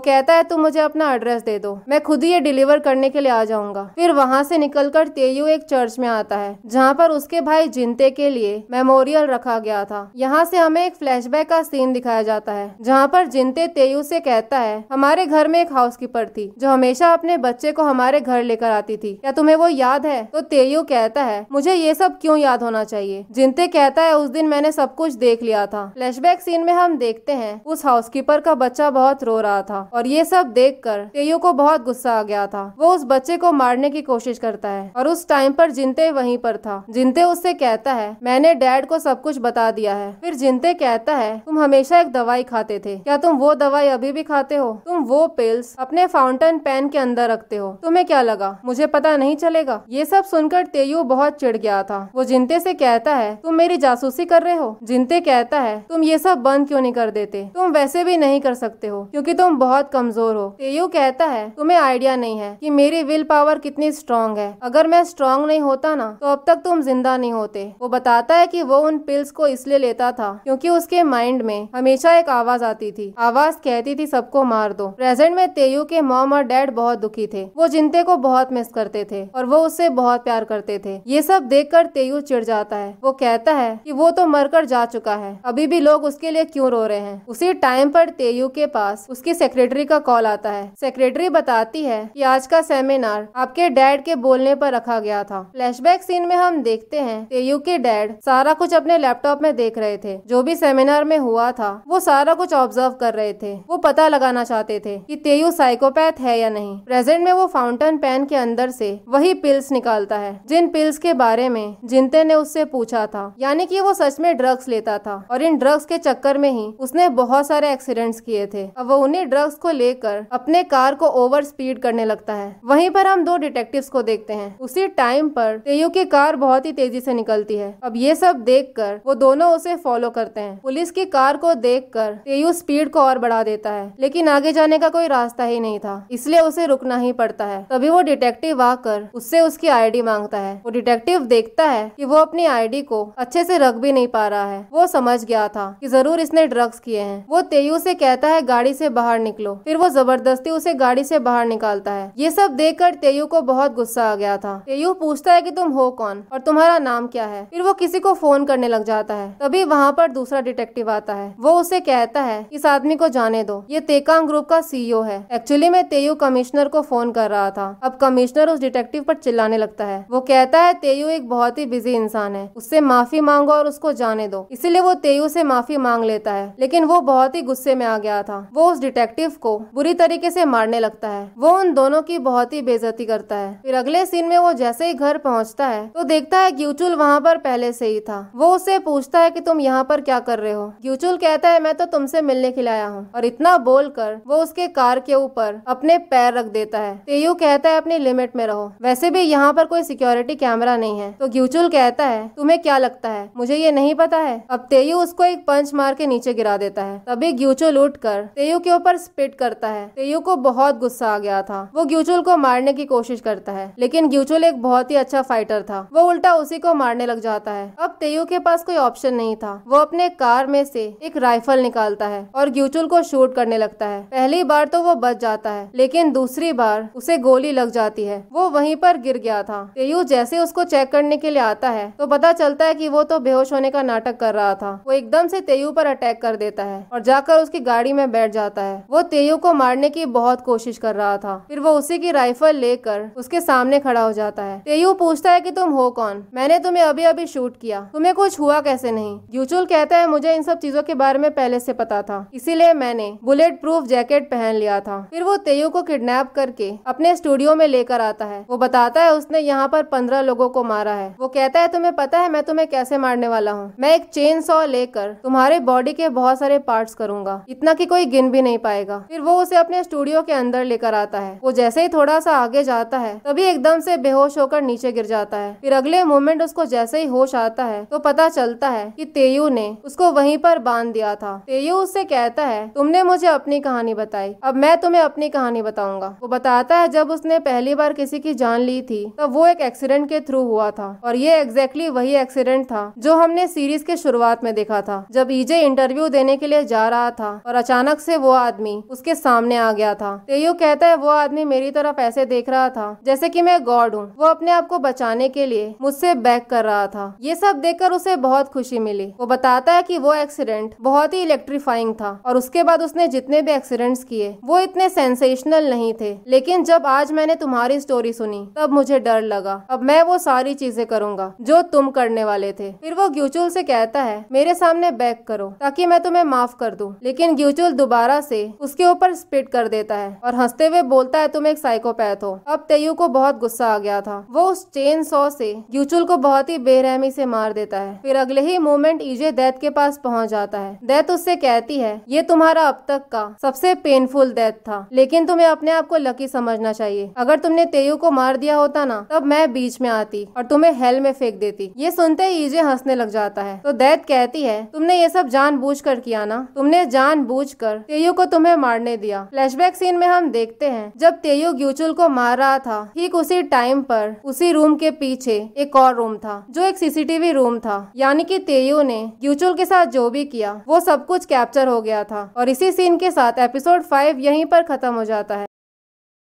कहता है तुम मुझे अपना एड्रेस दे दो, मैं खुद ही ये डिलीवर करने के लिए आ जाऊंगा। फिर वहाँ से निकलकर तेयू एक चर्च में आता है जहाँ पर उसके भाई जिनते के लिए मेमोरियल रखा गया था। यहाँ से हमें एक फ्लैशबैक का सीन दिखाया जाता है जहाँ पर जिनते तेयू से कहता है हमारे घर में एक हाउसकीपर थी जो हमेशा अपने बच्चे को हमारे घर लेकर आती थी, क्या तुम्हें वो याद है। तो तेयू कहता है मुझे ये सब क्यों याद होना चाहिए। जिनते कहता है उस दिन मैंने सब कुछ देख लिया था। फ्लैशबैक सीन में हम देखते हैं उस हाउसकीपर का बच्चा बहुत रो रहा था और ये सब देखकर तेयू को बहुत गुस्सा आ गया था। वो उस बच्चे को मारने की कोशिश करता है और उस टाइम पर जिनते वहीं पर था। जिनते उससे कहता है मैंने डैड को सब कुछ बता दिया है। फिर जिनते कहता है तुम हमेशा एक दवाई खाते थे, क्या तुम वो दवाई अभी भी खाते हो। तुम वो पिल्स अपने फाउंटेन पेन के अंदर रखते हो, तुम्हें क्या लगा मुझे पता नहीं चलेगा। ये सब सुनकर तेयू बहुत चिढ़ गया था। वो जिनते से कहता है तुम मेरी जासूसी कर रहे हो। जिनते कहता है तुम ये सब बंद क्यों नहीं कर देते, तुम वैसे भी नहीं कर सकते हो क्योंकि तुम बहुत कमजोर हो। तेयू कहता है तुम्हें आइडिया नहीं है कि मेरी विल पावर कितनी स्ट्रांग है। अगर मैं स्ट्रांग नहीं होता ना तो अब तक तुम जिंदा नहीं होते। वो बताता है कि वो उन पिल्स को इसलिए लेता था क्योंकि उसके माइंड में हमेशा एक आवाज आती थी। आवाज कहती थी सबको मार दो। प्रेजेंट में तेयू के मॉम और डैड बहुत दुखी थे। वो जिंते को बहुत मिस करते थे और वो उससे बहुत प्यार करते थे। ये सब देखकर तेयू चिढ़ जाता है। वो कहता है कि वो तो मरकर जा चुका है, अभी भी लोग उसके लिए क्यों रो रहे हैं। उसी टाइम पर तेयू के पास उसकी सेक्रेटरी का कॉल आता है। सेक्रेटरी बताती है कि आज का सेमिनार आपके डैड के बोलने पर रखा गया था। फ्लैशबैक सीन में हम देखते हैं तेयू के डैड सारा कुछ अपने लैपटॉप में देख रहे थे। जो भी सेमिनार में हुआ था वो सारा कुछ ऑब्जर्व कर रहे थे। वो पता लगाना चाहते थे कि तेयू साइकोपैथ है या नहीं। प्रेजेंट में वो फाउंटेन पेन के अंदर से वही पिल्स निकालता है जिन पिल्स के बारे में जिंते ने उससे पूछा था, यानी कि वो सच में ड्रग्स लेता था और इन ड्रग्स के चक्कर में ही उसने बहुत सारे एक्सीडेंट्स किए थे। अब वो उन्हीं ड्रग्स को लेकर अपने कार को ओवर स्पीड करने लगता है। वहीं पर हम दो डिटेक्टिव्स को देखते हैं। उसी टाइम पर तेयू की कार बहुत ही तेजी से निकलती है। अब ये सब देखकर वो दोनों उसे फॉलो करते हैं। पुलिस की कार को देखकर तेयू स्पीड को और बढ़ा देता है, लेकिन आगे जाने का कोई रास्ता ही नहीं था, इसलिए उसे रुकना ही पड़ता है। तभी वो डिटेक्टिव आकर उससे उसकी आईडी मांगता है। वो डिटेक्टिव देखता है कि वो अपनी आईडी को अच्छे से रख भी नहीं पा रहा है। वो समझ गया था कि जरूर इसने ड्रग्स किए हैं। वो तेयू से कहता है गाड़ी से बाहर निकलो। फिर वो जबरदस्ती उसे गाड़ी से बाहर निकालता है। ये सब देखकर तेयू को बहुत गुस्सा आ गया था। तेयू पूछता है कि तुम हो कौन और तुम्हारा नाम क्या है। फिर वो किसी को फोन करने लग जाता है। तभी वहाँ पर दूसरा डिटेक्टिव आता है। वो उसे कहता है इस आदमी को जाने दो, ये तेकांग ग्रुप का सीईओ है। एक्चुअली में तेयू कमिश्नर को फोन कर रहा था। अब कमिश्नर उस डिटेक्टिव पर चिल्लाने लगता है। वो कहता है तेयू एक बहुत ही बिजी इंसान है, उससे माफी मांगो और उसको जाने दो। इसीलिए वो तेयू से माफी मांग लेता है, लेकिन वो बहुत ही गुस्से में आ गया था। वो उस डिटेक्टिव को बुरी तरीके से मारने लगता है। वो उन दोनों की बहुत ही बेइज्जती करता है। फिर अगले सीन में वो जैसे ही घर पहुंचता है तो देखता है ग्यूचुल वहाँ पर पहले से ही था। वो उससे पूछता है कि तुम यहाँ पर क्या कर रहे हो। ग्यूचुल कहता है मैं तो तुमसे मिलने के लिए आया हूँ, और इतना बोलकर वो उसके कार के ऊपर अपने पैर रख देता है। तेयू कहता है अपनी लिमिट में रहो, वैसे भी यहाँ पर कोई सिक्योरिटी कैमरा नहीं है। तो ग्यूचुल कहता है तुम्हें क्या लगता है मुझे ये नहीं पता है। अब तेयू उसको एक पंच मार के नीचे गिरा देता है। तभी ग्यूचुल उठकर तेयू के ऊपर स्पिट करता है। तेयू को बहुत गुस्सा आ गया था। वो ग्यूचुल को मारने की कोशिश करता है, लेकिन ग्यूचुल एक बहुत ही अच्छा फाइटर था। वो उल्टा उसी को मारने लग जाता है। अब तेयू के पास कोई ऑप्शन नहीं था। वो अपने कार में से एक राइफल निकालता है और ग्यूचुल को शूट करने लगता है। पहली बार तो वो बच जाता है, लेकिन दूसरी बार उसे गोली लग जाती है। वो वहीं पर गिर गया था। तेयू जैसे उसको चेक करने के लिए आता है तो पता चलता है कि वो तो बेहोश होने का नाटक कर रहा था। वो एकदम से तेयू पर अटैक कर देता है और जाकर उसकी गाड़ी में बैठ जाता है। वो तेयू को मारने की बहुत कोशिश कर रहा था। फिर वो उसी की राइफल लेकर उसके सामने खड़ा हो जाता है। तेयू पूछता है कि तुम हो कौन, मैंने तुम्हें अभी अभी शूट किया, तुम्हें कुछ हुआ कैसे नहीं। ग्यूचुल कहता है मुझे इन सब चीजों के बारे में पहले से पता था, इसीलिए मैंने बुलेट प्रूफ जैकेट पहन लिया था। फिर वो तेयू को किडनैप करके अपने स्टूडियो में लेकर आता है। वो बताता है उसने यहाँ पर 15 लोगों को मारा है। वो कहता है तुम्हें पता है मैं तुम्हें कैसे मारने वाला हूँ, मैं एक चेन सॉ लेकर तुम्हारे बॉडी के बहुत सारे पार्ट्स करूंगा, इतना कि कोई गिन भी नहीं पाएगा। फिर वो उसे अपने स्टूडियो के अंदर लेकर आता है। वो जैसे ही थोड़ा सा आगे जाता है तभी एकदम से बेहोश होकर नीचे गिर जाता है। फिर अगले मोमेंट उसको जैसे ही होश आता है तो पता चलता है कि तेयू ने उसको वहीं पर बांध दिया था। तेयू उससे कहता है तुमने मुझे अपनी कहानी बताई, अब मैं तुम्हें अपनी कहानी बताऊंगा। वो बताता है जब उसने पहली बार किसी की जान ली थी तब वो एक एक्सीडेंट के थ्रू हुआ था, और ये एग्जैक्टली वही एक्सीडेंट था जो हमने सीरीज के शुरुआत में देखा था, जब ईजे इंटरव्यू देने के लिए जा रहा था और अचानक से वो आदमी उसके सामने आ गया था। तेयू कहता है वो आदमी मेरी तरफ ऐसे देख रहा था जैसे कि मैं गॉड हूँ। वो अपने आप को बचाने के लिए मुझसे बैक कर रहा था। ये सब देखकर उसे बहुत खुशी मिली। वो बताता है कि वो एक्सीडेंट बहुत ही इलेक्ट्रीफाइंग था और उसके बाद उसने जितने भी एक्सीडेंट्स किए वो इतने सेंसेशनल नहीं थे, लेकिन जब आज मैंने तुम्हारी स्टोरी सुनी तब मुझे डर लगा। अब मैं वो सारी चीजें करूंगा जो तुम करने वाले थे। फिर वो ग्यूचुल से कहता है मेरे सामने बैक करो ताकि मैं तुम्हें माफ कर दूं, लेकिन ग्यूचुल दोबारा से उसके ऊपर स्पिट कर देता है और हंसते हुए बोलता है तुम एक साइकोपैथ हो। अब तेयू को बहुत गुस्सा आ गया था। वो उस चेन सॉ से ग्यूचुल को बहुत ही बेरहमी से मार देता है। फिर अगले ही मोमेंट ईजे डेथ के पास पहुंच जाता है। डेथ उससे कहती है ये तुम्हारा अब तक का सबसे पेनफुल डेथ था, लेकिन तुम्हें अपने आप को लकी समझना चाहिए। अगर तुमने तेयू को मार दिया होता ना तब मैं बीच में आती और तुम्हें हेल में फेंक देती। ये सुनते ही ईजे हंसने लग जाता है। तो डेथ कहती है तुमने ये सब जानबूझकर किया ना, तुमने जानबूझकर तेयू को तुम्हें मारने दिया। फ्लैशबैक सीन में हम देखते हैं जब तेयू ग्यूचुल को मार रहा था, ठीक उसी टाइम पर उसी रूम के पीछे एक और रूम था जो एक सीसीटीवी रूम था। यानी कि तेयू ने ग्यूचुल के साथ जो भी किया वो सब कुछ कैप्चर हो गया था। और इसी सीन के साथ एपिसोड 5 यहीं पर खत्म हो जाता है।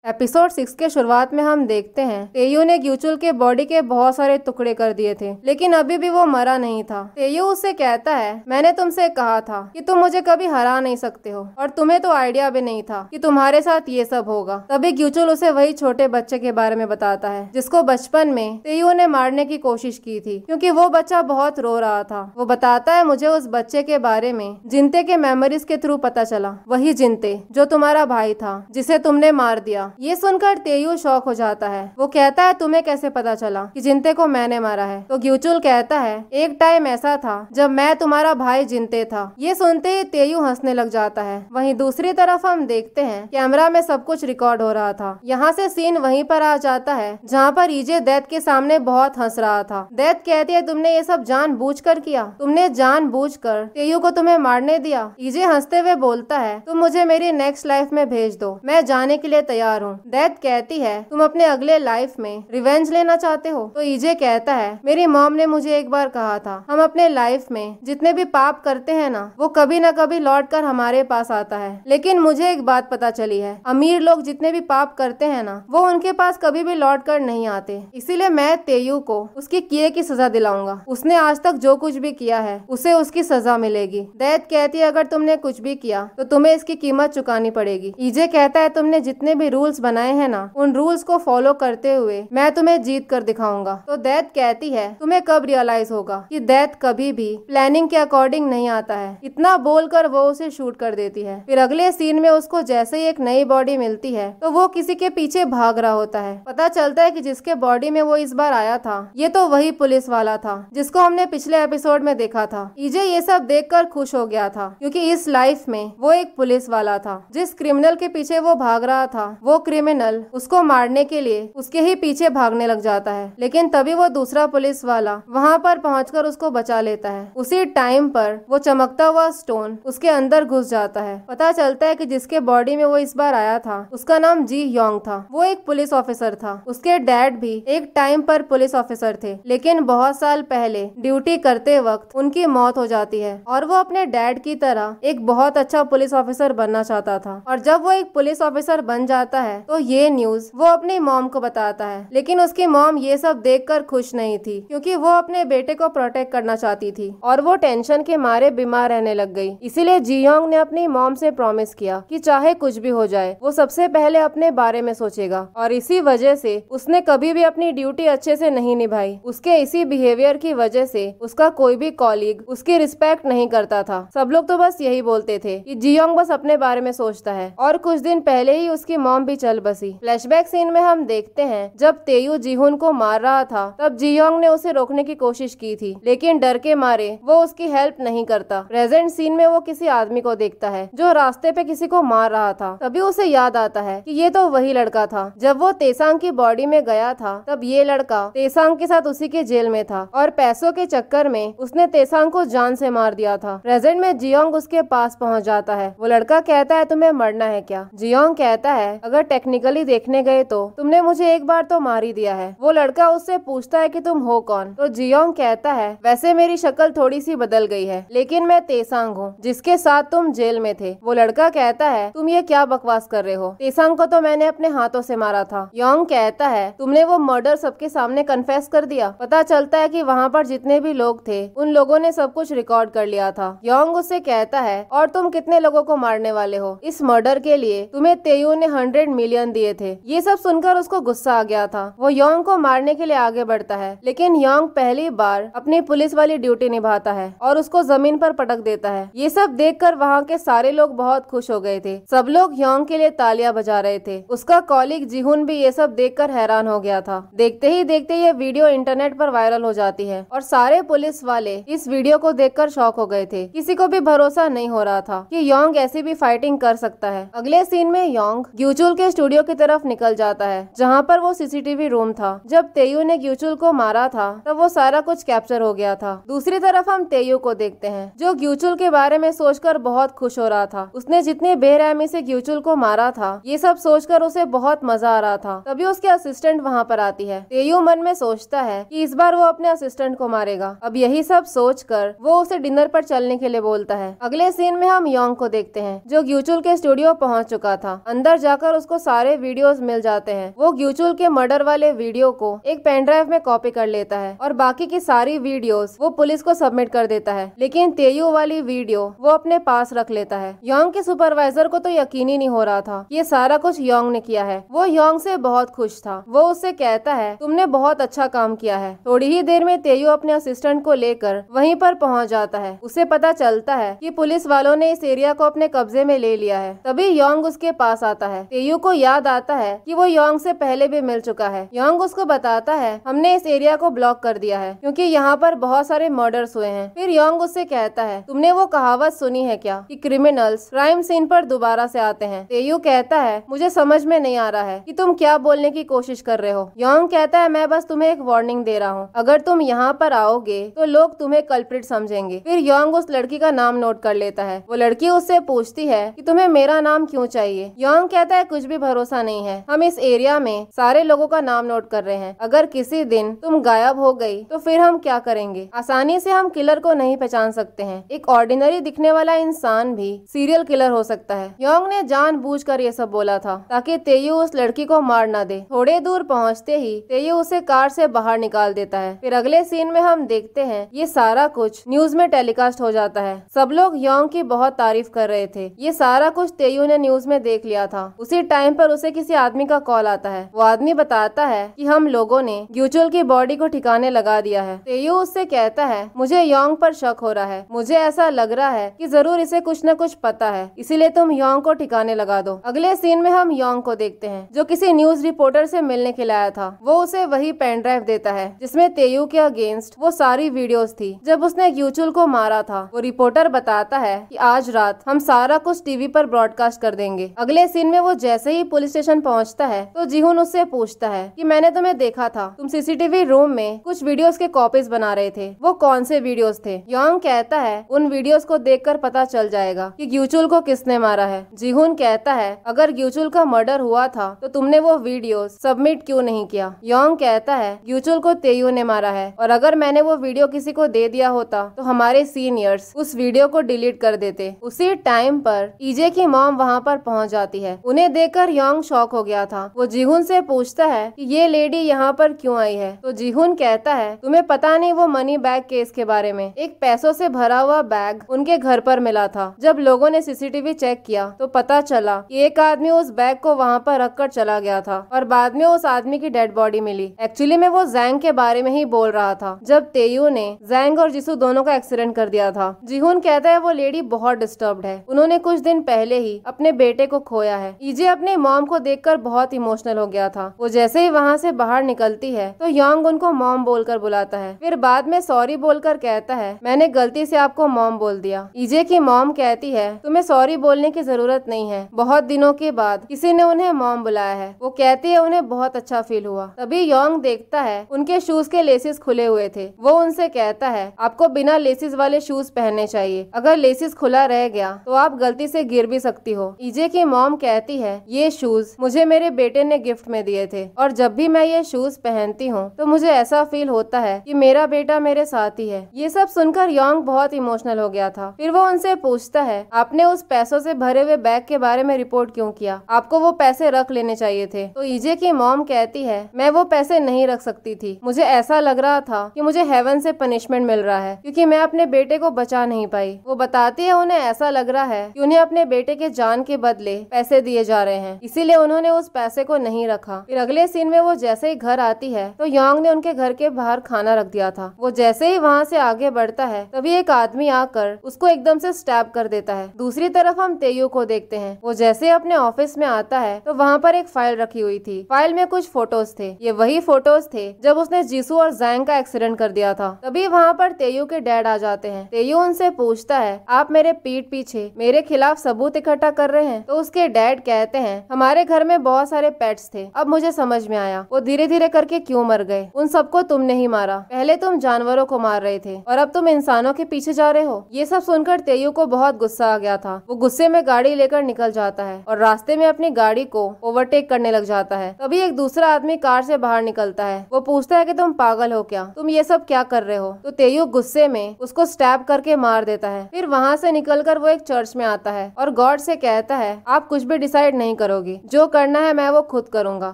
एपिसोड 6 के शुरुआत में हम देखते हैं तेयू ने ग्यूचुल के बॉडी के बहुत सारे टुकड़े कर दिए थे, लेकिन अभी भी वो मरा नहीं था। तेयू उससे कहता है, मैंने तुमसे कहा था कि तुम मुझे कभी हरा नहीं सकते हो, और तुम्हें तो आइडिया भी नहीं था कि तुम्हारे साथ ये सब होगा। तभी ग्यूचुल उसे वही छोटे बच्चे के बारे में बताता है जिसको बचपन में तेयू ने मारने की कोशिश की थी, क्योंकि वो बच्चा बहुत रो रहा था। वो बताता है, मुझे उस बच्चे के बारे में जिंते के मेमोरीज के थ्रू पता चला, वही जिंते जो तुम्हारा भाई था जिसे तुमने मार दिया। ये सुनकर तेयू शॉक हो जाता है। वो कहता है, तुम्हें कैसे पता चला कि जिंते को मैंने मारा है? तो ग्यूचुल कहता है, एक टाइम ऐसा था जब मैं तुम्हारा भाई जिंते था। ये सुनते ही तेयू हंसने लग जाता है। वहीं दूसरी तरफ हम देखते हैं कैमरा में सब कुछ रिकॉर्ड हो रहा था। यहाँ से सीन वहीं पर आ जाता है जहाँ पर ईजे दैत के सामने बहुत हंस रहा था। दैत कहती है, तुमने ये सब जानबूझकर किया, तुमने जानबूझकर तेयू को तुम्हें मारने दिया। ईजे हंसते हुए बोलता है, तुम मुझे मेरी नेक्स्ट लाइफ में भेज दो, मैं जाने के लिए तैयार हूँ। दैत कहती है, तुम अपने अगले लाइफ में रिवेंज लेना चाहते हो? तो ईजे कहता है, मेरी मॉम ने मुझे एक बार कहा था, हम अपने लाइफ में जितने भी पाप करते हैं ना, वो कभी न कभी लौट कर हमारे पास आता है। लेकिन मुझे एक बात पता चली है, अमीर लोग जितने भी पाप करते हैं ना, वो उनके पास कभी भी लौट कर नहीं आते। इसीलिए मैं तेयू को उसकी किए की सजा दिलाऊंगा। उसने आज तक जो कुछ भी किया है उसे उसकी सजा मिलेगी। दैत कहती है, अगर तुमने कुछ भी किया तो तुम्हें इसकी कीमत चुकानी पड़ेगी। ईजे कहता है, तुमने जितने भी रूल्स बनाए है ना, उन रूल्स को फॉलो करते हुए मैं तुम्हें जीत कर दिखाऊंगा। तो दैत कहती है, तुम्हें कब रियलाइज होगा कि दैत कभी भी प्लानिंग के अकॉर्डिंग नहीं आता है। इतना बोलकर वो उसे शूट कर देती है। फिर अगले सीन में उसको जैसे ही एक नई बॉडी मिलती है तो वो किसी के पीछे भाग रहा होता है। पता चलता है कि जिसके बॉडी में वो इस बार आया था ये तो वही पुलिस वाला था जिसको हमने पिछले एपिसोड में देखा था। ईजे ये सब देखकर खुश हो गया था, क्योंकि इस लाइफ में वो एक पुलिस वाला था। जिस क्रिमिनल के पीछे वो भाग रहा था वो क्रिमिनल उसको मारने के लिए उसके ही पीछे भागने लग जाता है। लेकिन तभी वो दूसरा पुलिस वाला वहाँ पर पहुंचकर उसको बचा लेता है। उसी टाइम पर वो चमकता हुआ स्टोन उसके अंदर घुस जाता है। पता चलता है कि जिसके बॉडी में वो इस बार आया था उसका नाम जी योंग था। वो एक पुलिस ऑफिसर था। उसके डैड भी एक टाइम पर पुलिस ऑफिसर थे, लेकिन बहुत साल पहले ड्यूटी करते वक्त उनकी मौत हो जाती है और वो अपने डैड की तरह एक बहुत अच्छा पुलिस ऑफिसर बनना चाहता था। और जब वो एक पुलिस ऑफिसर बन जाता है तो ये न्यूज वो अपनी मॉम को बताता है, लेकिन उसकी मॉम ये सब देखकर खुश नहीं थी, क्योंकि वो अपने बेटे को प्रोटेक्ट करना चाहती थी और वो टेंशन के मारे बीमार रहने लग गई। इसीलिए जियोंग ने अपनी मॉम से प्रॉमिस किया कि चाहे कुछ भी हो जाए वो सबसे पहले अपने बारे में सोचेगा। और इसी वजह से उसने कभी भी अपनी ड्यूटी अच्छे से नहीं निभाई। उसके इसी बिहेवियर की वजह से उसका कोई भी कॉलीग उसकी रिस्पेक्ट नहीं करता था। सब लोग तो बस यही बोलते थे कि जियोंग बस अपने बारे में सोचता है। और कुछ दिन पहले ही उसकी मॉम भी चल बसी। फ्लैशबैक सीन में हम देखते हैं जब तेयू जीहुन को मार रहा था तब जियोंग ने उसे रोकने की कोशिश की थी, लेकिन डर के मारे वो उसकी हेल्प नहीं करता। प्रेजेंट सीन में वो किसी आदमी को देखता है जो रास्ते पे किसी को मार रहा था। तभी उसे याद आता है कि ये तो वही लड़का था। जब वो तेसांग की बॉडी में गया था तब ये लड़का तेसांग के साथ उसी के जेल में था और पैसों के चक्कर में उसने तेसांग को जान से मार दिया था। प्रेजेंट में जियोंग उसके पास पहुंच जाता है। वो लड़का कहता है, तुम्हें मरना है क्या? जियोंग कहता है, अगर टेक्निकली देखने गए तो तुमने मुझे एक बार तो मार ही दिया है। वो लड़का उससे पूछता है कि तुम हो कौन? तो जियोंग कहता है, वैसे मेरी शक्ल थोड़ी सी बदल गई है, लेकिन मैं तेसांग हूँ जिसके साथ तुम जेल में थे। वो लड़का कहता है, तुम ये क्या बकवास कर रहे हो? तेसांग को तो मैंने अपने हाथों से मारा था। योंग कहता है, तुमने वो मर्डर सबके सामने कन्फेस कर दिया। पता चलता है कि वहाँ पर जितने भी लोग थे उन लोगों ने सब कुछ रिकॉर्ड कर लिया था। योंग उससे कहता है, और तुम कितने लोगों को मारने वाले हो? इस मर्डर के लिए तुम्हें तेयू ने 100 मिलियन दिए थे। ये सब सुनकर उसको गुस्सा आ गया था। वो योंग को मारने के लिए आगे बढ़ता है, लेकिन योंग पहली बार अपनी पुलिस वाली ड्यूटी निभाता है और उसको जमीन पर पटक देता है। ये सब देखकर वहाँ के सारे लोग बहुत खुश हो गए थे। सब लोग योंग के लिए तालियां बजा रहे थे। उसका कॉलीग जिहुन भी ये सब देखकर हैरान हो गया था। देखते ही देखते ये वीडियो इंटरनेट पर वायरल हो जाती है और सारे पुलिस वाले इस वीडियो को देखकर शॉक हो गए थे। किसी को भी भरोसा नहीं हो रहा था कि योंग ऐसी भी फाइटिंग कर सकता है। अगले सीन में योंग ग्यूचुल के स्टूडियो की तरफ निकल जाता है जहाँ पर वो सीसीटीवी रूम था। जब तेयू ने ग्यूचुल को मारा था तब वो सारा कुछ कैप्चर हो गया था। दूसरी तरफ हम तेयू को देखते हैं जो ग्यूचुल के बारे में सोचकर बहुत खुश हो रहा था। उसने जितनी बेरहमी से ग्यूचुल को मारा था ये सब सोचकर उसे बहुत मजा आ रहा था। तभी उसके असिस्टेंट वहाँ पर आती है। तेयू मन में सोचता है कि इस बार वो अपने असिस्टेंट को मारेगा। अब यही सब सोचकर वो उसे डिनर पर चलने के लिए बोलता है। अगले सीन में हम योंग को देखते हैं जो ग्यूचुल के स्टूडियो पहुँच चुका था। अंदर जाकर उसको सारे वीडियोस मिल जाते हैं। वो ग्यूचुल के मर्डर वाले वीडियो को एक पेन ड्राइव में कॉपी कर लेता है और बाकी की सारी वीडियोस वो पुलिस को सबमिट कर देता है, लेकिन तेयू वाली वीडियो वो अपने पास रख लेता है। योंग के सुपरवाइजर को तो यकीन ही नहीं हो रहा था ये सारा कुछ योंग ने किया है। वो योंग से बहुत खुश था। वो उससे कहता है तुमने बहुत अच्छा काम किया है। थोड़ी ही देर में तेयू अपने असिस्टेंट को लेकर वहीं पर पहुंच जाता है। उसे पता चलता है कि पुलिस वालों ने इस एरिया को अपने कब्जे में ले लिया है। तभी योंग उसके पास आता है। तेयू को याद आता है कि वो योंग से पहले भी मिल चुका है। योंग उसको बताता है हमने इस एरिया को ब्लॉक कर दिया है क्योंकि यहाँ पर बहुत सारे मर्डर्स हुए हैं। फिर योंग उससे कहता है तुमने वो कहावत सुनी है क्या कि क्रिमिनल्स क्राइम सीन पर दोबारा से आते हैं। तेयू कहता है मुझे समझ में नहीं आ रहा है कि तुम क्या बोलने की कोशिश कर रहे हो। योंग कहता है मैं बस तुम्हें एक वार्निंग दे रहा हूँ, अगर तुम यहाँ पर आओगे तो लोग तुम्हें कल्प्रिट समझेंगे। फिर योंग उस लड़की का नाम नोट कर लेता है। वो लड़की उससे पूछती है कि तुम्हें मेरा नाम क्यों चाहिए। योंग कहता है कुछ भी भरोसा नहीं है, हम इस एरिया में सारे लोगों का नाम नोट कर रहे हैं। अगर किसी दिन तुम गायब हो गई तो फिर हम क्या करेंगे। आसानी से हम किलर को नहीं पहचान सकते हैं। एक ऑर्डिनरी दिखने वाला इंसान भी सीरियल किलर हो सकता है। योंग ने जानबूझकर ये सब बोला था ताकि तेयू उस लड़की को मार ना दे। थोड़े दूर पहुंचते ही तेयू उसे कार से बाहर निकाल देता है। फिर अगले सीन में हम देखते हैं ये सारा कुछ न्यूज में टेलीकास्ट हो जाता है। सब लोग योंग की बहुत तारीफ कर रहे थे। ये सारा कुछ तेयू ने न्यूज में देख लिया था। उसी टाइम पर उसे किसी आदमी का कॉल आता है। वो आदमी बताता है कि हम लोगों ने ग्यूचुल की बॉडी को ठिकाने लगा दिया है। तेयू उससे कहता है मुझे योंग पर शक हो रहा है, मुझे ऐसा लग रहा है कि जरूर इसे कुछ न कुछ पता है, इसीलिए तुम योंग को ठिकाने लगा दो। अगले सीन में हम योंग को देखते हैं जो किसी न्यूज रिपोर्टर से मिलने के लिए आया था। वो उसे वही पेन ड्राइव देता है जिसमें तेयू के अगेंस्ट वो सारी वीडियोस थी जब उसने ग्यूचुल को मारा था। वो रिपोर्टर बताता है कि आज रात हम सारा कुछ टीवी पर ब्रॉडकास्ट कर देंगे। अगले सीन में वो जैसे ही पुलिस स्टेशन पहुंचता है तो जीहुन उससे पूछता है कि मैंने तुम्हें देखा था, तुम सीसीटीवी रूम में कुछ वीडियोस के कॉपीज बना रहे थे, वो कौन से वीडियोस थे। योंग कहता है उन वीडियोस को देखकर पता चल जाएगा कि ग्यूचुल को किसने मारा है। जीहुन कहता है अगर ग्यूचुल का मर्डर हुआ था तो तुमने वो वीडियोस सबमिट क्यों नहीं किया। योंग कहता है ग्यूचुल को तेयू ने मारा है और अगर मैंने वो वीडियो किसी को दे दिया होता तो हमारे सीनियर्स उस वीडियो को डिलीट कर देते। उसी टाइम पर ईजे की मॉम वहाँ पर पहुँच जाती है। उन्हें देखकर योंग शॉक हो गया था। वो जीहुन से पूछता है कि ये लेडी यहाँ पर क्यों आई है। तो जीहुन कहता है तुम्हें पता नहीं वो मनी बैग केस के बारे में। एक पैसों से भरा हुआ बैग उनके घर पर मिला था। जब लोगों ने सीसीटीवी चेक किया तो पता चला कि एक आदमी उस बैग को वहाँ पर रखकर चला गया था और बाद में उस आदमी की डेड बॉडी मिली। एक्चुअली में वो जैंग के बारे में ही बोल रहा था जब तेयू ने जैंग और जिसू दोनों का एक्सीडेंट कर दिया था। जीहुन कहता है वो लेडी बहुत डिस्टर्ब्ड है, उन्होंने कुछ दिन पहले ही अपने बेटे को खोया है। ईजे अपने मॉम को देखकर बहुत इमोशनल हो गया था। वो जैसे ही वहाँ से बाहर निकलती है तो योंग उनको मॉम बोलकर बुलाता है। फिर बाद में सॉरी बोलकर कहता है मैंने गलती से आपको मॉम बोल दिया। ईजे की मॉम कहती है तुम्हें सॉरी बोलने की जरूरत नहीं है, बहुत दिनों के बाद किसी ने उन्हें मॉम बुलाया है। वो कहती है उन्हें बहुत अच्छा फील हुआ। तभी योंग देखता है उनके शूज के लेसिस खुले हुए थे। वो उनसे कहता है आपको बिना लेसिस वाले शूज पहनने चाहिए, अगर लेसिस खुला रह गया तो आप गलती से गिर भी सकती हो। ईजे की मॉम कहती है ये शूज मुझे मेरे बेटे ने गिफ्ट में दिए थे और जब भी मैं ये शूज पहनती हूँ तो मुझे ऐसा फील होता है कि मेरा बेटा मेरे साथ ही है। ये सब सुनकर योंग बहुत इमोशनल हो गया था। फिर वो उनसे पूछता है आपने उस पैसों से भरे हुए बैग के बारे में रिपोर्ट क्यों किया, आपको वो पैसे रख लेने चाहिए थे। तो ईजे की मॉम कहती है मैं वो पैसे नहीं रख सकती थी, मुझे ऐसा लग रहा था कि मुझे हेवन से पनिशमेंट मिल रहा है क्योंकि मैं अपने बेटे को बचा नहीं पाई। वो बताती है उन्हें ऐसा लग रहा है कि उन्हें अपने बेटे के जान के बदले पैसे दिए जा रहे हैं, इसीलिए उन्होंने उस पैसे को नहीं रखा। फिर अगले सीन में वो जैसे ही घर आती है तो योंग ने उनके घर के बाहर खाना रख दिया था। वो जैसे ही वहाँ से आगे बढ़ता है तभी एक आदमी आकर उसको एकदम से स्टैब कर देता है। दूसरी तरफ हम तेयू को देखते हैं। वो जैसे अपने ऑफिस में आता है तो वहाँ पर एक फाइल रखी हुई थी। फाइल में कुछ फोटोज थे। ये वही फोटोज थे जब उसने जीसू और जैंग का एक्सीडेंट कर दिया था। तभी वहाँ पर तेयू के डैड आ जाते हैं। तेयू उनसे पूछता है आप मेरे पीठ पीछे मेरे खिलाफ सबूत इकट्ठा कर रहे हैं। तो उसके डैड कहते हैं हैं, हमारे घर में बहुत सारे पेट्स थे, अब मुझे समझ में आया वो धीरे धीरे करके क्यों मर गए। उन सबको तुमने ही मारा। पहले तुम जानवरों को मार रहे थे और अब तुम इंसानों के पीछे जा रहे हो। ये सब सुनकर तेयू को बहुत गुस्सा आ गया था। वो गुस्से में गाड़ी लेकर निकल जाता है और रास्ते में अपनी गाड़ी को ओवरटेक करने लग जाता है। तभी एक दूसरा आदमी कार से बाहर निकलता है। वो पूछता है कि तुम पागल हो क्या, तुम ये सब क्या कर रहे हो। तो तेयू गुस्से में उसको स्टैब करके मार देता है। फिर वहाँ से निकलकर वो एक चर्च में आता है और गॉड से कहता है आप कुछ भी डिसाइड नहीं करोगी, जो करना है मैं वो खुद करूंगा।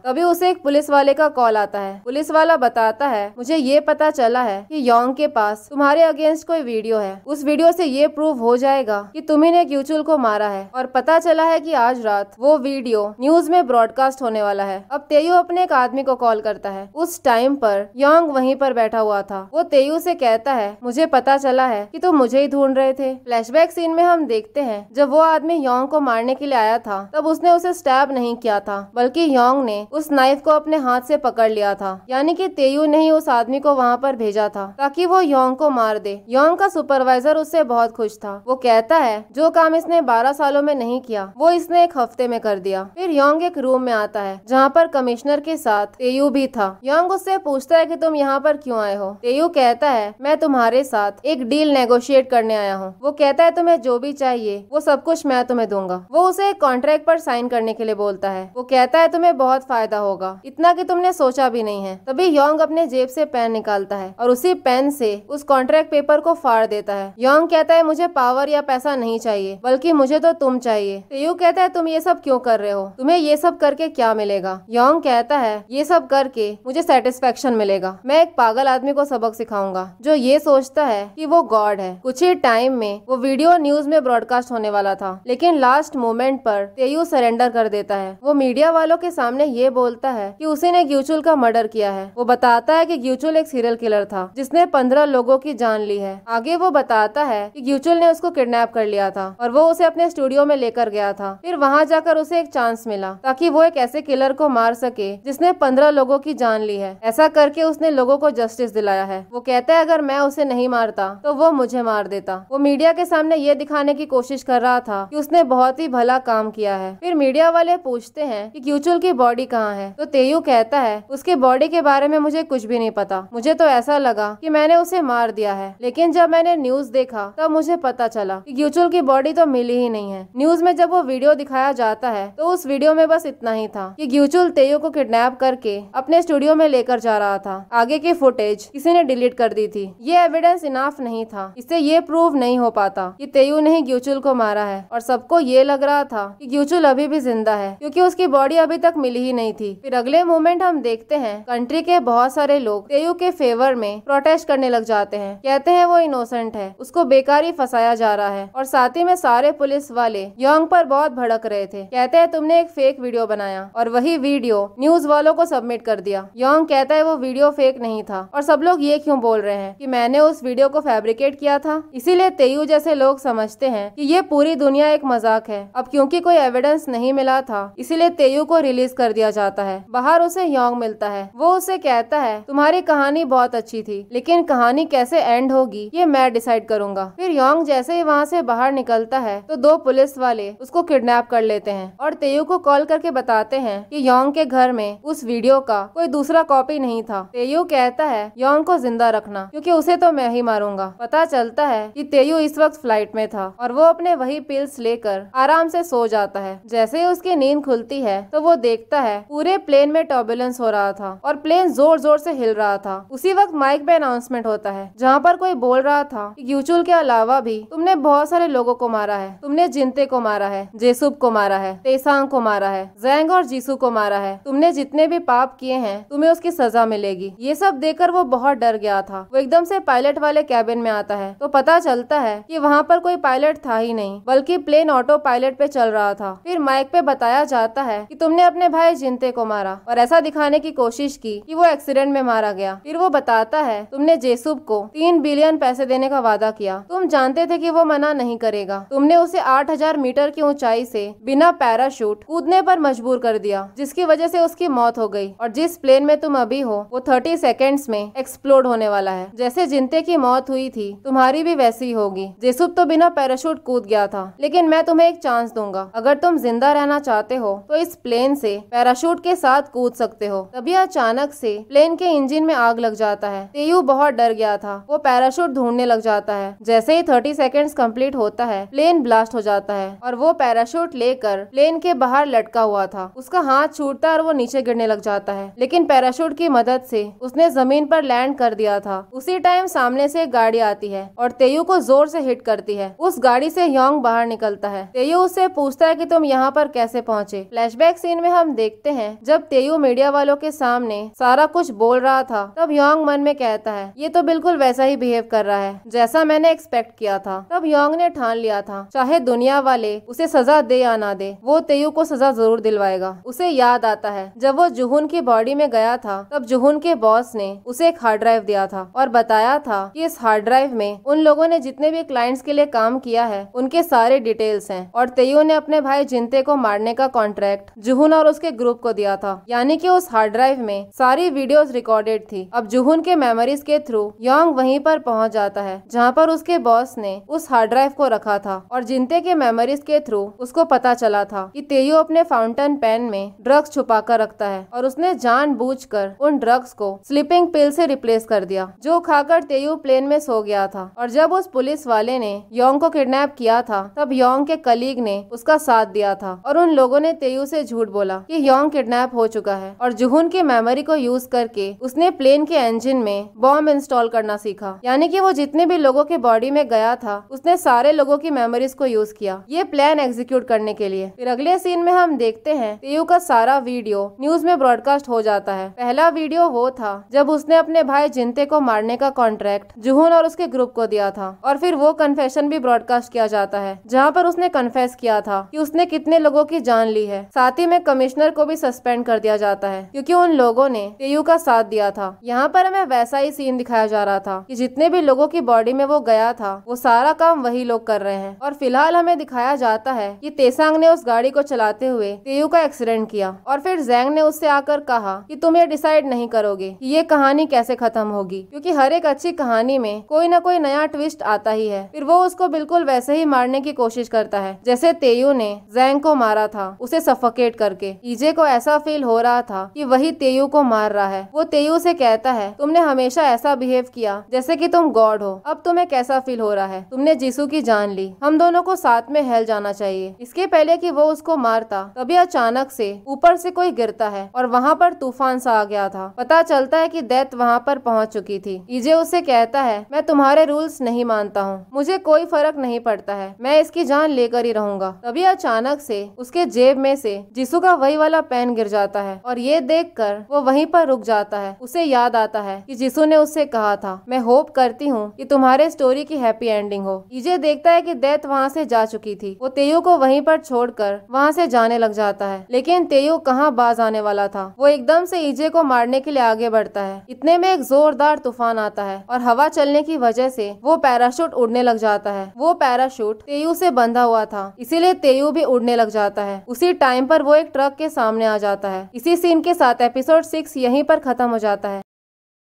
तभी उसे एक पुलिस वाले का कॉल आता है। पुलिस वाला बताता है मुझे ये पता चला है कि योंग के पास तुम्हारे अगेंस्ट कोई वीडियो है। उस वीडियो से ये प्रूव हो जाएगा कि तुम्ही ने ग्यूचुल को मारा है और पता चला है कि आज रात वो वीडियो न्यूज में ब्रॉडकास्ट होने वाला है। अब तेयू अपने एक आदमी को कॉल करता है। उस टाइम पर योंग वहीं पर बैठा हुआ था। वो तेयू से कहता है मुझे पता चला है कि तुम मुझे ही ढूंढ रहे थे। फ्लैशबैक सीन में हम देखते हैं जब वो आदमी योंग को मारने के लिए आया था तब उसने उसे स्टैब नहीं किया था, बल्कि योंग ने उस नाइफ को अपने हाथ से पकड़ लिया था। यानी कि तेयू ने ही उस आदमी को वहाँ पर भेजा था ताकि वो योंग को मार दे। योंग का सुपरवाइजर उससे बहुत खुश था। वो कहता है जो काम इसने 12 सालों में नहीं किया वो इसने एक हफ्ते में कर दिया। फिर योंग एक रूम में आता है जहाँ पर कमिश्नर के साथ तेयू भी था। योंग उससे पूछता है कि तुम यहाँ पर क्यों आए हो। तेयू कहता है मैं तुम्हारे साथ एक डील नेगोशिएट करने आया हूँ। वो कहता है तुम्हें जो भी चाहिए वो सब कुछ मैं तुम्हें दूंगा। वो उसे एक कॉन्ट्रैक्ट पर साइन करने के लिए बोलता है। वो कहता है तुम्हें बहुत फायदा होगा, इतना कि तुमने सोचा भी नहीं है। तभी योंग अपने जेब से पेन निकालता है और उसी पेन से उस कॉन्ट्रैक्ट पेपर को फाड़ देता है। योंग कहता है मुझे पावर या पैसा नहीं चाहिए, बल्कि मुझे तो तुम चाहिए। तेयू कहता है तुम ये सब क्यों कर रहे हो, तुम्हें ये सब करके क्या मिलेगा। योंग कहता है ये सब करके मुझे सेटिस्फेक्शन मिलेगा। मैं एक पागल आदमी को सबक सिखाऊंगा जो ये सोचता है कि वो गॉड है। कुछ ही टाइम में वो वीडियो न्यूज में ब्रॉडकास्ट होने वाला था, लेकिन लास्ट मोमेंट पर तेयू सरेंडर कर देता है। वो मीडिया वालों के सामने ये बोलता है कि उसी ने ग्यूचुल का मर्डर किया है। वो बताता है कि ग्यूचुल एक सीरियल किलर था जिसने 15 लोगों की जान ली है। आगे वो बताता है कि ग्यूचुल ने उसको किडनैप कर लिया था और वो उसे अपने स्टूडियो में लेकर गया था। फिर वहाँ जाकर उसे एक चांस मिला ताकि वो एक ऐसे किलर को मार सके जिसने 15 लोगों की जान ली है। ऐसा करके उसने लोगों को जस्टिस दिलाया है। वो कहता है अगर मैं उसे नहीं मारता तो वो मुझे मार देता। वो मीडिया के सामने ये दिखाने की कोशिश कर रहा था कि उसने बहुत ही भला काम किया है। फिर मीडिया वाले पूछते हैं कि ग्यूचुल की बॉडी कहाँ है। तो तेयू कहता है उसके बॉडी के बारे में मुझे कुछ भी नहीं पता, मुझे तो ऐसा लगा कि मैंने उसे मार दिया है, लेकिन जब मैंने न्यूज देखा तब मुझे पता चला कि ग्यूचुल की बॉडी तो मिली ही नहीं है। न्यूज में जब वो वीडियो दिखाया जाता है तो उस वीडियो में बस इतना ही था कि ग्यूचुल तेयू को किडनैप करके अपने स्टूडियो में लेकर जा रहा था। आगे की फुटेज किसी ने डिलीट कर दी थी। ये एविडेंस इनफ नहीं था, इससे ये प्रूव नहीं हो पाता कि तेयू ने ही ग्यूचुल को मारा है। और सबको ये लग रहा था कि ग्यूचुल अभी भी जिंदा है क्योंकि उसकी बॉडी अभी तक मिली ही नहीं थी। फिर अगले मोमेंट हम देखते हैं कंट्री के बहुत सारे लोग तेयू के फेवर में प्रोटेस्ट करने लग जाते हैं। कहते हैं वो इनोसेंट है, उसको बेकारी फंसाया जा रहा है। और साथ ही में सारे पुलिस वाले योंग पर बहुत भड़क रहे थे। कहते हैं तुमने एक फेक वीडियो बनाया और वही वीडियो न्यूज वालों को सबमिट कर दिया। योंग कहता है वो वीडियो फेक नहीं था और सब लोग ये क्यों बोल रहे हैं कि मैंने उस वीडियो को फैब्रिकेट किया था। इसीलिए तेयू जैसे लोग समझते हैं कि ये पूरी दुनिया एक मजाक है। अब क्योंकि कोई एविडेंस नहीं मिला था इसीलिए तेयू को रिलीज कर दिया जाता है। बाहर उसे योंग मिलता है। वो उसे कहता है तुम्हारी कहानी बहुत अच्छी थी, लेकिन कहानी कैसे एंड होगी ये मैं डिसाइड करूंगा। फिर योंग जैसे ही वहाँ से बाहर निकलता है तो 2 पुलिस वाले उसको किडनैप कर लेते हैं और तेयू को कॉल करके बताते हैं कि योंग के घर में उस वीडियो का कोई दूसरा कॉपी नहीं था। तेयू कहता है योंग को जिंदा रखना क्योंकि उसे तो मैं ही मारूंगा। पता चलता है कि तेयू इस वक्त फ्लाइट में था और वो अपने वही पिल्स लेकर आराम से सो जाता है। जैसे ही उसकी नींद खुलती है तो वो देखता है पूरे प्लेन में टर्बुलेंस हो रहा था और प्लेन जोर जोर से हिल रहा था। उसी वक्त माइक पे अनाउंसमेंट होता है जहाँ पर कोई बोल रहा था कि ग्यूचुल के अलावा भी तुमने बहुत सारे लोगों को मारा है। तुमने जिनते को मारा है, जेसुब को मारा है, तेसांग को मारा है, जैंग और जीसू को मारा है। तुमने जितने भी पाप किए हैं तुम्हें उसकी सजा मिलेगी। ये सब देखकर वो बहुत डर गया था। वो एकदम से पायलट वाले कैबिन में आता है तो पता चलता है कि वहाँ पर कोई पायलट था ही नहीं, बल्कि प्लेन ऑटो पायलट पे चल रहा था। फिर माइक पे बताया जाता है कि तुमने अपने भाई जिनते को मारा और ऐसा दिखाने की कोशिश की कि वो एक्सीडेंट में मारा गया। फिर वो बताता है तुमने जेसुब को 3 बिलियन पैसे देने का वादा किया। तुम जानते थे कि वो मना नहीं करेगा। तुमने उसे 8000 मीटर की ऊंचाई से बिना पैराशूट कूदने पर मजबूर कर दिया, जिसकी वजह से उसकी मौत हो गई। और जिस प्लेन में तुम अभी हो वो 30 सेकेंड्स में एक्सप्लोड होने वाला है। जैसे जिनते की मौत हुई थी तुम्हारी भी वैसी होगी। जेसुब तो बिना पैराशूट कूद गया था, लेकिन मैं तुम्हें एक चांस दूंगा। अगर तुम जिंदा रहना जाना चाहते हो तो इस प्लेन से पैराशूट के साथ कूद सकते हो। तभी अचानक से प्लेन के इंजन में आग लग जाता है। तेयू बहुत डर गया था। वो पैराशूट ढूंढने लग जाता है। जैसे ही 30 सेकेंड्स कंप्लीट होता है प्लेन ब्लास्ट हो जाता है और वो पैराशूट लेकर प्लेन के बाहर लटका हुआ था। उसका हाथ छूटता है और वो नीचे गिरने लग जाता है, लेकिन पैराशूट की मदद से उसने जमीन पर लैंड कर दिया था। उसी टाइम सामने से एक गाड़ी आती है और तेयू को जोर से हिट करती है। उस गाड़ी से योंग बाहर निकलता है। तेयू उससे पूछता है कि तुम यहाँ पर कैसे पहुँचे। फ्लैशबैक सीन में हम देखते हैं जब तेयू मीडिया वालों के सामने सारा कुछ बोल रहा था, तब योंग मन में कहता है ये तो बिल्कुल वैसा ही बिहेव कर रहा है जैसा मैंने एक्सपेक्ट किया था। तब योंग ने ठान लिया था चाहे दुनिया वाले उसे सजा दे या ना दे, वो तेयू को सजा जरूर दिलवाएगा। उसे याद आता है जब वो जुहुन की बॉडी में गया था तब जुहुन के बॉस ने उसे एक हार्ड ड्राइव दिया था और बताया था कि इस हार्ड ड्राइव में उन लोगों ने जितने भी क्लाइंट्स के लिए काम किया है उनके सारे डिटेल्स हैं। और तेयू ने अपने भाई जिनते को मारने का कॉन्ट्रैक्ट जुहुन और उसके ग्रुप को दिया था, यानी कि उस हार्ड ड्राइव में सारी वीडियोस रिकॉर्डेड थी। अब जुहुन के मेमोरीज के थ्रू योंग वहीं पर पहुंच जाता है जहां पर उसके बॉस ने उस हार्ड ड्राइव को रखा था और जिनते के मेमोरीज के थ्रू उसको पता चला था कि तेयू अपने फाउंटेन पेन में ड्रग्स छुपा कर रखता है और उसने जानबूझकर उन ड्रग्स को स्लीपिंग पिल से रिप्लेस कर दिया, जो खाकर तेयू प्लेन में सो गया था। और जब उस पुलिस वाले ने योंग को किडनैप किया था तब योंग के कलीग ने उसका साथ दिया था और उन लोगों ने तेयू से झूठ बोला कि योंग किडनैप हो चुका है और जुहुन की मेमोरी को यूज करके उसने प्लेन के इंजन में बॉम्ब इंस्टॉल करना सीखा, यानी कि वो जितने भी लोगों के बॉडी में गया था उसने सारे लोगों की मेमोरीज को यूज किया ये प्लान एग्जीक्यूट करने के लिए। फिर अगले सीन में हम देखते हैं तेयू का सारा वीडियो न्यूज में ब्रॉडकास्ट हो जाता है। पहला वीडियो वो था जब उसने अपने भाई जिनते को मारने का कॉन्ट्रैक्ट जुहुन और उसके ग्रुप को दिया था और फिर वो कन्फेशन भी ब्रॉडकास्ट किया जाता है जहाँ पर उसने कन्फेस किया था कि उसने कितने लोगों की जान ली है। साथ ही में कमिश्नर को भी सस्पेंड कर दिया जाता है क्योंकि उन लोगों ने तेयू का साथ दिया था। यहाँ पर हमें वैसा ही सीन दिखाया जा रहा था कि जितने भी लोगों की बॉडी में वो गया था वो सारा काम वही लोग कर रहे हैं। और फिलहाल हमें दिखाया जाता है कि तेसांग ने उस गाड़ी को चलाते हुए तेयू का एक्सीडेंट किया और फिर जैंग ने उससे आकर कहा कि तुम ये डिसाइड नहीं करोगे कि ये कहानी कैसे खत्म होगी, क्योंकि हर एक अच्छी कहानी में कोई ना कोई नया ट्विस्ट आता ही है। फिर वो उसको बिल्कुल वैसे ही मारने की कोशिश करता है जैसे तेयू ने जैंग को मारा था, उसे सफोकेट करके। ईजे को ऐसा फील हो रहा था कि वही तेयू को मार रहा है। वो तेयू से कहता है तुमने हमेशा ऐसा बिहेव किया जैसे कि तुम गॉड हो, अब तुम्हें कैसा फील हो रहा है? तुमने जीसू की जान ली, हम दोनों को साथ में हेल जाना चाहिए। इसके पहले कि वो उसको मारता तभी अचानक से ऊपर से कोई गिरता है और वहाँ पर तूफान सा आ गया था। पता चलता है कि डेथ वहाँ पर पहुँच चुकी थी। ईजे उससे कहता है मैं तुम्हारे रूल्स नहीं मानता हूँ, मुझे कोई फर्क नहीं पड़ता है, मैं इसकी जान लेकर ही रहूंगा। तभी अचानक से उसके जेब में से जीसू का वही वाला पेन गिर जाता है और ये देखकर वो वहीं पर रुक जाता है। उसे याद आता है कि जीसू ने उससे कहा था मैं होप करती हूँ कि तुम्हारे स्टोरी की हैप्पी एंडिंग हो। ईजे देखता है कि डेथ वहाँ से जा चुकी थी। वो तेयू को वहीं पर छोड़कर वहाँ से जाने लग जाता है, लेकिन तेयू कहाँ बाज आने वाला था। वो एकदम से ईजे को मारने के लिए आगे बढ़ता है। इतने में एक जोरदार तूफान आता है और हवा चलने की वजह से वो पैराशूट उड़ने लग जाता है। वो पैराशूट तेयू से बंधा हुआ था, इसीलिए तेयू भी उड़ने लग जाता है। उसी टाइम पर वो एक ट्रक के सामने आ जाता है। इसी सीन के साथ एपिसोड 6 यहीं पर खत्म हो जाता है।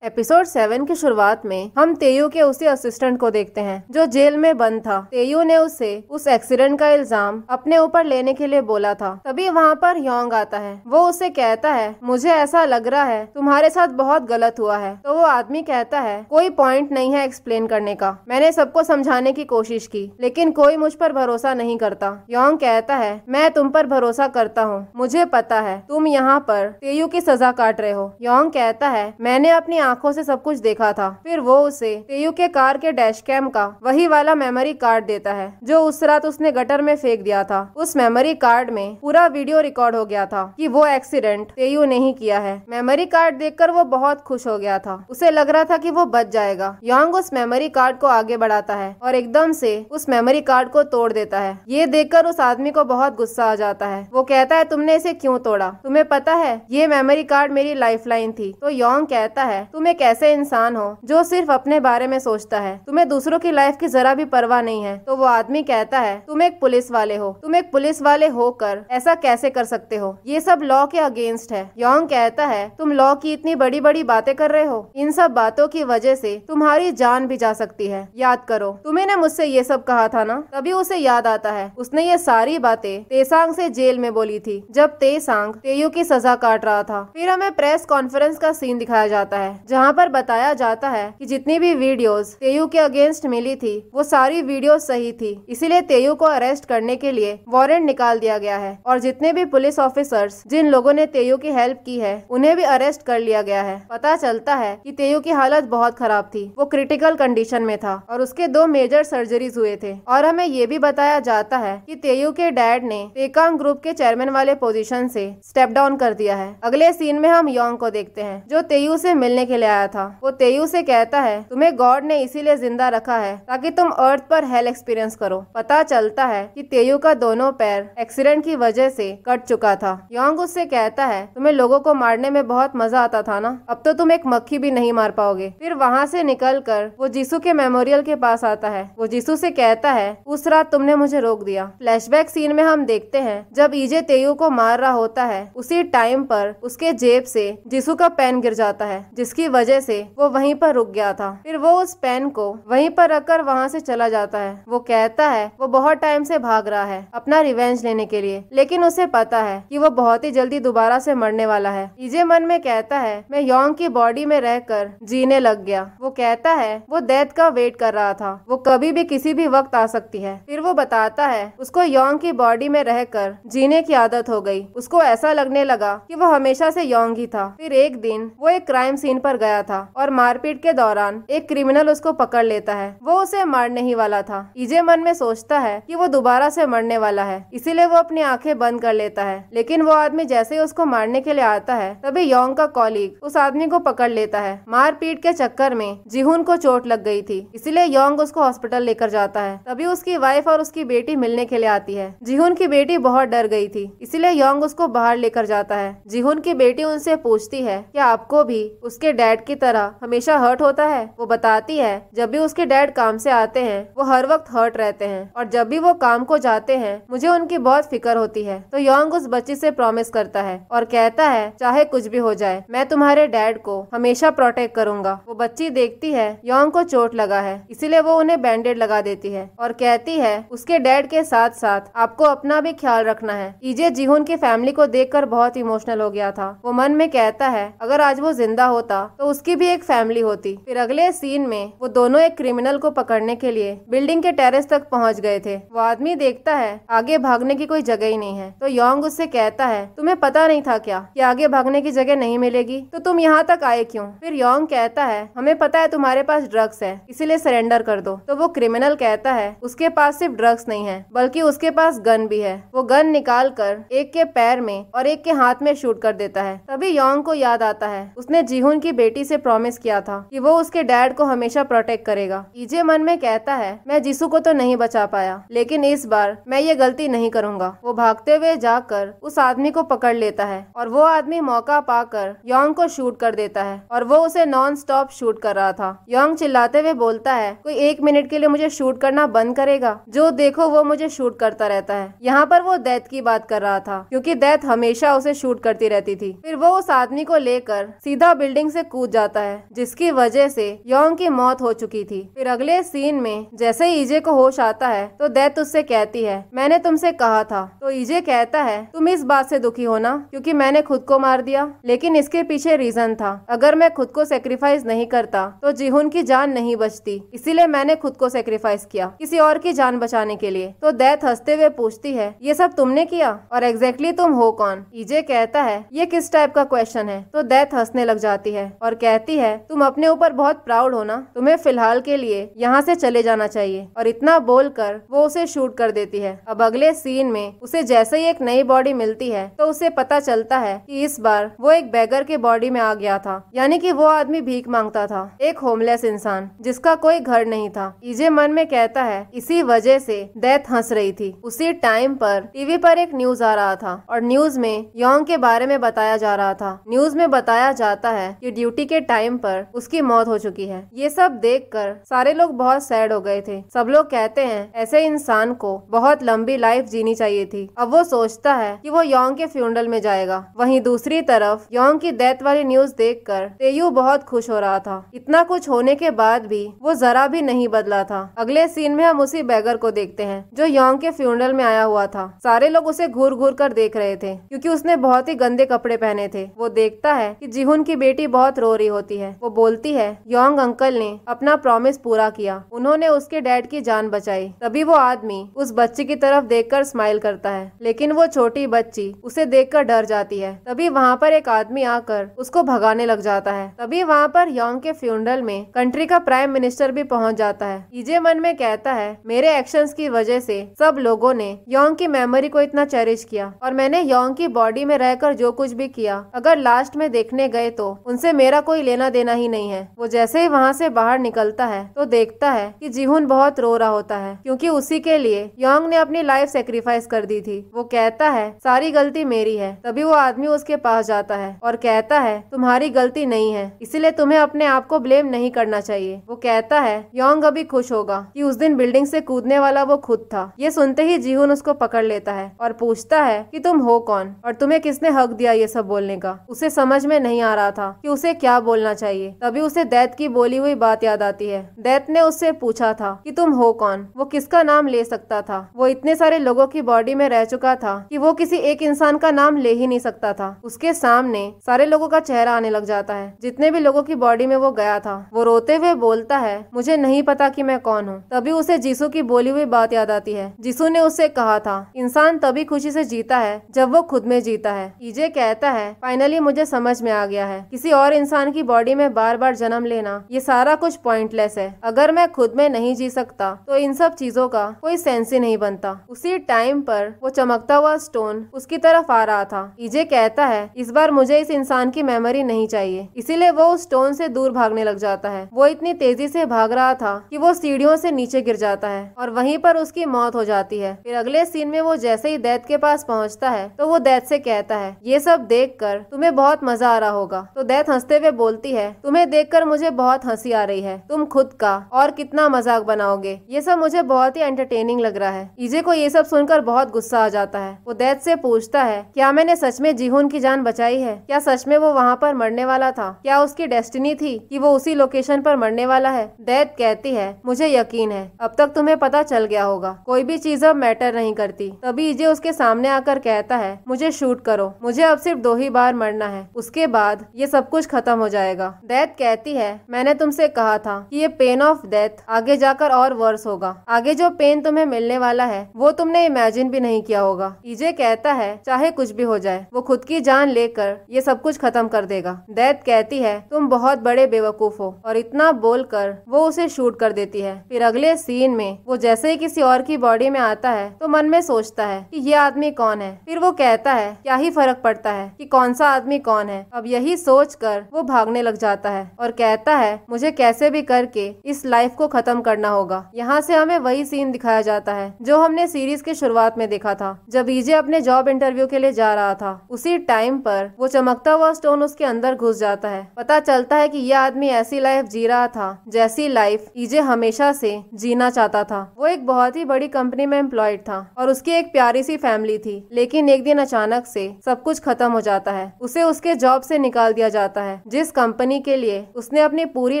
एपिसोड 7 की शुरुआत में हम तेयू के उसी असिस्टेंट को देखते हैं जो जेल में बंद था। तेयू ने उसे उस एक्सीडेंट का इल्जाम अपने ऊपर लेने के लिए बोला था। तभी वहाँ पर योंग आता है। वो उसे कहता है मुझे ऐसा लग रहा है तुम्हारे साथ बहुत गलत हुआ है। तो वो आदमी कहता है कोई पॉइंट नहीं है एक्सप्लेन करने का, मैंने सबको समझाने की कोशिश की लेकिन कोई मुझ पर भरोसा नहीं करता। योंग कहता है मैं तुम पर भरोसा करता हूँ, मुझे पता है तुम यहाँ पर तेयू की सजा काट रहे हो। योंग कहता है मैंने अपनी आंखों से सब कुछ देखा था। फिर वो उसे तेयू के कार के डैश कैम का वही वाला मेमोरी कार्ड देता है जो उस रात उसने गटर में फेंक दिया था। उस मेमोरी कार्ड में पूरा वीडियो रिकॉर्ड हो गया था कि वो एक्सीडेंट तेयू ने ही किया है। मेमोरी कार्ड देखकर वो बहुत खुश हो गया था, उसे लग रहा था कि वो बच जाएगा। योंग उस मेमोरी कार्ड को आगे बढ़ाता है और एकदम से उस मेमोरी कार्ड को तोड़ देता है। ये देखकर उस आदमी को बहुत गुस्सा आ जाता है। वो कहता है तुमने इसे क्यों तोड़ा, तुम्हें पता है ये मेमोरी कार्ड मेरी लाइफलाइन थी। तो योंग कहता है तुम एक ऐसे इंसान हो जो सिर्फ अपने बारे में सोचता है, तुम्हें दूसरों की लाइफ की जरा भी परवाह नहीं है। तो वो आदमी कहता है तुम एक पुलिस वाले हो, तुम एक पुलिस वाले होकर ऐसा कैसे कर सकते हो, ये सब लॉ के अगेंस्ट है। योंग कहता है तुम लॉ की इतनी बड़ी बड़ी बातें कर रहे हो, इन सब बातों की वजह से तुम्हारी जान भी जा सकती है। याद करो तुम्हें ने मुझसे ये सब कहा था ना। तभी उसे याद आता है उसने ये सारी बातें तेसांग से जेल में बोली थी जब तेसांग तेयू की सजा काट रहा था। फिर हमें प्रेस कॉन्फ्रेंस का सीन दिखाया जाता है जहाँ पर बताया जाता है कि जितनी भी वीडियोस तेयू के अगेंस्ट मिली थी वो सारी वीडियोस सही थी, इसीलिए तेयू को अरेस्ट करने के लिए वारंट निकाल दिया गया है और जितने भी पुलिस ऑफिसर्स जिन लोगों ने तेयू की हेल्प की है उन्हें भी अरेस्ट कर लिया गया है। पता चलता है कि तेयू की हालत बहुत खराब थी, वो क्रिटिकल कंडीशन में था और उसके 2 मेजर सर्जरीज हुए थे। और हमें ये भी बताया जाता है कि तेयू के डैड ने तेकांग ग्रुप के चेयरमैन वाले पोजीशन से स्टेप डाउन कर दिया है। अगले सीन में हम योंग को देखते हैं जो तेयू से मिलने के लिए आया था। वो तेयू से कहता है तुम्हें गॉड ने इसीलिए जिंदा रखा है ताकि तुम अर्थ पर हेल एक्सपीरियंस करो। पता चलता है कि तेयू का दोनों पैर एक्सीडेंट की वजह से कट चुका था। योंग उससे कहता है तुम्हें लोगों को मारने में बहुत मजा आता था ना, अब तो तुम एक मक्खी भी नहीं मार पाओगे। फिर वहाँ से निकलकर वो जीसू के मेमोरियल के पास आता है। वो जीसू से कहता है उस रात तुमने मुझे रोक दिया। फ्लैशबैक सीन में हम देखते हैं जब ईजे तेयू को मार रहा होता है उसी टाइम पर उसके जेब से जीसू का पेन गिर जाता है जिसकी वजह से वो वहीं पर रुक गया था। फिर वो उस पेन को वहीं पर रखकर वहाँ से चला जाता है। वो कहता है वो बहुत टाइम से भाग रहा है अपना रिवेंज लेने के लिए, लेकिन उसे पता है कि वो बहुत ही जल्दी दोबारा से मरने वाला है। ईजे मन में कहता है मैं योंग की बॉडी में रहकर जीने लग गया। वो कहता है वो डेथ का वेट कर रहा था, वो कभी भी किसी भी वक्त आ सकती है। फिर वो बताता है उसको योंग की बॉडी में रहकर जीने की आदत हो गई, उसको ऐसा लगने लगा कि वो हमेशा से योंग ही था। फिर एक दिन वो एक क्राइम सीन पर गया था और मारपीट के दौरान एक क्रिमिनल उसको पकड़ लेता है। वो उसे मारने ही वाला था। ईजे मन में सोचता है कि वो दोबारा से मरने वाला है, इसीलिए वो अपनी आंखें बंद कर लेता है। लेकिन वो आदमी जैसे ही उसको मारने के लिए आता है तभी योंग का कॉलीग उस आदमी को पकड़ लेता है। मारपीट के चक्कर में जिहुन को चोट लग गई थी, इसीलिए योंग उसको हॉस्पिटल लेकर जाता है। तभी उसकी वाइफ और उसकी बेटी मिलने के लिए आती है। जिहुन की बेटी बहुत डर गई थी, इसीलिए योंग उसको बाहर लेकर जाता है। जिहुन की बेटी उनसे पूछती है क्या आपको भी उसके डैड की तरह हमेशा हर्ट होता है। वो बताती है जब भी उसके डैड काम से आते हैं वो हर वक्त हर्ट रहते हैं और जब भी वो काम को जाते हैं मुझे उनकी बहुत फिक्र होती है। तो योंग उस बच्ची से प्रॉमिस करता है और कहता है चाहे कुछ भी हो जाए मैं तुम्हारे डैड को हमेशा प्रोटेक्ट करूंगा। वो बच्ची देखती है योंग को चोट लगा है, इसीलिए वो उन्हें बैंडेड लगा देती है और कहती है उसके डैड के साथ साथ आपको अपना भी ख्याल रखना है। ईजे जिहुन की फैमिली को देखकर बहुत इमोशनल हो गया था। वो मन में कहता है अगर आज वो जिंदा होता तो उसकी भी एक फैमिली होती। फिर अगले सीन में वो दोनों एक क्रिमिनल को पकड़ने के लिए बिल्डिंग के टेरेस तक पहुंच गए थे। वो आदमी देखता है आगे भागने की कोई जगह ही नहीं है। तो योंग उससे कहता है तुम्हें पता नहीं था क्या कि आगे भागने की जगह नहीं मिलेगी, तो तुम यहाँ तक आए क्यों। फिर योंग कहता है हमें पता है तुम्हारे पास ड्रग्स है, इसीलिए सरेंडर कर दो। तो वो क्रिमिनल कहता है उसके पास सिर्फ ड्रग्स नहीं है बल्कि उसके पास गन भी है। वो गन निकाल कर एक के पैर में और एक के हाथ में शूट कर देता है। तभी योंग को याद आता है उसने जिहुन की बेटी से प्रॉमिस किया था कि वो उसके डैड को हमेशा प्रोटेक्ट करेगा। ईजे मन में कहता है मैं जीसू को तो नहीं बचा पाया, लेकिन इस बार मैं ये गलती नहीं करूंगा। वो भागते हुए जाकर उस आदमी को पकड़ लेता है और वो आदमी मौका पाकर योंग को शूट कर देता है और वो उसे नॉन स्टॉप शूट कर रहा था। योंग चिल्लाते हुए बोलता है कोई 1 मिनट के लिए मुझे शूट करना बंद करेगा, जो देखो वो मुझे शूट करता रहता है। यहाँ पर वो डेथ की बात कर रहा था क्योंकि डेथ हमेशा उसे शूट करती रहती थी। फिर वो उस आदमी को लेकर सीधा बिल्डिंग से कूद जाता है जिसकी वजह से योंग की मौत हो चुकी थी। फिर अगले सीन में जैसे ही ईजे को होश आता है तो डेथ उससे कहती है मैंने तुमसे कहा था। तो ईजे कहता है तुम इस बात से दुखी हो ना क्योंकि मैंने खुद को मार दिया, लेकिन इसके पीछे रीजन था। अगर मैं खुद को सेक्रीफाइस नहीं करता तो जिहुन की जान नहीं बचती, इसीलिए मैंने खुद को सेक्रीफाइस किया किसी और की जान बचाने के लिए। तो डेथ हंसते हुए पूछती है ये सब तुमने किया और एग्जैक्टली तुम हो कौन। ईजे कहता है ये किस टाइप का क्वेश्चन है। तो डेथ हंसने लग जाती है और कहती है तुम अपने ऊपर बहुत प्राउड हो ना, तुम्हें फिलहाल के लिए यहाँ से चले जाना चाहिए। और इतना बोलकर वो उसे शूट कर देती है। अब अगले सीन में उसे जैसे ही एक नई बॉडी मिलती है तो उसे पता चलता है कि इस बार वो एक बेगर के बॉडी में आ गया था, यानी कि वो आदमी भीख मांगता था, एक होमलेस इंसान जिसका कोई घर नहीं था। ईजे मन में कहता है इसी वजह से डेथ हंस रही थी। उसी टाइम पर टीवी पर एक न्यूज आ रहा था और न्यूज में योंग के बारे में बताया जा रहा था। न्यूज में बताया जाता है कि ड्यू ड्यूटी के टाइम पर उसकी मौत हो चुकी है। ये सब देखकर सारे लोग बहुत सैड हो गए थे। सब लोग कहते हैं ऐसे इंसान को बहुत लंबी लाइफ जीनी चाहिए थी। अब वो सोचता है कि वो योंग के फ्यूनरल में जाएगा। वहीं दूसरी तरफ योंग की डेथ वाली न्यूज देखकर तेयू बहुत खुश हो रहा था। इतना कुछ होने के बाद भी वो जरा भी नहीं बदला था। अगले सीन में हम उसी बैगर को देखते हैं जो योंग के फ्यूनरल में आया हुआ था। सारे लोग उसे घूर घूर कर देख रहे थे क्योंकि उसने बहुत ही गंदे कपड़े पहने थे। वो देखता है कि जीहुन की बेटी बहुत रो रही होती है। वो बोलती है योंग अंकल ने अपना प्रॉमिस पूरा किया, उन्होंने उसके डैड की जान बचाई। तभी वो आदमी उस बच्ची की तरफ देखकर स्माइल करता है, लेकिन वो छोटी बच्ची उसे देखकर डर जाती है। तभी वहाँ पर एक आदमी आकर उसको भगाने लग जाता है। तभी वहाँ पर योंग के फ्यूनरल में कंट्री का प्राइम मिनिस्टर भी पहुँच जाता है। ईजे मन में कहता है मेरे एक्शंस की वजह से सब लोगों ने योंग की मेमोरी को इतना चेरिश किया और मैंने योंग की बॉडी में रहकर जो कुछ भी किया, अगर लास्ट में देखने गए तो उनसे मेरा कोई लेना देना ही नहीं है। वो जैसे ही वहाँ से बाहर निकलता है तो देखता है कि जीहुन बहुत रो रहा होता है क्योंकि उसी के लिए योंग ने अपनी लाइफ सेक्रीफाइस कर दी थी। वो कहता है सारी गलती मेरी है। तभी वो आदमी उसके पास जाता है और कहता है तुम्हारी गलती नहीं है, इसलिए तुम्हें अपने आप को ब्लेम नहीं करना चाहिए। वो कहता है योंग अभी खुश होगा कि उस दिन बिल्डिंग से कूदने वाला वो खुद था। ये सुनते ही जीहुन उसको पकड़ लेता है और पूछता है कि तुम हो कौन और तुम्हें किसने हक दिया ये सब बोलने का। उसे समझ में नहीं आ रहा था कि उसे क्या बोलना चाहिए। तभी उसे दैत की बोली हुई बात याद आती है। दैत ने उससे पूछा था कि तुम हो कौन। वो किसका नाम ले सकता था। वो इतने सारे लोगों की बॉडी में रह चुका था कि वो किसी एक इंसान का नाम ले ही नहीं सकता था। उसके सामने सारे लोगों का चेहरा आने लग जाता है, जितने भी लोगों की बॉडी में वो गया था। वो रोते हुए बोलता है मुझे नहीं पता कि मैं कौन हूँ। तभी उसे जीसू की बोली हुई बात याद आती है। जीसू ने उससे कहा था इंसान तभी खुशी से जीता है जब वो खुद में जीता है। ईजे कहता है फाइनली मुझे समझ में आ गया है, किसी और इंसान की बॉडी में बार बार जन्म लेना ये सारा कुछ पॉइंटलेस है। अगर मैं खुद में नहीं जी सकता तो इन सब चीजों का कोई सेंस ही नहीं बनता। उसी टाइम पर वो चमकता हुआ स्टोन उसकी तरफ आ रहा था। ईजे कहता है इस बार मुझे इस इंसान की मेमोरी नहीं चाहिए, इसीलिए वो उस स्टोन से दूर भागने लग जाता है। वो इतनी तेजी से भाग रहा था कि वो सीढ़ियों से नीचे गिर जाता है और वहीं पर उसकी मौत हो जाती है। फिर अगले सीन में वो जैसे ही दैत के पास पहुंचता है तो वो दैत से कहता है ये सब देखकर तुम्हें बहुत मजा आ रहा होगा। तो दैत हंसते हुए बोलती है तुम्हें देखकर मुझे बहुत हंसी आ रही है, तुम खुद का और कितना मजाक बनाओगे, ये सब मुझे बहुत ही एंटरटेनिंग लग रहा है। ईजे को ये सब सुनकर बहुत गुस्सा आ जाता है। वो दैत से पूछता है क्या मैंने सच में जीहुन की जान बचाई है? क्या सच में वो वहाँ पर मरने वाला था? क्या उसकी डेस्टिनी थी कि वो उसी लोकेशन पर मरने वाला है? दैत कहती है मुझे यकीन है अब तक तुम्हें पता चल गया होगा, कोई भी चीज अब मैटर नहीं करती। तभी ईजे उसके सामने आकर कहता है मुझे शूट करो, मुझे अब सिर्फ 2 ही बार मरना है, उसके बाद ये सब कुछ खत्म हो जाएगा। दैत कहती है मैंने तुमसे कहा था कि ये पेन ऑफ डेथ आगे जाकर और वर्स होगा। आगे जो पेन तुम्हें मिलने वाला है वो तुमने इमेजिन भी नहीं किया होगा। ईजे कहता है चाहे कुछ भी हो जाए वो खुद की जान लेकर ये सब कुछ खत्म कर देगा। दैत कहती है तुम बहुत बड़े बेवकूफ हो और इतना बोलकर वो उसे शूट कर देती है। फिर अगले सीन में वो जैसे ही किसी और की बॉडी में आता है तो मन में सोचता है कि ये आदमी कौन है। फिर वो कहता है क्या ही फर्क पड़ता है कि कौन सा आदमी कौन है। अब यही सोचकर वो भागने लग जाता है और कहता है मुझे कैसे भी करके इस लाइफ को खत्म करना होगा। यहाँ से हमें वही सीन दिखाया जाता है जो हमने सीरीज के शुरुआत में देखा था, जब ईजे अपने जॉब इंटरव्यू के लिए जा रहा था। उसी टाइम पर वो चमकता हुआ स्टोन उसके अंदर घुस जाता है। पता चलता है कि यह आदमी ऐसी लाइफ जी रहा था जैसी लाइफ ईजे हमेशा से जीना चाहता था। वो एक बहुत ही बड़ी कंपनी में एम्प्लॉयड था और उसकी एक प्यारी सी फैमिली थी, लेकिन एक दिन अचानक से सब कुछ खत्म हो जाता है। उसे उसके जॉब से निकाल दिया जाता है। जिस कंपनी के लिए उसने अपनी पूरी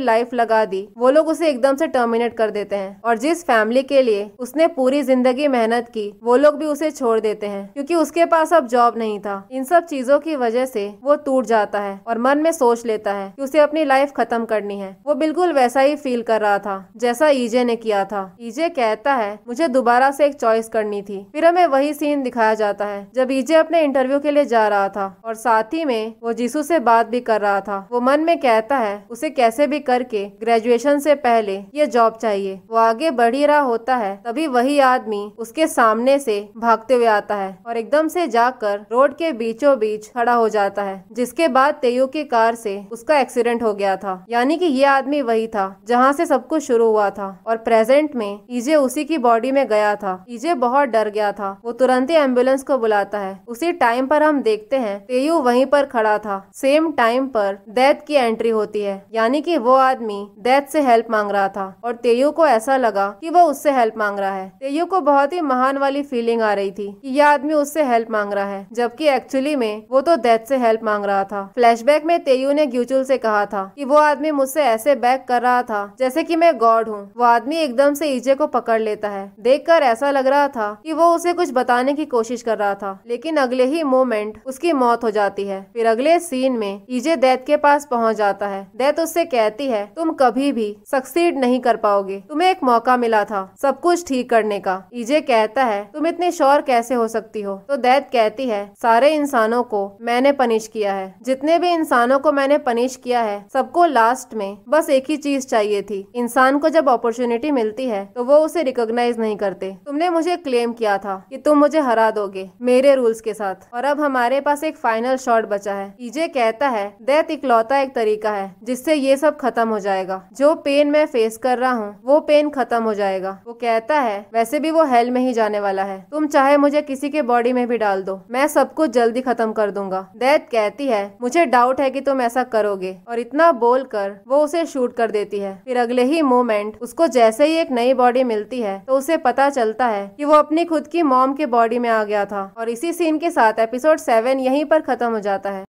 लाइफ लगा दी वो लोग उसे एकदम से टर्मिनेट कर देते हैं और जिस फैमिली के लिए उसने पूरी जिंदगी मेहनत की वो लोग भी उसे छोड़ देते हैं क्योंकि उसके पास अब जॉब नहीं था। इन सब चीजों की वजह से वो टूट जाता है और मन में सोच लेता है कि उसे अपनी लाइफ खत्म करनी है। वो बिल्कुल वैसा ही फील कर रहा था जैसा ईजे ने किया था। ईजे कहता है मुझे दोबारा से एक चॉइस करनी थी। फिर हमें वही सीन दिखाया जाता है जब ईजे अपने इंटरव्यू के लिए जा रहा था और साथ ही में वो जीसू से बात भी कर रहा था। वो मन में कहता है उसे कैसे भी करके ग्रेजुएशन से पहले ये जॉब चाहिए। वो आगे बढ़ ही रहा होता है तभी वही आदमी उसके सामने से भागते हुए आता है और एकदम से जाकर रोड के बीचों बीच खड़ा हो जाता है, जिसके बाद तेयू की कार से उसका एक्सीडेंट हो गया था। यानी कि ये आदमी वही था जहाँ से सब कुछ शुरू हुआ था और प्रेजेंट में ईजे उसी की बॉडी में गया था। ईजे बहुत डर गया था। वो तुरंत ही एम्बुलेंस को बुलाता है। उसी टाइम पर हम देखते हैं तेयू वहीं पर खड़ा था। सेम टाइम पर डेथ की एंट्री होती है, यानी कि वो आदमी डेथ से हेल्प मांग रहा था और तेयू को ऐसा लगा कि वो उससे हेल्प मांग रहा है। तेयू को बहुत ही महान वाली फीलिंग आ रही थी कि यह आदमी उससे हेल्प मांग रहा है, जबकि एक्चुअली में वो तो डेथ से हेल्प मांग रहा था। फ्लैशबैक में तेयू ने ग्यूचुल से कहा था कि वो आदमी मुझसे ऐसे बैक कर रहा था जैसे कि मैं गॉड हूँ। वो आदमी एकदम से ईजे को पकड़ लेता है। देखकर ऐसा लग रहा था कि वो उसे कुछ बताने की कोशिश कर रहा था, लेकिन अगले ही मोमेंट उसकी मौत हो जाती है। फिर अगले सीन में ईजे डेथ के पास पहुंच जाता है। डेथ उससे कहती है तुम कभी भी सक्सीड नहीं कर पाओगे, तुम्हें एक मौका मिला था सब कुछ ठीक करने का। ईजे कहता है तुम इतने श्योर कैसे हो सकती हो? तो डेथ कहती है सारे इंसानों को मैंने पनिश किया है, जितने भी इंसानों को मैंने पनिश किया है सबको लास्ट में बस एक ही चीज चाहिए थी। इंसान को जब अपॉर्चुनिटी मिलती है तो वो उसे रिकॉग्नाइज नहीं करते। तुमने मुझे क्लेम किया था कि तुम मुझे हरा दोगे मेरे रूल्स के साथ, और अब हमारे पास एक फाइनल शॉट बचा है। ईजे कहता है डेथ इकलौता एक तरीका है जिससे ये सब खत्म हो जाएगा। जो पेन मैं फेस कर रहा हूँ वो पेन खत्म हो जाएगा। वो कहता है वैसे भी वो हेल में ही जाने वाला है, तुम चाहे मुझे किसी के बॉडी में भी डाल दो, मैं सब कुछ जल्दी खत्म कर दूंगा। डेथ कहती है मुझे डाउट है कि तुम ऐसा करोगे, और इतना बोलकर वो उसे शूट कर देती है। फिर अगले ही मोमेंट उसको जैसे ही एक नई बॉडी मिलती है तो उसे पता चलता है कि वो अपनी खुद की मॉम के बॉडी में आ गया था। और इसी सीन के साथ एपिसोड 7 यहीं पर खत्म हो जाता है।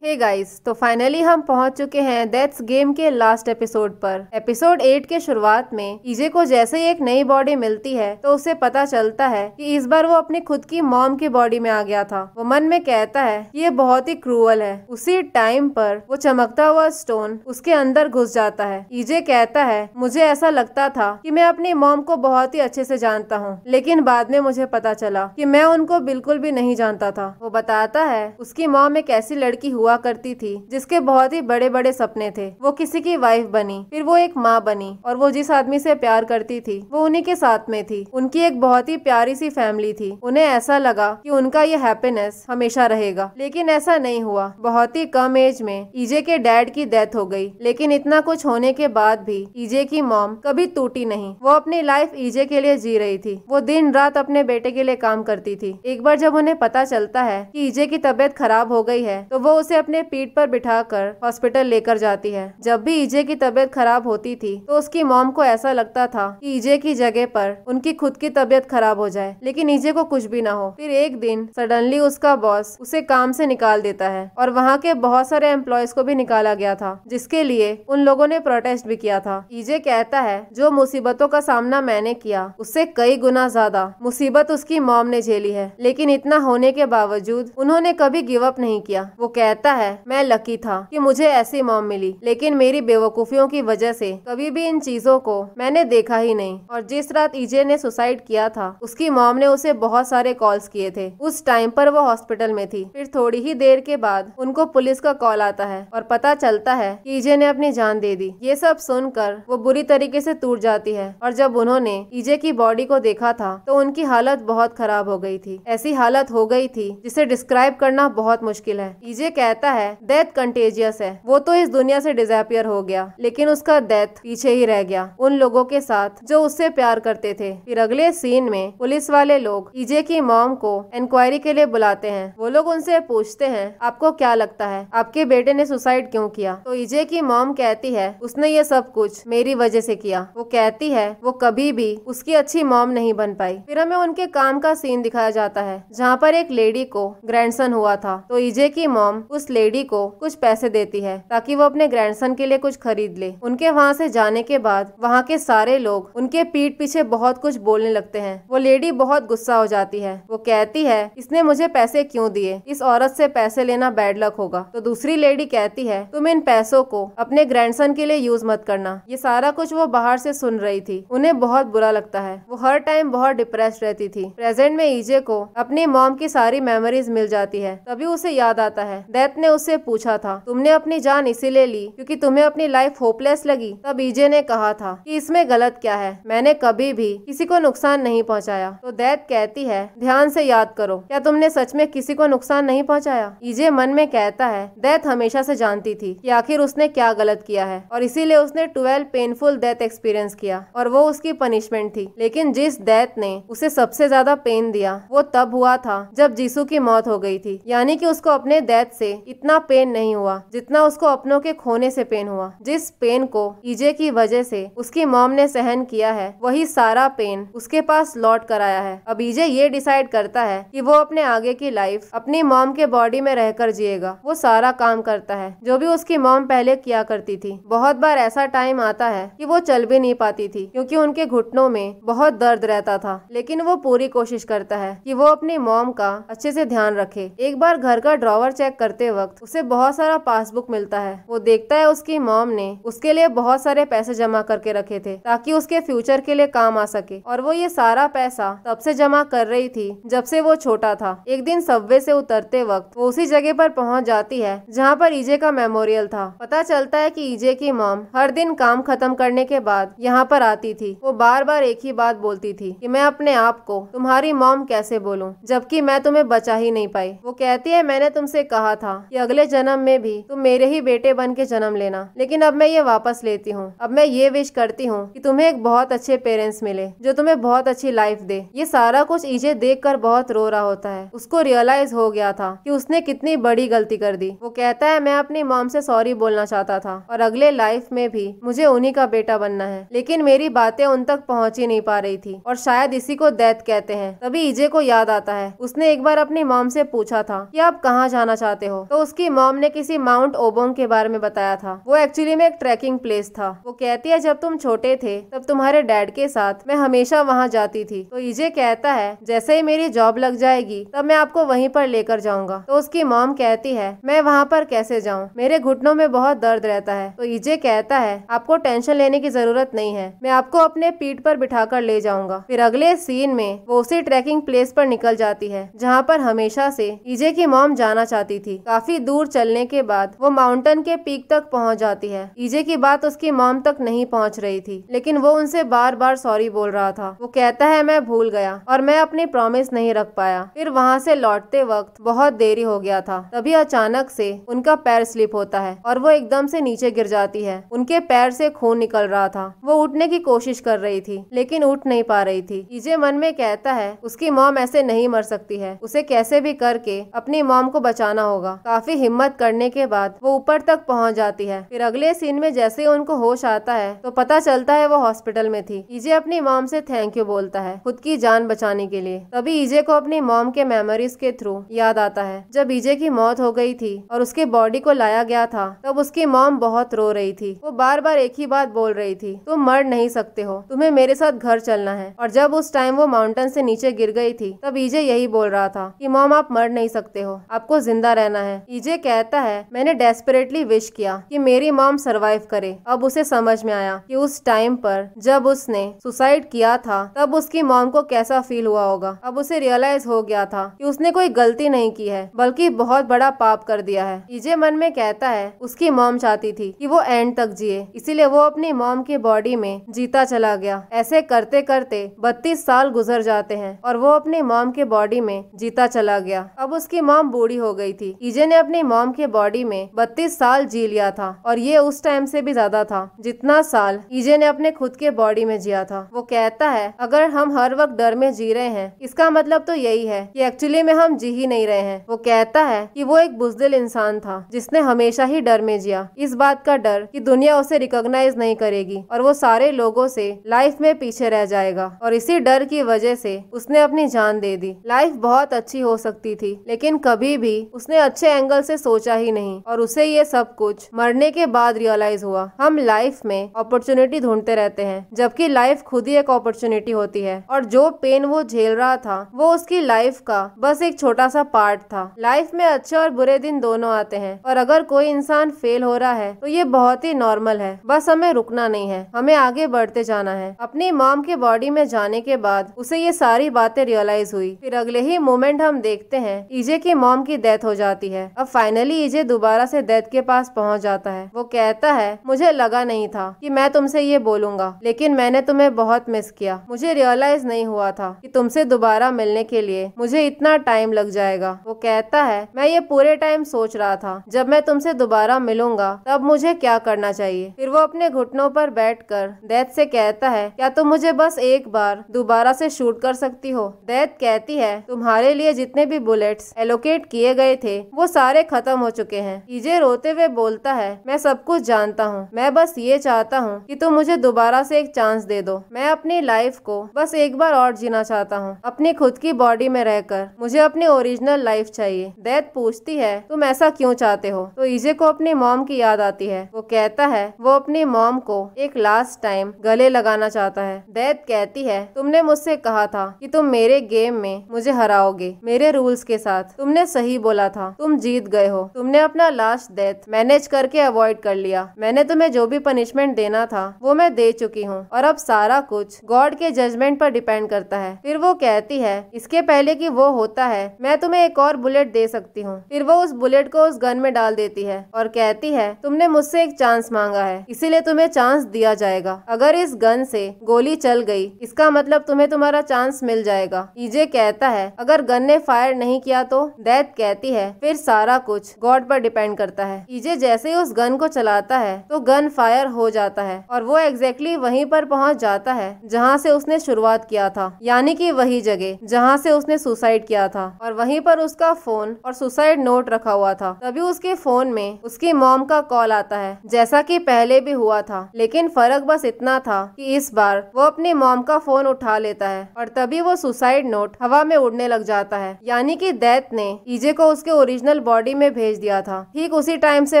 हे गाइस, तो फाइनली हम पहुंच चुके हैं डेथ्स गेम के लास्ट एपिसोड पर। एपिसोड 8 के शुरुआत में ईजे को जैसे ही एक नई बॉडी मिलती है तो उसे पता चलता है कि इस बार वो अपनी खुद की मॉम की बॉडी में आ गया था। वो मन में कहता है ये बहुत ही क्रूअल है। उसी टाइम पर वो चमकता हुआ स्टोन उसके अंदर घुस जाता है। ईजे कहता है मुझे ऐसा लगता था कि मैं अपनी मॉम को बहुत ही अच्छे से जानता हूँ, लेकिन बाद में मुझे पता चला कि मैं उनको बिल्कुल भी नहीं जानता था। वो बताता है उसकी मॉम एक ऐसी लड़की हुआ करती थी जिसके बहुत ही बड़े बड़े सपने थे। वो किसी की वाइफ बनी, फिर वो एक माँ बनी, और वो जिस आदमी से प्यार करती थी वो उन्हीं के साथ में थी। उनकी एक बहुत ही प्यारी सी फैमिली थी। उन्हें ऐसा लगा कि उनका ये हैप्पीनेस हमेशा रहेगा, लेकिन ऐसा नहीं हुआ। बहुत ही कम एज में ईजे के डैड की डेथ हो गई, लेकिन इतना कुछ होने के बाद भी ईजे की मॉम कभी टूटी नहीं। वो अपनी लाइफ ईजे के लिए जी रही थी। वो दिन रात अपने बेटे के लिए काम करती थी। एक बार जब उन्हें पता चलता है कि ईजे की तबीयत खराब हो गई है तो वो उसे अपने पीठ पर बिठाकर हॉस्पिटल लेकर जाती है। जब भी ईजे की तबीयत खराब होती थी तो उसकी मॉम को ऐसा लगता था कि ईजे की जगह पर उनकी खुद की तबीयत खराब हो जाए, लेकिन ईजे को कुछ भी ना हो। फिर एक दिन सडनली उसका बॉस उसे काम से निकाल देता है, और वहाँ के बहुत सारे एम्प्लॉयज को भी निकाला गया था, जिसके लिए उन लोगों ने प्रोटेस्ट भी किया था। ईजे कहता है जो मुसीबतों का सामना मैंने किया उससे कई गुना ज्यादा मुसीबत उसकी मॉम ने झेली है, लेकिन इतना होने के बावजूद उन्होंने कभी गिव अप नहीं किया। वो कहता है मैं लकी था कि मुझे ऐसी मॉम मिली, लेकिन मेरी बेवकूफियों की वजह से कभी भी इन चीजों को मैंने देखा ही नहीं। और जिस रात ईजे ने सुसाइड किया था उसकी मॉम ने उसे बहुत सारे कॉल्स किए थे। उस टाइम पर वो हॉस्पिटल में थी। फिर थोड़ी ही देर के बाद उनको पुलिस का कॉल आता है और पता चलता है कि ईजे ने अपनी जान दे दी। ये सब सुनकर वो बुरी तरीके से टूट जाती है, और जब उन्होंने ईजे की बॉडी को देखा था तो उनकी हालत बहुत खराब हो गई थी। ऐसी हालत हो गई थी जिसे डिस्क्राइब करना बहुत मुश्किल है। ईजे कहता है डेथ कंटेजियस है। वो तो इस दुनिया से डिसअपियर हो गया, लेकिन उसका डेथ पीछे ही रह गया उन लोगों के साथ जो उससे प्यार करते थे। फिर अगले सीन में पुलिस वाले लोग ईजे की मॉम को इंक्वायरी के लिए बुलाते हैं। वो लोग उनसे पूछते हैं आपको क्या लगता है आपके बेटे ने सुसाइड क्यों किया? तो ईजे की मॉम कहती है उसने ये सब कुछ मेरी वजह से किया। वो कहती है वो कभी भी उसकी अच्छी मॉम नहीं बन पाई। फिर हमें उनके काम का सीन दिखाया जाता है जहाँ पर एक लेडी को ग्रैंडसन हुआ था। तो ईजे की मॉम उस लेडी को कुछ पैसे देती है ताकि वो अपने ग्रैंडसन के लिए कुछ खरीद ले। उनके वहाँ से जाने के बाद वहाँ के सारे लोग उनके पीठ पीछे बहुत कुछ बोलने लगते हैं। वो लेडी बहुत गुस्सा हो जाती है। वो कहती है इसने मुझे पैसे क्यों दिए, इस औरत से पैसे लेना बैड लक होगा। तो दूसरी लेडी कहती है तुम इन पैसों को अपने ग्रैंडसन के लिए यूज मत करना। ये सारा कुछ वो बाहर से सुन रही थी। उन्हें बहुत बुरा लगता है। वो हर टाइम बहुत डिप्रेस्ड रहती थी। प्रेजेंट में ईजे को अपनी मॉम की सारी मेमोरीज मिल जाती है। तभी उसे याद आता है डेथ ने उससे पूछा था तुमने अपनी जान इसीलिए ली क्योंकि तुम्हें अपनी लाइफ होपलेस लगी? तब ईजे ने कहा था कि इसमें गलत क्या है, मैंने कभी भी किसी को नुकसान नहीं पहुंचाया। तो डेथ कहती है ध्यान से याद करो, क्या तुमने सच में किसी को नुकसान नहीं पहुंचाया? ईजे मन में कहता है डेथ हमेशा से जानती थी कि आखिर उसने क्या गलत किया है, और इसीलिए उसने 12 पेनफुल डेथ एक्सपीरियंस किया और वो उसकी पनिशमेंट थी। लेकिन जिस डेथ ने उसे सबसे ज्यादा पेन दिया वो तब हुआ था जब जीसू की मौत हो गई थी, यानी कि उसको अपने डेथ से इतना पेन नहीं हुआ जितना उसको अपनों के खोने से पेन हुआ। जिस पेन को ईजे की वजह से उसकी मॉम ने सहन किया है, वही सारा पेन उसके पास लौट कर आया है। अब ईजे ये डिसाइड करता है कि वो अपने आगे की लाइफ अपनी मॉम के बॉडी में रहकर जिएगा। वो सारा काम करता है जो भी उसकी मॉम पहले किया करती थी। बहुत बार ऐसा टाइम आता है कि वो चल भी नहीं पाती थी क्योंकि उनके घुटनों में बहुत दर्द रहता था, लेकिन वो पूरी कोशिश करता है कि वो अपनी मॉम का अच्छे से ध्यान रखे। एक बार घर का ड्रॉवर चेक करते वक्त उसे बहुत सारा पासबुक मिलता है। वो देखता है उसकी मॉम ने उसके लिए बहुत सारे पैसे जमा करके रखे थे ताकि उसके फ्यूचर के लिए काम आ सके, और वो ये सारा पैसा तब से जमा कर रही थी जब से वो छोटा था। एक दिन सबवे से उतरते वक्त वो उसी जगह पर पहुंच जाती है जहां पर ईजे का मेमोरियल था। पता चलता है कि ईजे की मॉम हर दिन काम खत्म करने के बाद यहाँ पर आती थी। वो बार बार एक ही बात बोलती थी कि मैं अपने आप को तुम्हारी मॉम कैसे बोलूं जबकि मैं तुम्हें बचा ही नहीं पाई। वो कहती है मैंने तुमसे कहा था कि अगले जन्म में भी तुम मेरे ही बेटे बन के जन्म लेना, लेकिन अब मैं ये वापस लेती हूँ। अब मैं ये विश करती हूँ कि तुम्हें एक बहुत अच्छे पेरेंट्स मिले जो तुम्हें बहुत अच्छी लाइफ दे। ये सारा कुछ ईजे देखकर बहुत रो रहा होता है। उसको रियलाइज हो गया था कि उसने कितनी बड़ी गलती कर दी। वो कहता है मैं अपनी मॉम से सॉरी बोलना चाहता था और अगले लाइफ में भी मुझे उन्हीं का बेटा बनना है, लेकिन मेरी बातें उन तक पहुंच ही नहीं पा रही थी और शायद इसी को डेथ कहते हैं। तभी ईजे को याद आता है उसने एक बार अपनी मॉम से पूछा था कि आप कहाँ जाना चाहते हो, तो उसकी मॉम ने किसी माउंट ओबोंग के बारे में बताया था। वो एक्चुअली में एक ट्रैकिंग प्लेस था। वो कहती है जब तुम छोटे थे तब तुम्हारे डैड के साथ मैं हमेशा वहाँ जाती थी। तो ईजे कहता है जैसे ही मेरी जॉब लग जाएगी तब मैं आपको वहीं पर लेकर जाऊंगा। तो उसकी मॉम कहती है मैं वहाँ पर कैसे जाऊँ, मेरे घुटनों में बहुत दर्द रहता है। तो ईजे कहता है आपको टेंशन लेने की जरूरत नहीं है, मैं आपको अपने पीठ पर बिठाकर ले जाऊंगा। फिर अगले सीन में वो उसी ट्रैकिंग प्लेस पर निकल जाती है जहाँ पर हमेशा से ईजे की मॉम जाना चाहती थी। काफी दूर चलने के बाद वो माउंटेन के पीक तक पहुँच जाती है। ईजे की बात उसकी मॉम तक नहीं पहुँच रही थी, लेकिन वो उनसे बार बार सॉरी बोल रहा था। वो कहता है मैं भूल गया और मैं अपनी प्रॉमिस नहीं रख पाया। फिर वहाँ से लौटते वक्त बहुत देरी हो गया था। तभी अचानक से उनका पैर स्लिप होता है और वो एकदम से नीचे गिर जाती है। उनके पैर से खून निकल रहा था। वो उठने की कोशिश कर रही थी लेकिन उठ नहीं पा रही थी। ईजे मन में कहता है उसकी मॉम ऐसे नहीं मर सकती है, उसे कैसे भी करके अपनी मॉम को बचाना होगा। काफी हिम्मत करने के बाद वो ऊपर तक पहुंच जाती है। फिर अगले सीन में जैसे ही उनको होश आता है तो पता चलता है वो हॉस्पिटल में थी। ईजे अपनी मॉम से थैंक यू बोलता है खुद की जान बचाने के लिए। तभी ईजे को अपनी मॉम के मेमोरीज के थ्रू याद आता है जब ईजे की मौत हो गई थी और उसके बॉडी को लाया गया था तब उसकी मॉम बहुत रो रही थी। वो बार बार एक ही बात बोल रही थी तुम मर नहीं सकते हो, तुम्हें मेरे साथ घर चलना है। और जब उस टाइम वो माउंटेन से नीचे गिर गई थी तब ईजे यही बोल रहा था कि मॉम आप मर नहीं सकते हो, आपको जिंदा रहना है। ईजे कहता है मैंने डेस्परेटली विश किया कि मेरी मॉम सरवाइव करे। अब उसे समझ में आया कि उस टाइम पर जब उसने सुसाइड किया था तब उसकी मॉम को कैसा फील हुआ होगा। अब उसे रियलाइज हो गया था कि उसने कोई गलती नहीं की है बल्कि बहुत बड़ा पाप कर दिया है। ईजे मन में कहता है उसकी मॉम चाहती थी कि वो एंड तक जिए, इसीलिए वो अपनी मॉम की बॉडी में जीता चला गया। ऐसे करते करते 32 साल गुजर जाते हैं और वो अपनी मॉम के बॉडी में जीता चला गया। अब उसकी मॉम बूढ़ी हो गई थी। ईजे ने अपनी मॉम के बॉडी में 32 साल जी लिया था और ये उस टाइम से भी ज्यादा था जितना साल ईजे ने अपने खुद के बॉडी में जिया था। वो कहता है अगर हम हर वक्त डर में जी रहे हैं इसका मतलब तो यही है कि एक्चुअली में हम जी ही नहीं रहे हैं। वो कहता है कि वो एक बुज़दिल इंसान था जिसने हमेशा ही डर में जिया, इस बात का डर कि दुनिया उसे रिकॉग्नाइज नहीं करेगी और वो सारे लोगों से लाइफ में पीछे रह जाएगा, और इसी डर की वजह से उसने अपनी जान दे दी। लाइफ बहुत अच्छी हो सकती थी लेकिन कभी भी उसने अच्छे एंगल से सोचा ही नहीं और उसे ये सब कुछ मरने के बाद रियलाइज हुआ। हम लाइफ में अपॉर्चुनिटी ढूंढते रहते हैं जबकि लाइफ खुद ही एक अपॉर्चुनिटी होती है, और जो पेन वो झेल रहा था वो उसकी लाइफ का बस एक छोटा सा पार्ट था। लाइफ में अच्छे और बुरे दिन दोनों आते हैं और अगर कोई इंसान फेल हो रहा है तो ये बहुत ही नॉर्मल है। बस हमें रुकना नहीं है, हमें आगे बढ़ते जाना है। अपनी मॉम के बॉडी में जाने के बाद उसे ये सारी बातें रियलाइज हुई। फिर अगले ही मोमेंट हम देखते हैं ईजे की मॉम की डेथ हो जाती है। अब फाइनली ईजे दोबारा से डेथ के पास पहुंच जाता है। वो कहता है मुझे लगा नहीं था कि मैं तुमसे ये बोलूंगा, लेकिन मैंने तुम्हें बहुत मिस किया। मुझे रियलाइज नहीं हुआ था कि तुमसे दोबारा मिलने के लिए मुझे इतना टाइम लग जाएगा। वो कहता है मैं ये पूरे टाइम सोच रहा था जब मैं तुमसे दोबारा मिलूंगा तब मुझे क्या करना चाहिए। फिर वो अपने घुटनों पर बैठकर डेथ से कहता है क्या तुम मुझे बस एक बार दोबारा से शूट कर सकती हो। डेथ कहती है तुम्हारे लिए जितने भी बुलेट्स एलोकेट किए गए थे वो सारे खत्म हो चुके हैं। ईजे रोते हुए बोलता है, मैं सब कुछ जानता हूँ, मैं बस ये चाहता हूँ कि तुम मुझे दोबारा से एक चांस दे दो। मैं अपनी लाइफ को बस एक बार और जीना चाहता हूँ, अपनी खुद की बॉडी में रहकर। मुझे अपनी ओरिजिनल लाइफ चाहिए। डेथ पूछती है, तुम ऐसा क्यों चाहते हो? तो ईजे को अपनी मॉम की याद आती है। वो कहता है वो अपनी मॉम को एक लास्ट टाइम गले लगाना चाहता है। डेथ कहती है, तुमने मुझसे कहा था कि तुम मेरे गेम में मुझे हराओगे, मेरे रूल्स के साथ। तुमने सही बोला था, तुम जीत गए हो। तुमने अपना लास्ट डेथ मैनेज करके अवॉइड कर लिया। मैंने तुम्हें जो भी पनिशमेंट देना था वो मैं दे चुकी हूँ, और अब सारा कुछ गॉड के जजमेंट पर डिपेंड करता है। फिर वो कहती है, इसके पहले कि वो होता है, मैं तुम्हें एक और बुलेट दे सकती हूँ। फिर वो उस बुलेट को उस गन में डाल देती है और कहती है, तुमने मुझसे एक चांस मांगा है, इसीलिए तुम्हें चांस दिया जाएगा। अगर इस गन से गोली चल गई, इसका मतलब तुम्हें तुम्हारा चांस मिल जाएगा। ईजे कहता है, अगर गन ने फायर नहीं किया तो? डेथ कहती है, फिर सारा कुछ गॉड पर डिपेंड करता है। ईजे जैसे ही उस गन को चलाता है तो गन फायर हो जाता है और वो एग्जैक्टली वहीं पर पहुंच जाता है जहां से उसने शुरुआत किया था, यानी कि वही जगह जहां से उसने सुसाइड किया था। और वहीं पर उसका फोन और सुसाइड नोट रखा हुआ था। तभी उसके फोन में उसकी मॉम का कॉल आता है, जैसा कि पहले भी हुआ था, लेकिन फर्क बस इतना था कि इस बार वो अपनी मॉम का फोन उठा लेता है और तभी वो सुसाइड नोट हवा में उड़ने लग जाता है, यानी कि डेथ ने ईजे को उसके ओरिजिनल बॉडी में भेज दिया था। ठीक उसी टाइम से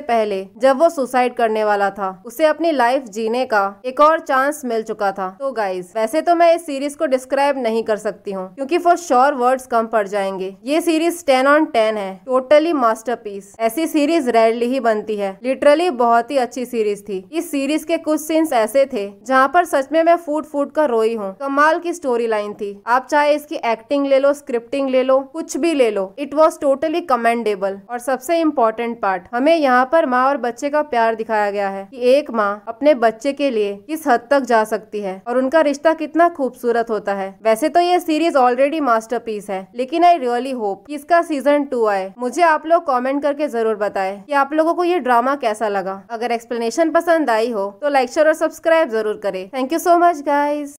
पहले जब वो सुसाइड करने वाला था, उसे अपनी लाइफ जीने का एक और चांस मिल चुका था। तो गाइज, वैसे तो मैं इस सीरीज को डिस्क्राइब नहीं कर सकती हूँ क्योंकि फॉर श्योर वर्ड्स कम पड़ जाएंगे। ये सीरीज 10 on 10 है, टोटली मास्टरपीस। ऐसी सीरीज रेयरली ही बनती है। लिटरली बहुत ही अच्छी सीरीज थी। इस सीरीज के कुछ सीन्स ऐसे थे जहाँ पर सच में मैं फूट फूट कर रोई हूँ। कमाल की स्टोरी लाइन थी। आप चाहे इसकी एक्टिंग ले लो, स्क्रिप्टिंग ले लो, कुछ भी ले लो, इट वॉज टोटली कमेंडेबल। और सबसे इम्पोर्टेंट पार्ट, हमें यहाँ पर माँ और बच्चे का प्यार दिखाया गया है कि एक माँ अपने बच्चे के लिए किस हद तक जा सकती है और उनका रिश्ता कितना खूबसूरत होता है। वैसे तो ये सीरीज ऑलरेडी मास्टरपीस है, लेकिन आई रियली होप कि इसका सीजन 2 आए। मुझे आप लोग कमेंट करके जरूर बताएं कि आप लोगों को ये ड्रामा कैसा लगा। अगर एक्सप्लेनेशन पसंद आई हो तो लाइक शेयर और सब्सक्राइब जरूर करें। Thank you so much guys.